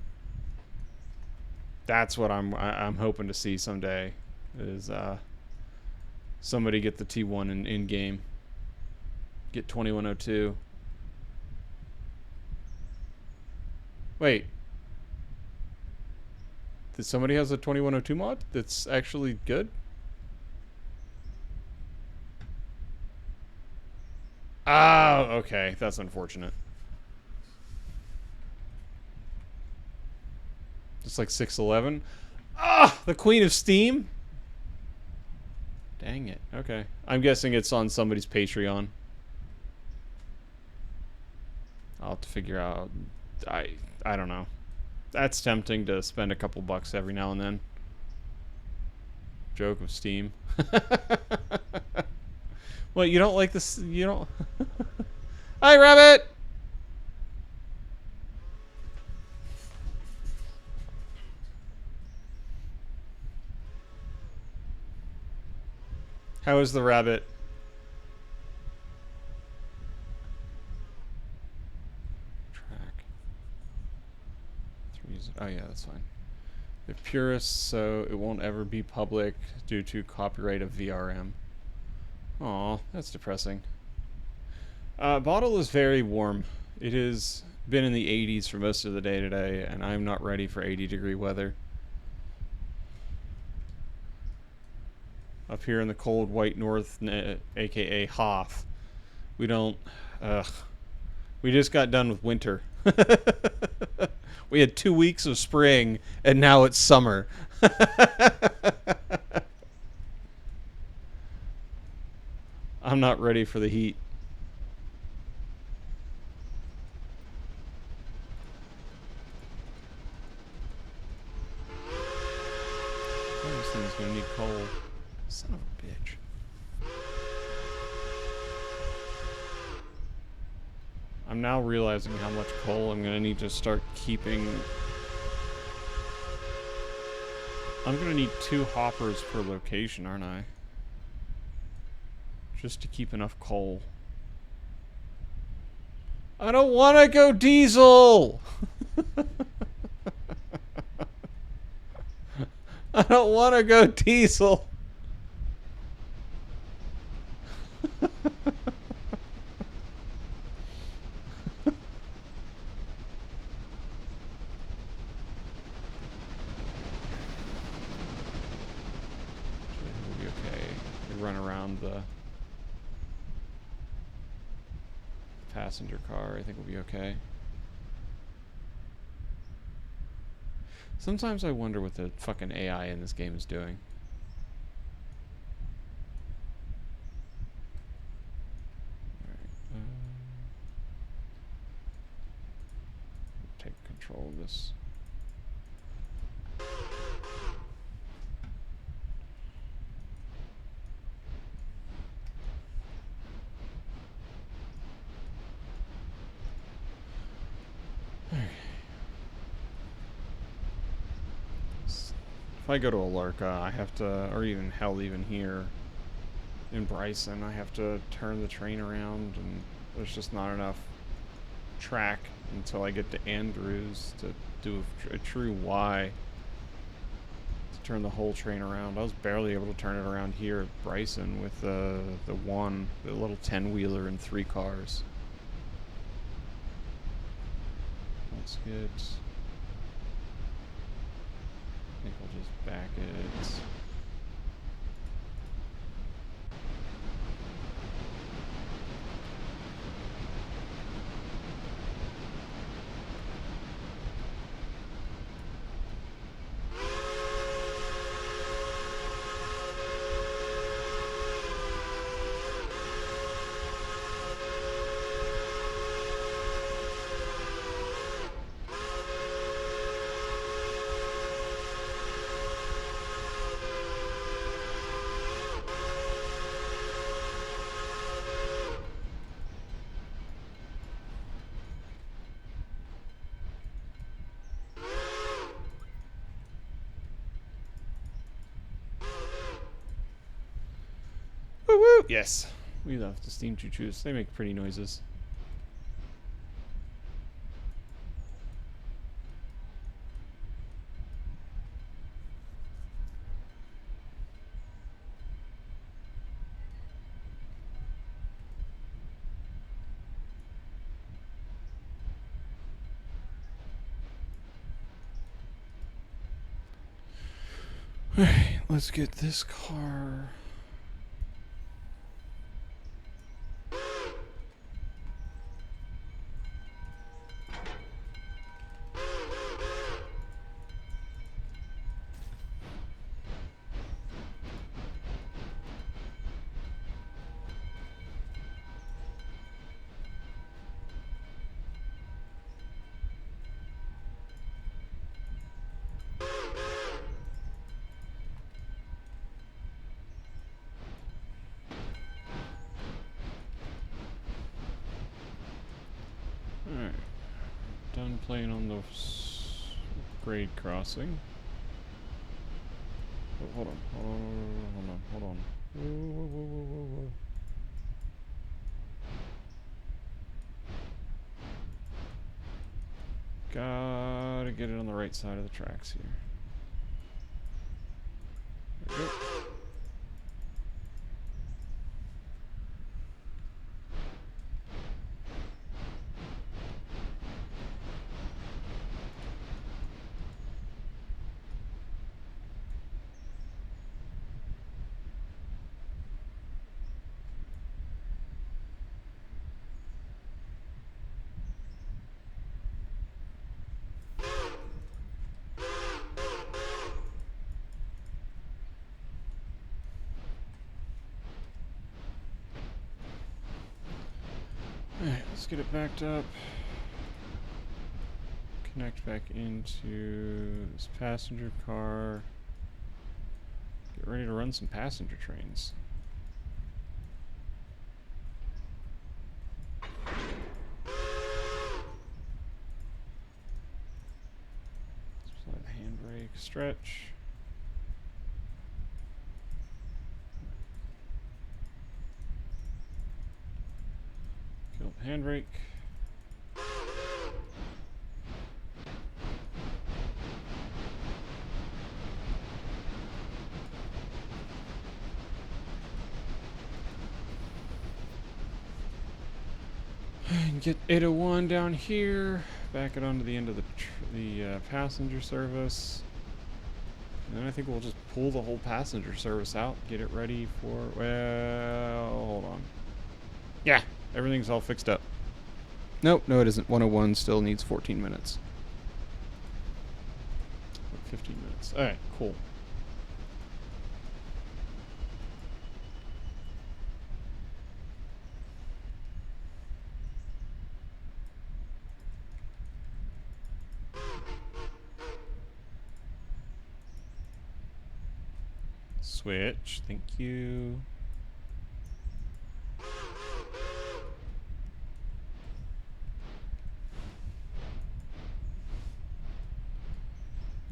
That's what I'm hoping to see someday. Is somebody get the T1 in game. Get 2102. Wait. Did somebody has a 2102 mod that's actually good? Oh, okay. That's unfortunate. Just like 611. Ah, the Queen of Steam. Dang it. Okay. I'm guessing it's on somebody's Patreon. I'll have to figure out. I don't know. That's tempting to spend a couple bucks every now and then. Joke of Steam. What, you don't like this? You don't... Hi, Rabbit! How is the rabbit? Track. Oh yeah, that's fine. They're purists, so it won't ever be public due to copyright of VRM. Aw, that's depressing. Bottle is very warm. It has been in the 80s for most of the day today, and I'm not ready for 80-degree weather. Up here in the cold white north, aka Hoth, we don't... we just got done with winter. We had 2 weeks of spring, and now it's summer. I'm not ready for the heat. Oh, this thing's gonna need coal. Son of a bitch. I'm now realizing how much coal I'm gonna need to start keeping. I'm gonna need 2 hoppers per location, aren't I? Just to keep enough coal. I don't want to go diesel! I don't want to go diesel! We'll be okay. We run around the passenger car. I think we'll be okay. Sometimes I wonder what the fucking AI in this game is doing. Alright, take control of this. If I go to Alarka, I have to, or even hell, even here in Bryson, I have to turn the train around, and there's just not enough track until I get to Andrews to do a true Y to turn the whole train around. I was barely able to turn it around here at Bryson with the little 10-wheeler and 3 cars. Let's get... I think I'll just back it. Woo! Yes. We love the steam choo-choos. They make pretty noises. Alright, let's get this car. Alright. Done playing on the grade crossing. Oh, hold on. Hold on. Whoa. Gotta get it on the right side of the tracks here. There we go. Alright, let's get it backed up. Connect back into this passenger car. Get ready to run some passenger trains. Let's apply the handbrake, stretch. Kill the handbrake. And get 801 down here. Back it onto the end of the passenger service. And then I think we'll just pull the whole passenger service out. Get it ready for... Well, hold on. Yeah, everything's all fixed up. Nope, no it isn't. 101 still needs 14 minutes. 15 minutes. Alright, cool. Switch, thank you.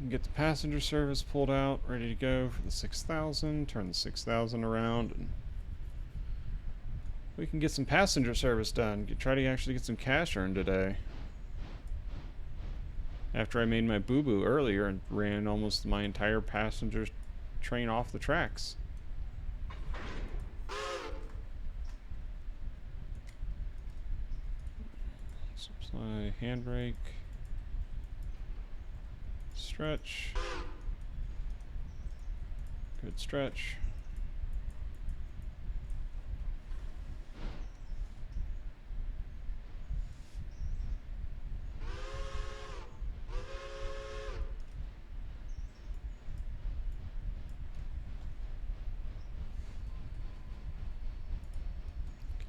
Get the passenger service pulled out, ready to go for the 6,000. Turn the 6,000 around, and we can get some passenger service done. Try to actually get some cash earned today. After I made my boo-boo earlier and ran almost my entire passenger train off the tracks. Supply handbrake. Stretch. Good stretch.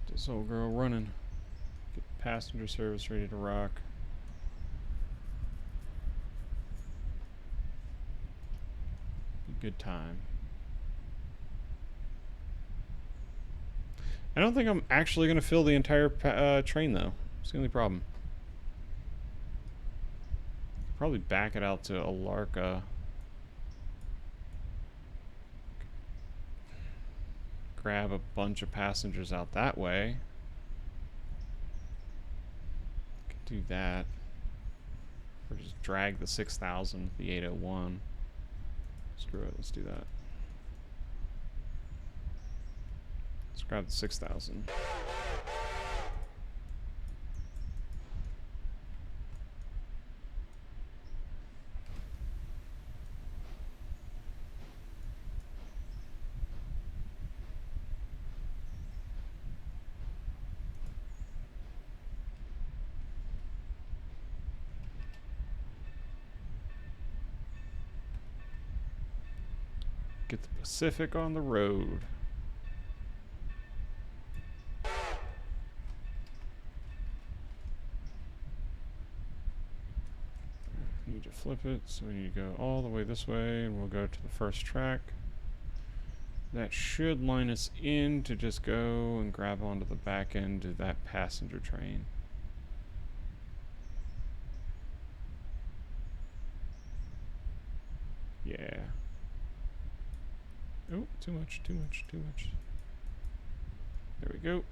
Get this old girl running. Get passenger service ready to rock. Good time. I don't think I'm actually going to fill the entire train, though. It's the only problem. Probably back it out to Alarka. grab a bunch of passengers out that way. Could do that. Or just drag the 6,000 with the 801. Screw it, let's do that. Let's grab the 6,000. Get the Pacific on the road. Need to flip it, so we need to go all the way this way, and we'll go to the first track. That should line us in to just go and grab onto the back end of that passenger train. Yeah. Oh, too much, too much, too much. There we go.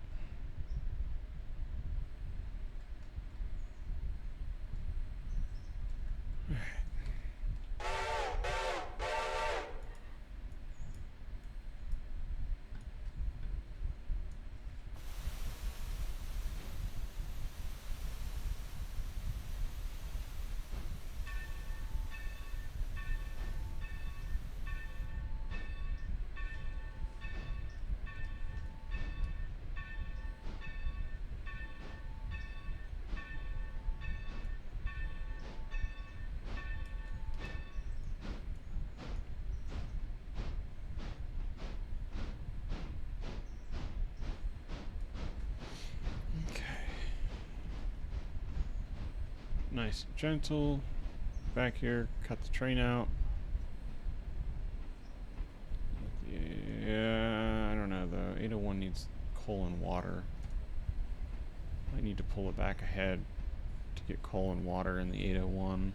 Nice and gentle. Back here, cut the train out. Yeah, I don't know though. 801 needs coal and water. I need to pull it back ahead to get coal and water in the 801.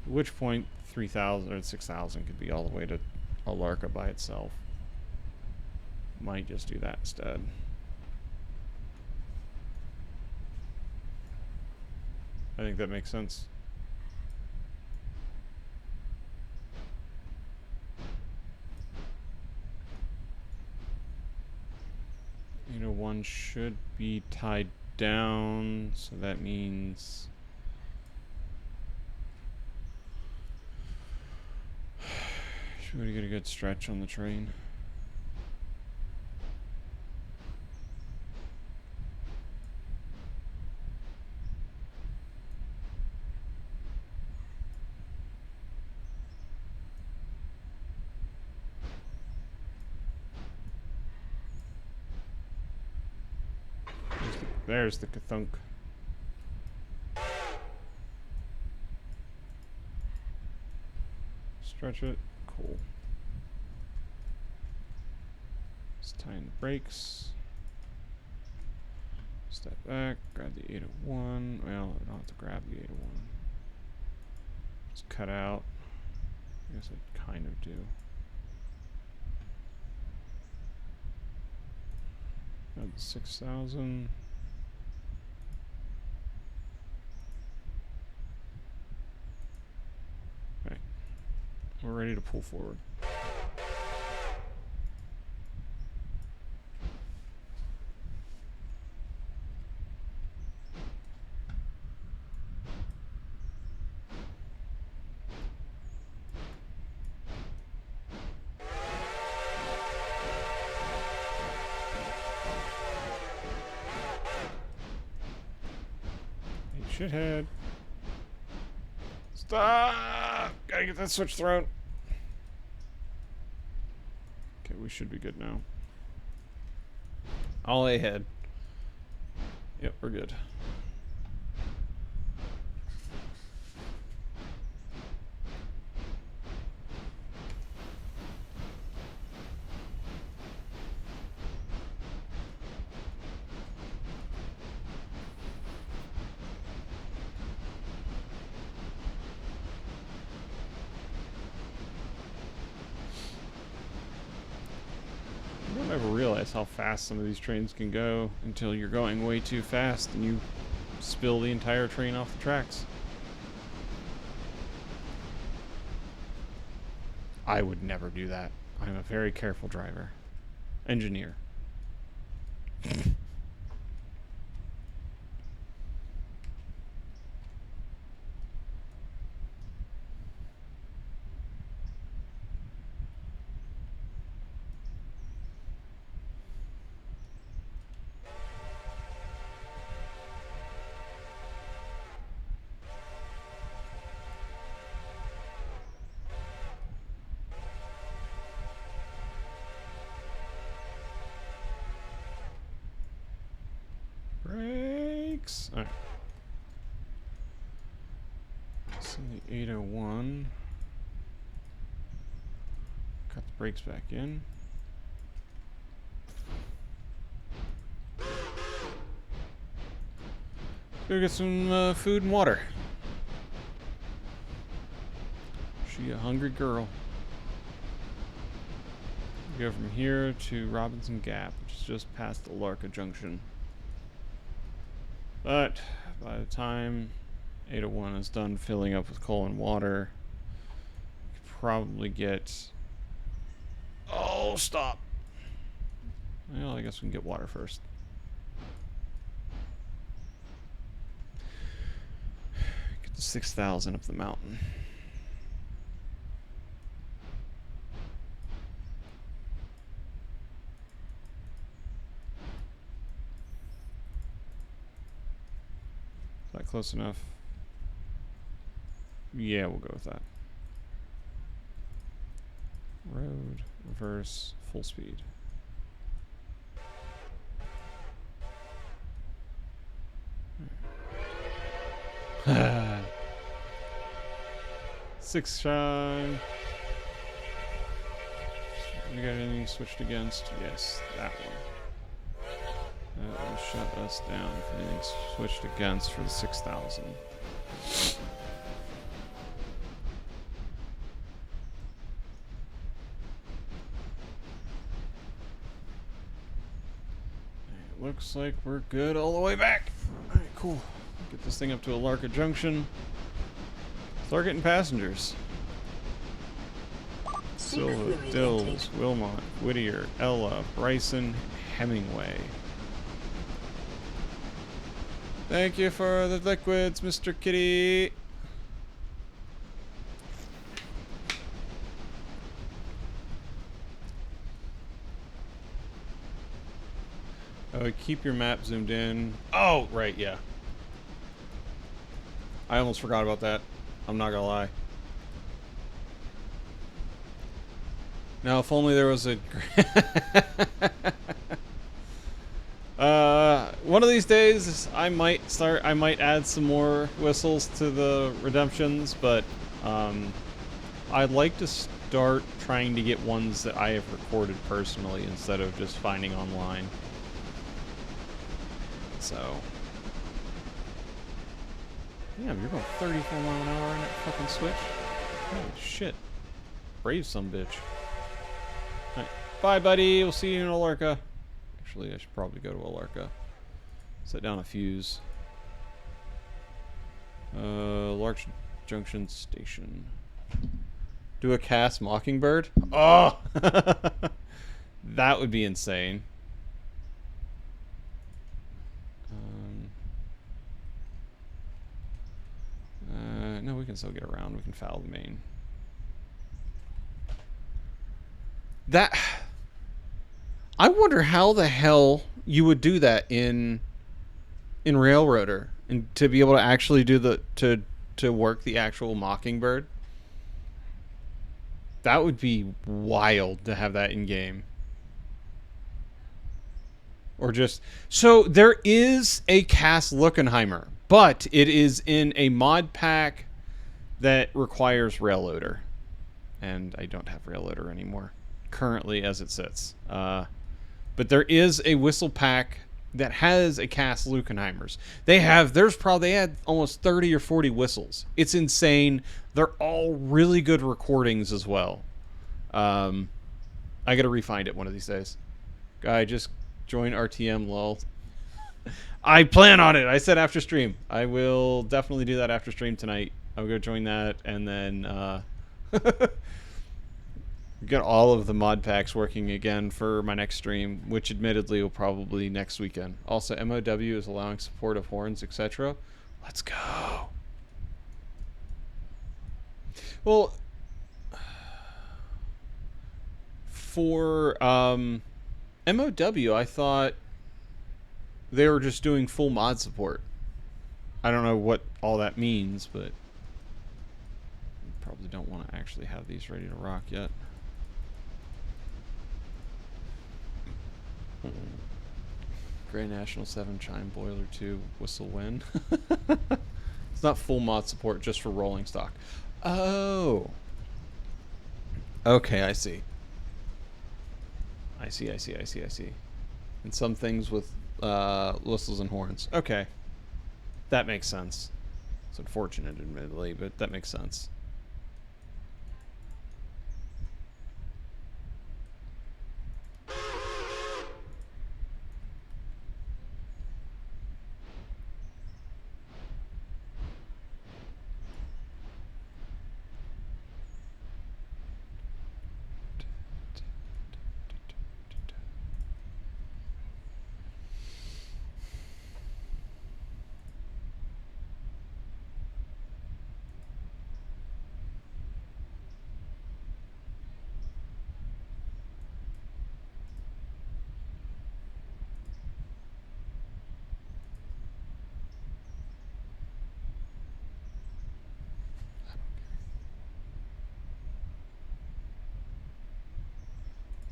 At which point 3,000 or 6,000 could be all the way to Alarka by itself. Might just do that instead. I think that makes sense. You know, one should be tied down, so that means should we get a good stretch on the train? There's the Kathunk. Stretch it. Cool. Let's tighten the brakes. Step back. Grab the 801. Well, I don't have to grab the 801. Just cut out. I guess I kind of do. Grab the 6,000. We're ready to pull forward. Hey, shithead. Stop! Gotta get that switch thrown. Okay, we should be good now. All ahead. Yep, we're good. don't ever realize how fast some of these trains can go until you're going way too fast and you spill the entire train off the tracks. I would never do that. I'm a very careful driver. Engineer. Brakes. Alright. So the 801. Cut the brakes back in. Go get some food and water. She a hungry girl. We go from here to Robinson Gap, which is just past the Larka Junction. But by the time 801 is done filling up with coal and water, we could probably get... Oh, stop! Well, I guess we can get water first. Get the 6,000 up the mountain. Is that close enough? Yeah, we'll go with that. Road, reverse, full speed. Six shine. We got anything switched against? Yes, that one. That will shut us down if anything's switched against for the 6,000. Looks like we're good all the way back. Alright, cool. Get this thing up to Alarka Junction. Start getting passengers. Silva, Dills, Wilmot, Whittier, Ella, Bryson, Hemingway. Thank you for the liquids, Mr. Kitty. Oh, keep your map zoomed in. Oh, right, yeah. I almost forgot about that. I'm not gonna lie. Now, if only there was a... one of these days, I might add some more whistles to the redemptions, but I'd like to start trying to get ones that I have recorded personally instead of just finding online. So, damn, you're going 34 mile an hour on that fucking switch? Holy shit. Brave sumbitch. Alright, bye buddy, we'll see you in Alarka. Actually, I should probably go to Alarka. Set down a fuse. Larch Junction Station. Do a cast Mockingbird? Oh! That would be insane. No, we can still get around. We can foul the main. That... I wonder how the hell you would do that in Railroader, and to be able to actually do the to work the actual Mockingbird. That would be wild to have that in game. Or just so there is a Cass Luckenheimer, but it is in a mod pack that requires Railroader, and I don't have Railroader anymore currently as it sits. But there is a whistle pack that has a Cass Luckenheimers. They had almost 30 or 40 whistles. It's insane. They're all really good recordings as well. I gotta refind it one of these days. Guy, just join RTM, lol. I plan on it. I said after stream. I will definitely do that after stream tonight. I'll go join that, and then get all of the mod packs working again for my next stream, which admittedly will probably be next weekend. Also, MOW is allowing support of horns, etc. Let's go. Well, for MOW, I thought they were just doing full mod support. I don't know what all that means, but probably don't want to actually have these ready to rock yet. Grand National 7 Chime Boiler 2 Whistle Win. It's not full mod support, just for rolling stock. Oh. Okay, I see. I see. And some things with whistles and horns. Okay. That makes sense. It's unfortunate, admittedly, but that makes sense.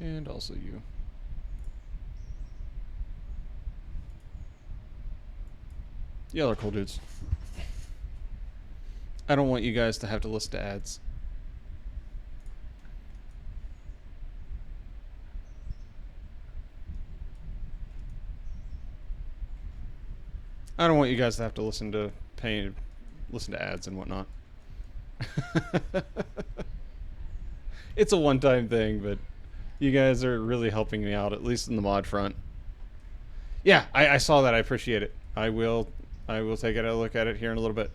And also you. Yeah, they're cool dudes. I don't want you guys to have to listen to ads. I don't want you guys to have to listen to ads and whatnot. It's a one-time thing, but you guys are really helping me out, at least in the mod front. Yeah, I saw that. I appreciate it. I will take a look at it here in a little bit.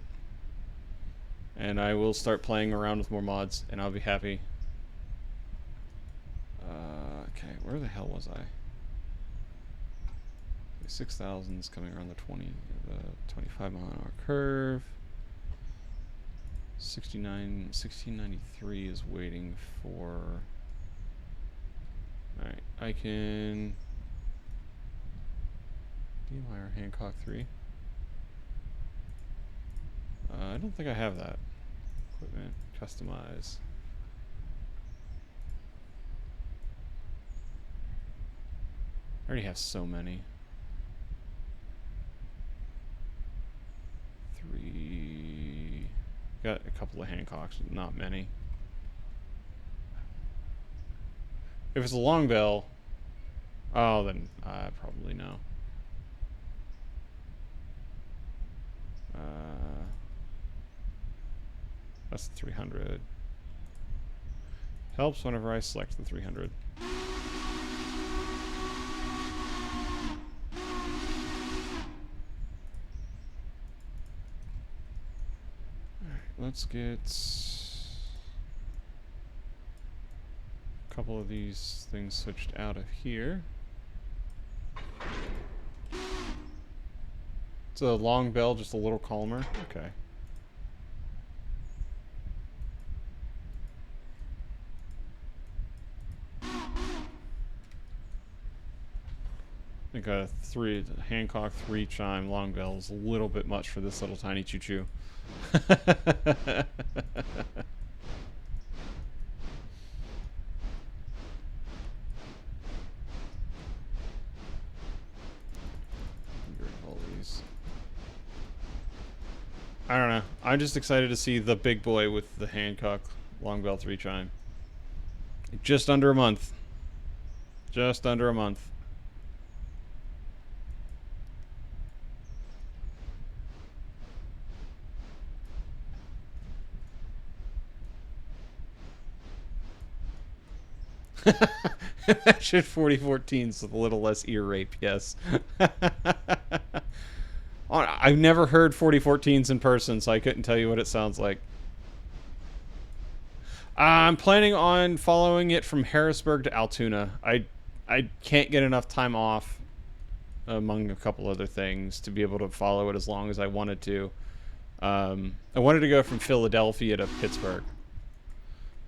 And I will start playing around with more mods, and I'll be happy. Okay, where the hell was I? 6,000 is coming around the 25 mile an hour curve. 1693 is waiting for. Alright, I can. Demeyer Hancock 3. I don't think I have that. Equipment, customize. I already have so many. 3. Got a couple of Hancocks, not many. If it's a long bell, oh, then I probably know. That's the 300. Helps whenever I select the 300. Let's get a couple of these things switched out of here. It's a long bell, just a little calmer. Okay. I think a Hancock 3 chime long bell is a little bit much for this little tiny choo-choo. I don't know. I'm just excited to see the big boy with the Hancock long bell 3 chime. Just under a month. Just under a month. Imagine 4014s with a little less ear rape, yes. I've never heard 4014s in person, so I couldn't tell you what it sounds like. I'm planning on following it from Harrisburg to Altoona. I can't get enough time off, among a couple other things, to be able to follow it as long as I wanted to. I wanted to go from Philadelphia to Pittsburgh,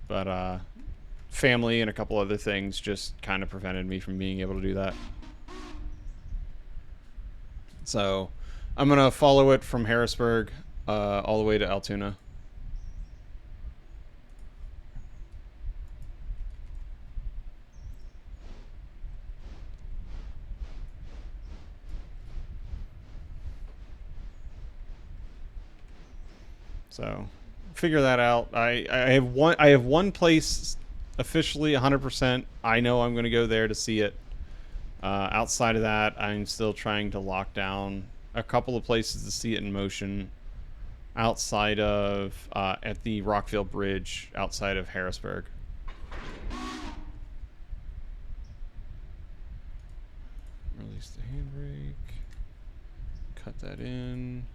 but family and a couple other things just kind of prevented me from being able to do that. So I'm going to follow it from Harrisburg all the way to Altoona. So figure that out. I have one place officially 100%. I know I'm going to go there to see it. Outside of that, I'm still trying to lock down a couple of places to see it in motion. Outside of at the Rockville Bridge, outside of Harrisburg. Release the handbrake. Cut that in.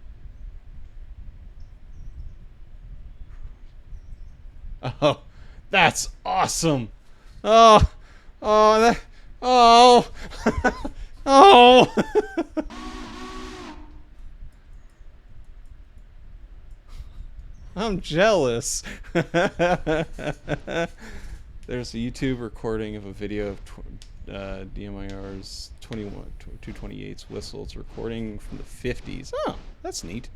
Oh, that's awesome. Oh, oh, that, oh, oh. I'm jealous. There's a YouTube recording of a video of DMIR's 228's whistle. It's a recording from the 50s. Oh, that's neat.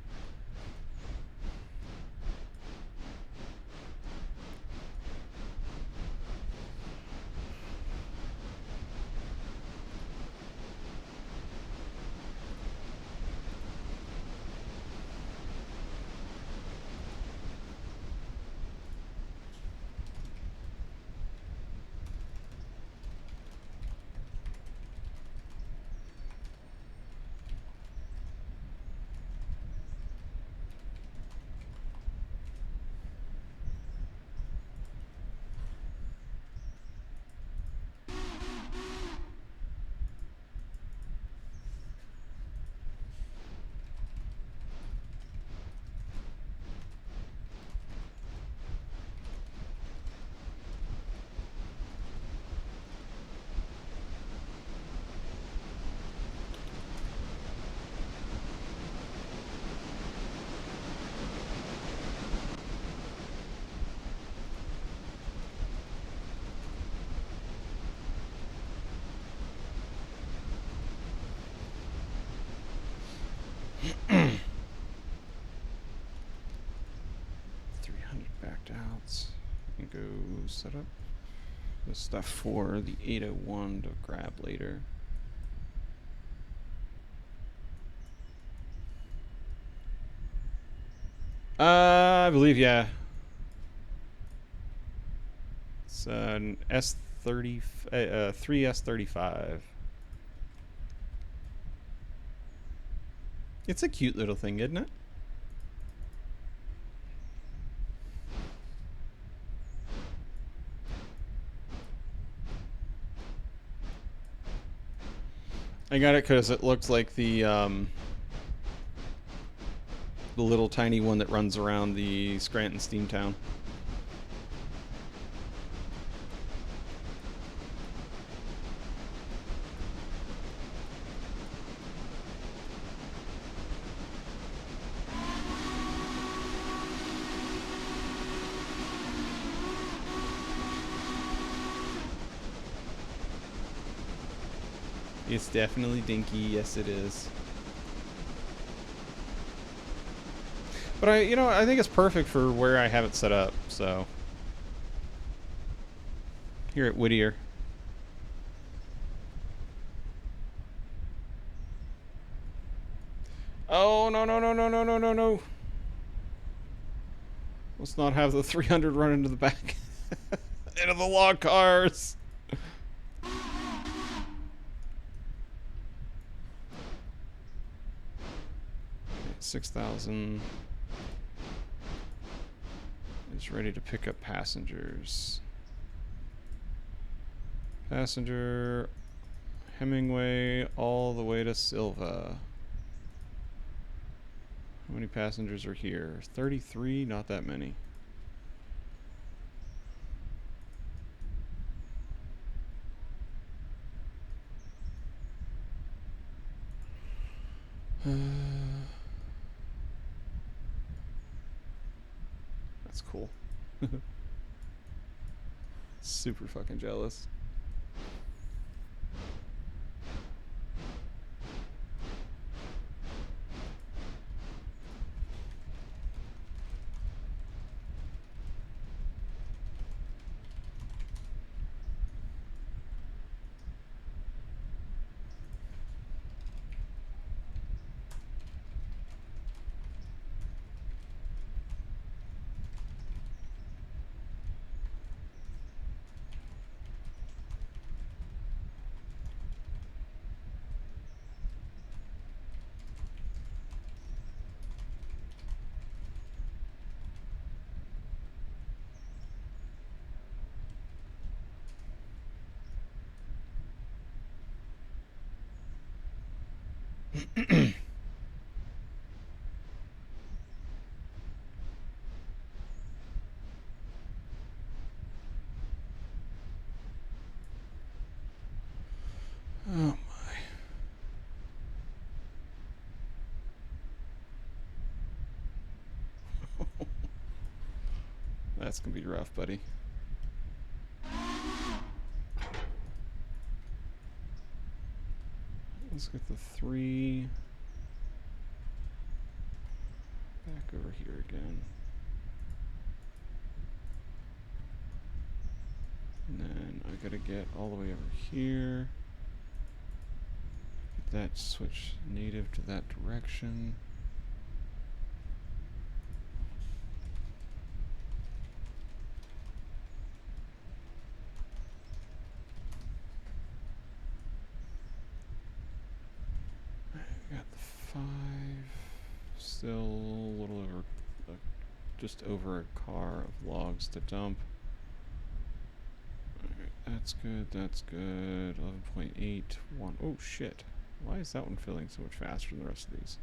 Go set up the stuff for the 801 to grab later. I believe, yeah. It's an S30, 3S35. It's a cute little thing, isn't it? I got it because it looks like the little tiny one that runs around the Scranton Steamtown. It's definitely dinky, yes it is. But I think it's perfect for where I have it set up, so. Here at Whittier. Oh, no, no, no, no, no, no, no, no. Let's not have the 300 run into the back. Into the log cars. 6,000 is ready to pick up passengers. Passenger Hemingway all the way to Silva. How many passengers are here? 33? Not that many. That's cool. Super fucking jealous. Oh my. That's gonna be rough, buddy. Let's get the 3 back over here again. And then I gotta get all the way over here. Get that switch native to that direction. Got the 5. Still a little over, just over a car of logs to dump. Alright, that's good, that's good. 11.81. Oh shit. Why is that one filling so much faster than the rest of these?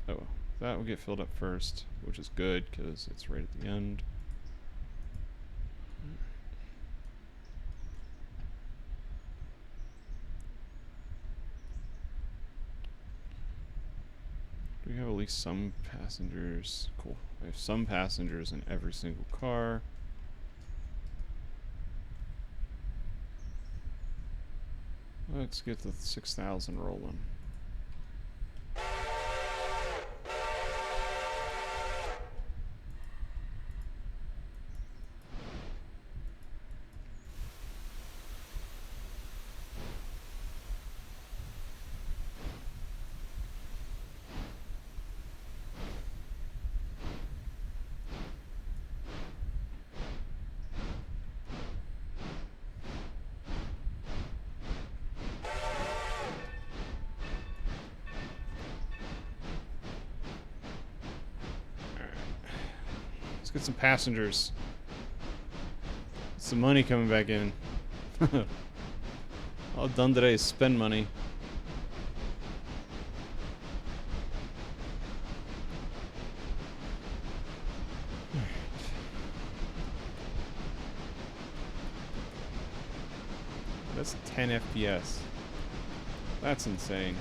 Oh, that will get filled up first, which is good because it's right at the end. Do we have at least some passengers? Cool. I have some passengers in every single car. Let's get the 6,000 rolling. Let's get some passengers. Some money coming back in. All I've done today is spend money. That's 10 FPS. That's insane.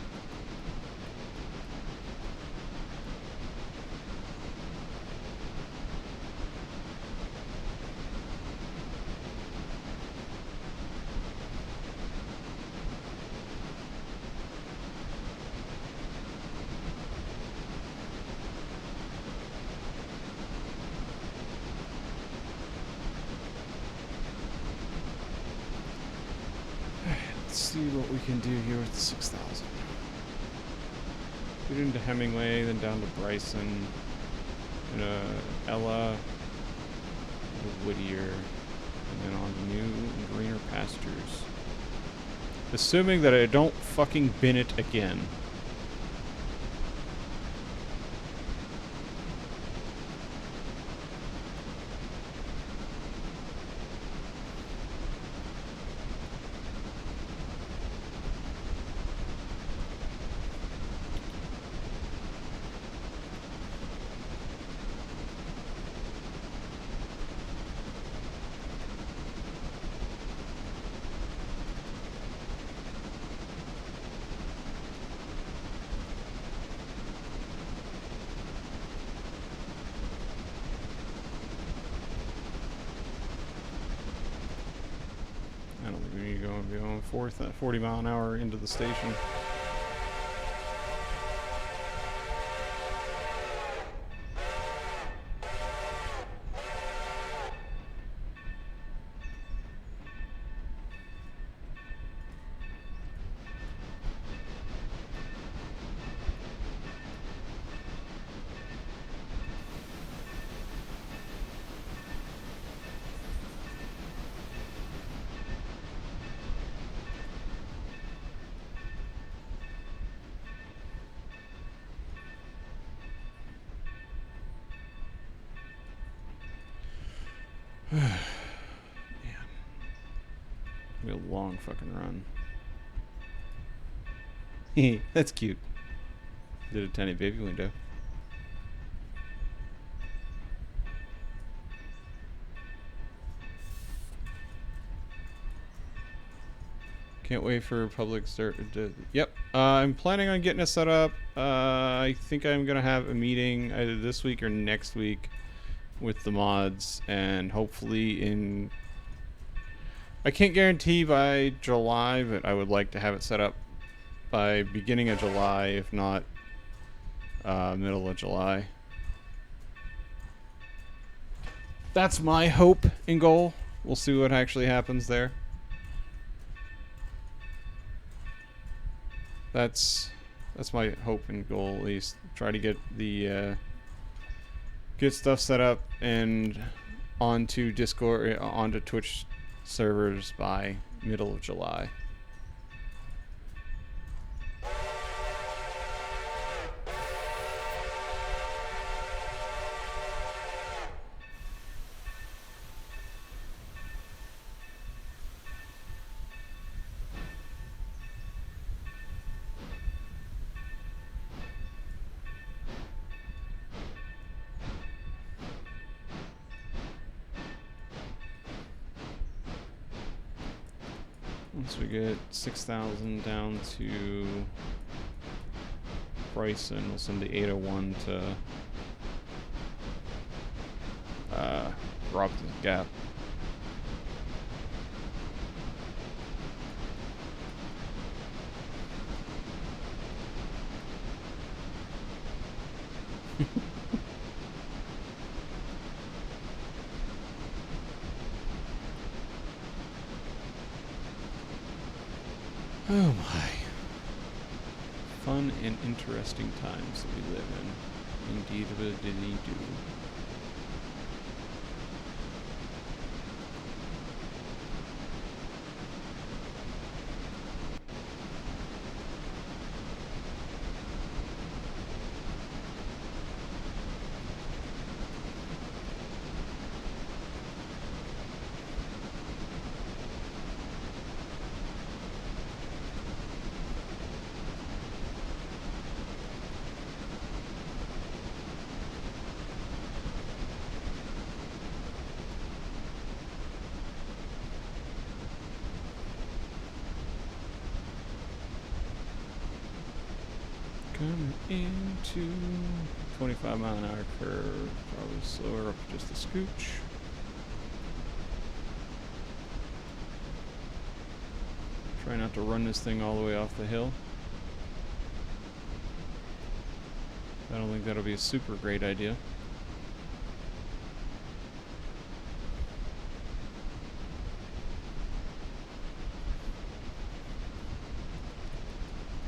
Let's see what we can do here with the 6,000. Get into Hemingway, then down to Bryson, Ella, to Whittier, and then on to new and greener pastures. Assuming that I don't fucking bin it again. I'm gonna be going 40 mile an hour into the station. Man. It'll be a long fucking run. That's cute. Did a tiny baby window. Can't wait for public start. Yep. I'm planning on getting it set up. I think I'm going to have a meeting either this week or next week with the mods, and hopefully in... I can't guarantee by July, but I would like to have it set up by beginning of July, if not middle of July. That's my hope and goal. We'll see what actually happens there. That's my hope and goal, at least. Try to get the get stuff set up and onto Discord, onto Twitch servers by middle of July. Once we get 6,000 down to Bryson, we'll send the 801 to Rob the Gap. Oh my. Fun and interesting times that we live in. Indeed, but did he do? Coming into 25 mile an hour curve, probably slower up just a scooch. Try not to run this thing all the way off the hill. I don't think that'll be a super great idea.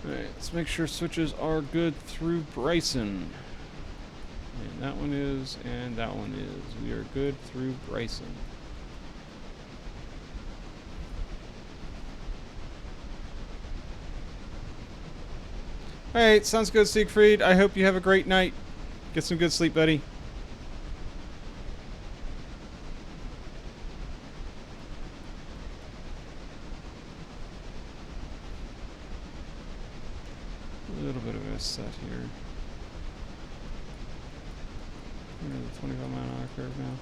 Alright, let's make sure switches are good through Bryson. And that one is, and that one is. We are good through Bryson. Alright, sounds good, Siegfried. I hope you have a great night. Get some good sleep, buddy. A little bit of a set here. We're in the 25 mile an hour curve now.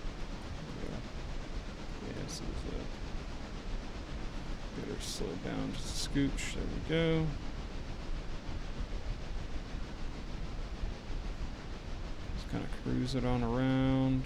Yeah, this is better slow down just a scooch. There we go. Just kind of cruise it on around.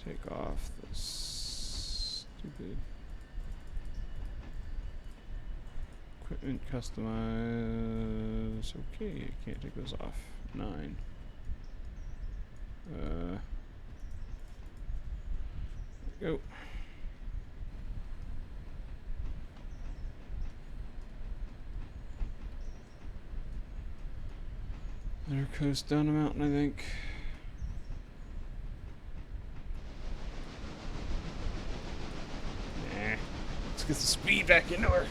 take off the stupid equipment customize. Okay, I can't take those off. 9. Go. Let her coast down the mountain, I think. Nah. Let's get the speed back into her.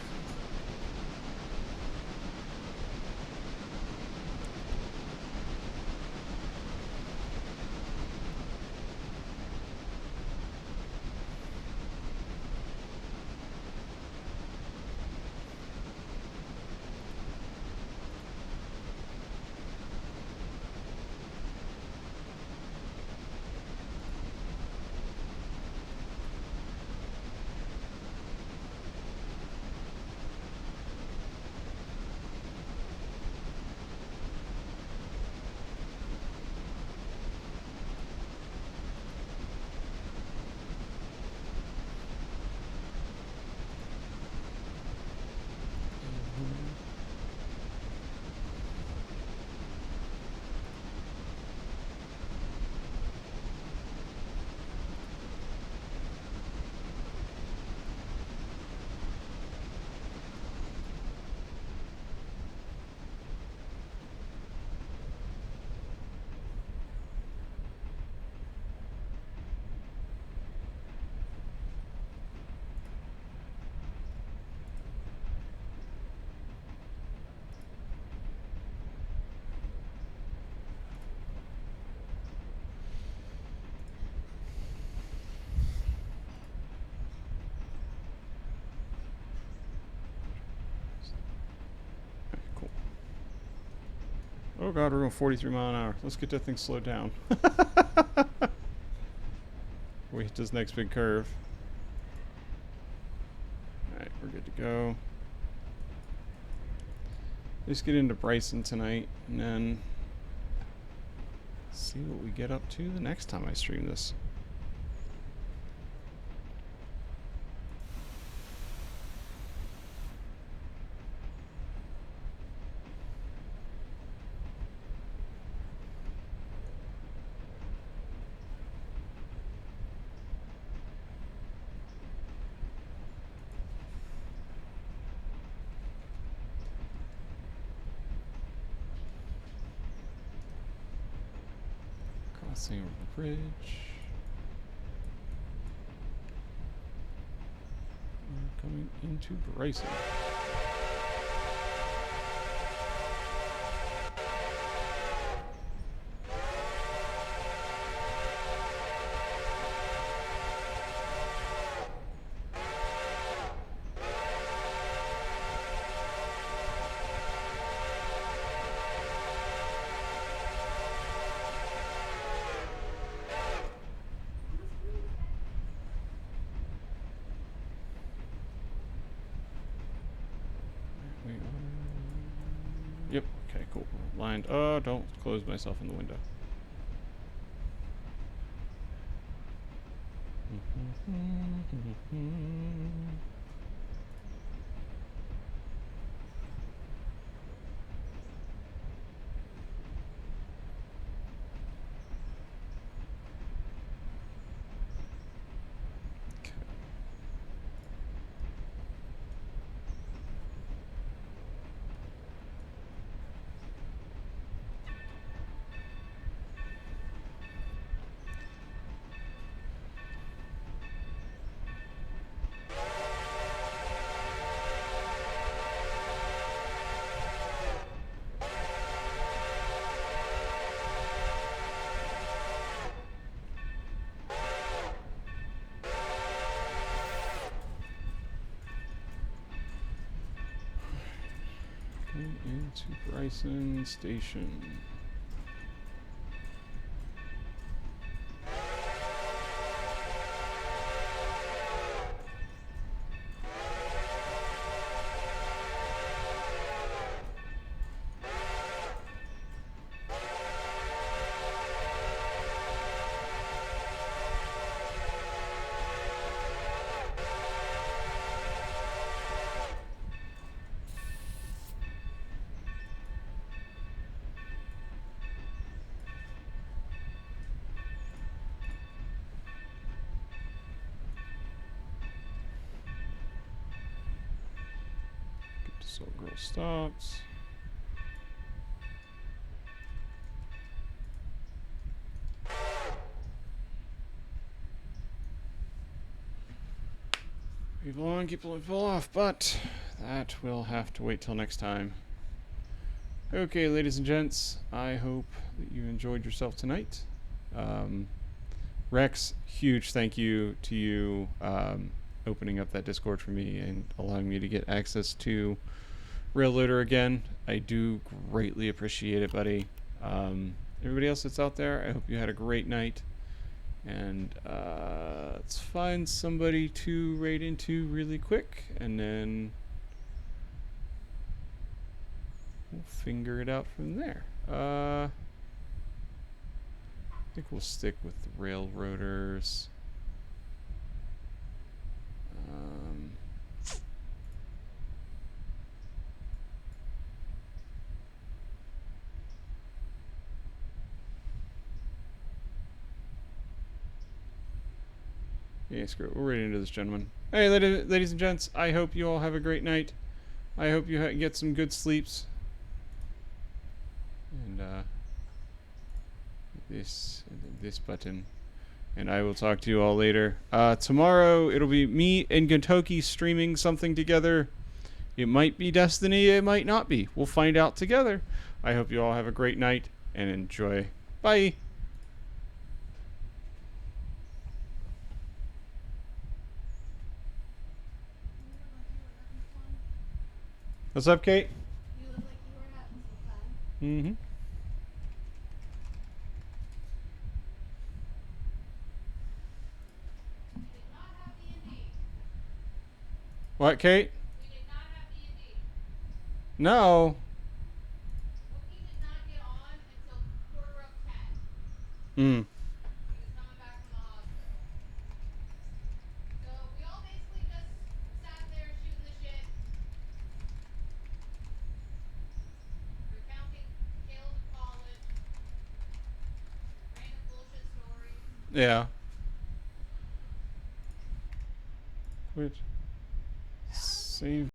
Cool. Oh god, we're going 43 mile an hour. Let's get that thing slowed down. We hit this next big curve. Alright, we're good to go. Let's get into Bryson tonight, and then see what we get up to the next time I stream this. Crossing over the bridge. We're coming into Bryson. Yep, okay, cool. Lined. Oh, don't close myself in the window. Into Bryson Station. So girl stops. People on, people fall off, but that will have to wait till next time. Okay, ladies and gents, I hope that you enjoyed yourself tonight. Rex, huge thank you to you opening up that Discord for me and allowing me to get access to Railloader again. I do greatly appreciate it, buddy. Everybody else that's out there, I hope you had a great night. And let's find somebody to raid into really quick, and then we'll figure it out from there. I think we'll stick with the railroaders. Yeah, screw it. We're right into this, gentlemen. Hey, ladies and gents, I hope you all have a great night. I hope you get some good sleeps. And this button. And I will talk to you all later. Tomorrow, it'll be me and Gintoki streaming something together. It might be Destiny, it might not be. We'll find out together. I hope you all have a great night and enjoy. Bye. What's up, Kate? You look like you were having some fun. Mm-hmm. We did not have D&D. What, Kate? We did not have D&D. No. Wookie did not get on until quarter of 10. Hmm. He was coming back from the hospital. So we all basically just sat there shooting the shit, recounting tales of college, random bullshit stories. Yeah. Which? That was Save.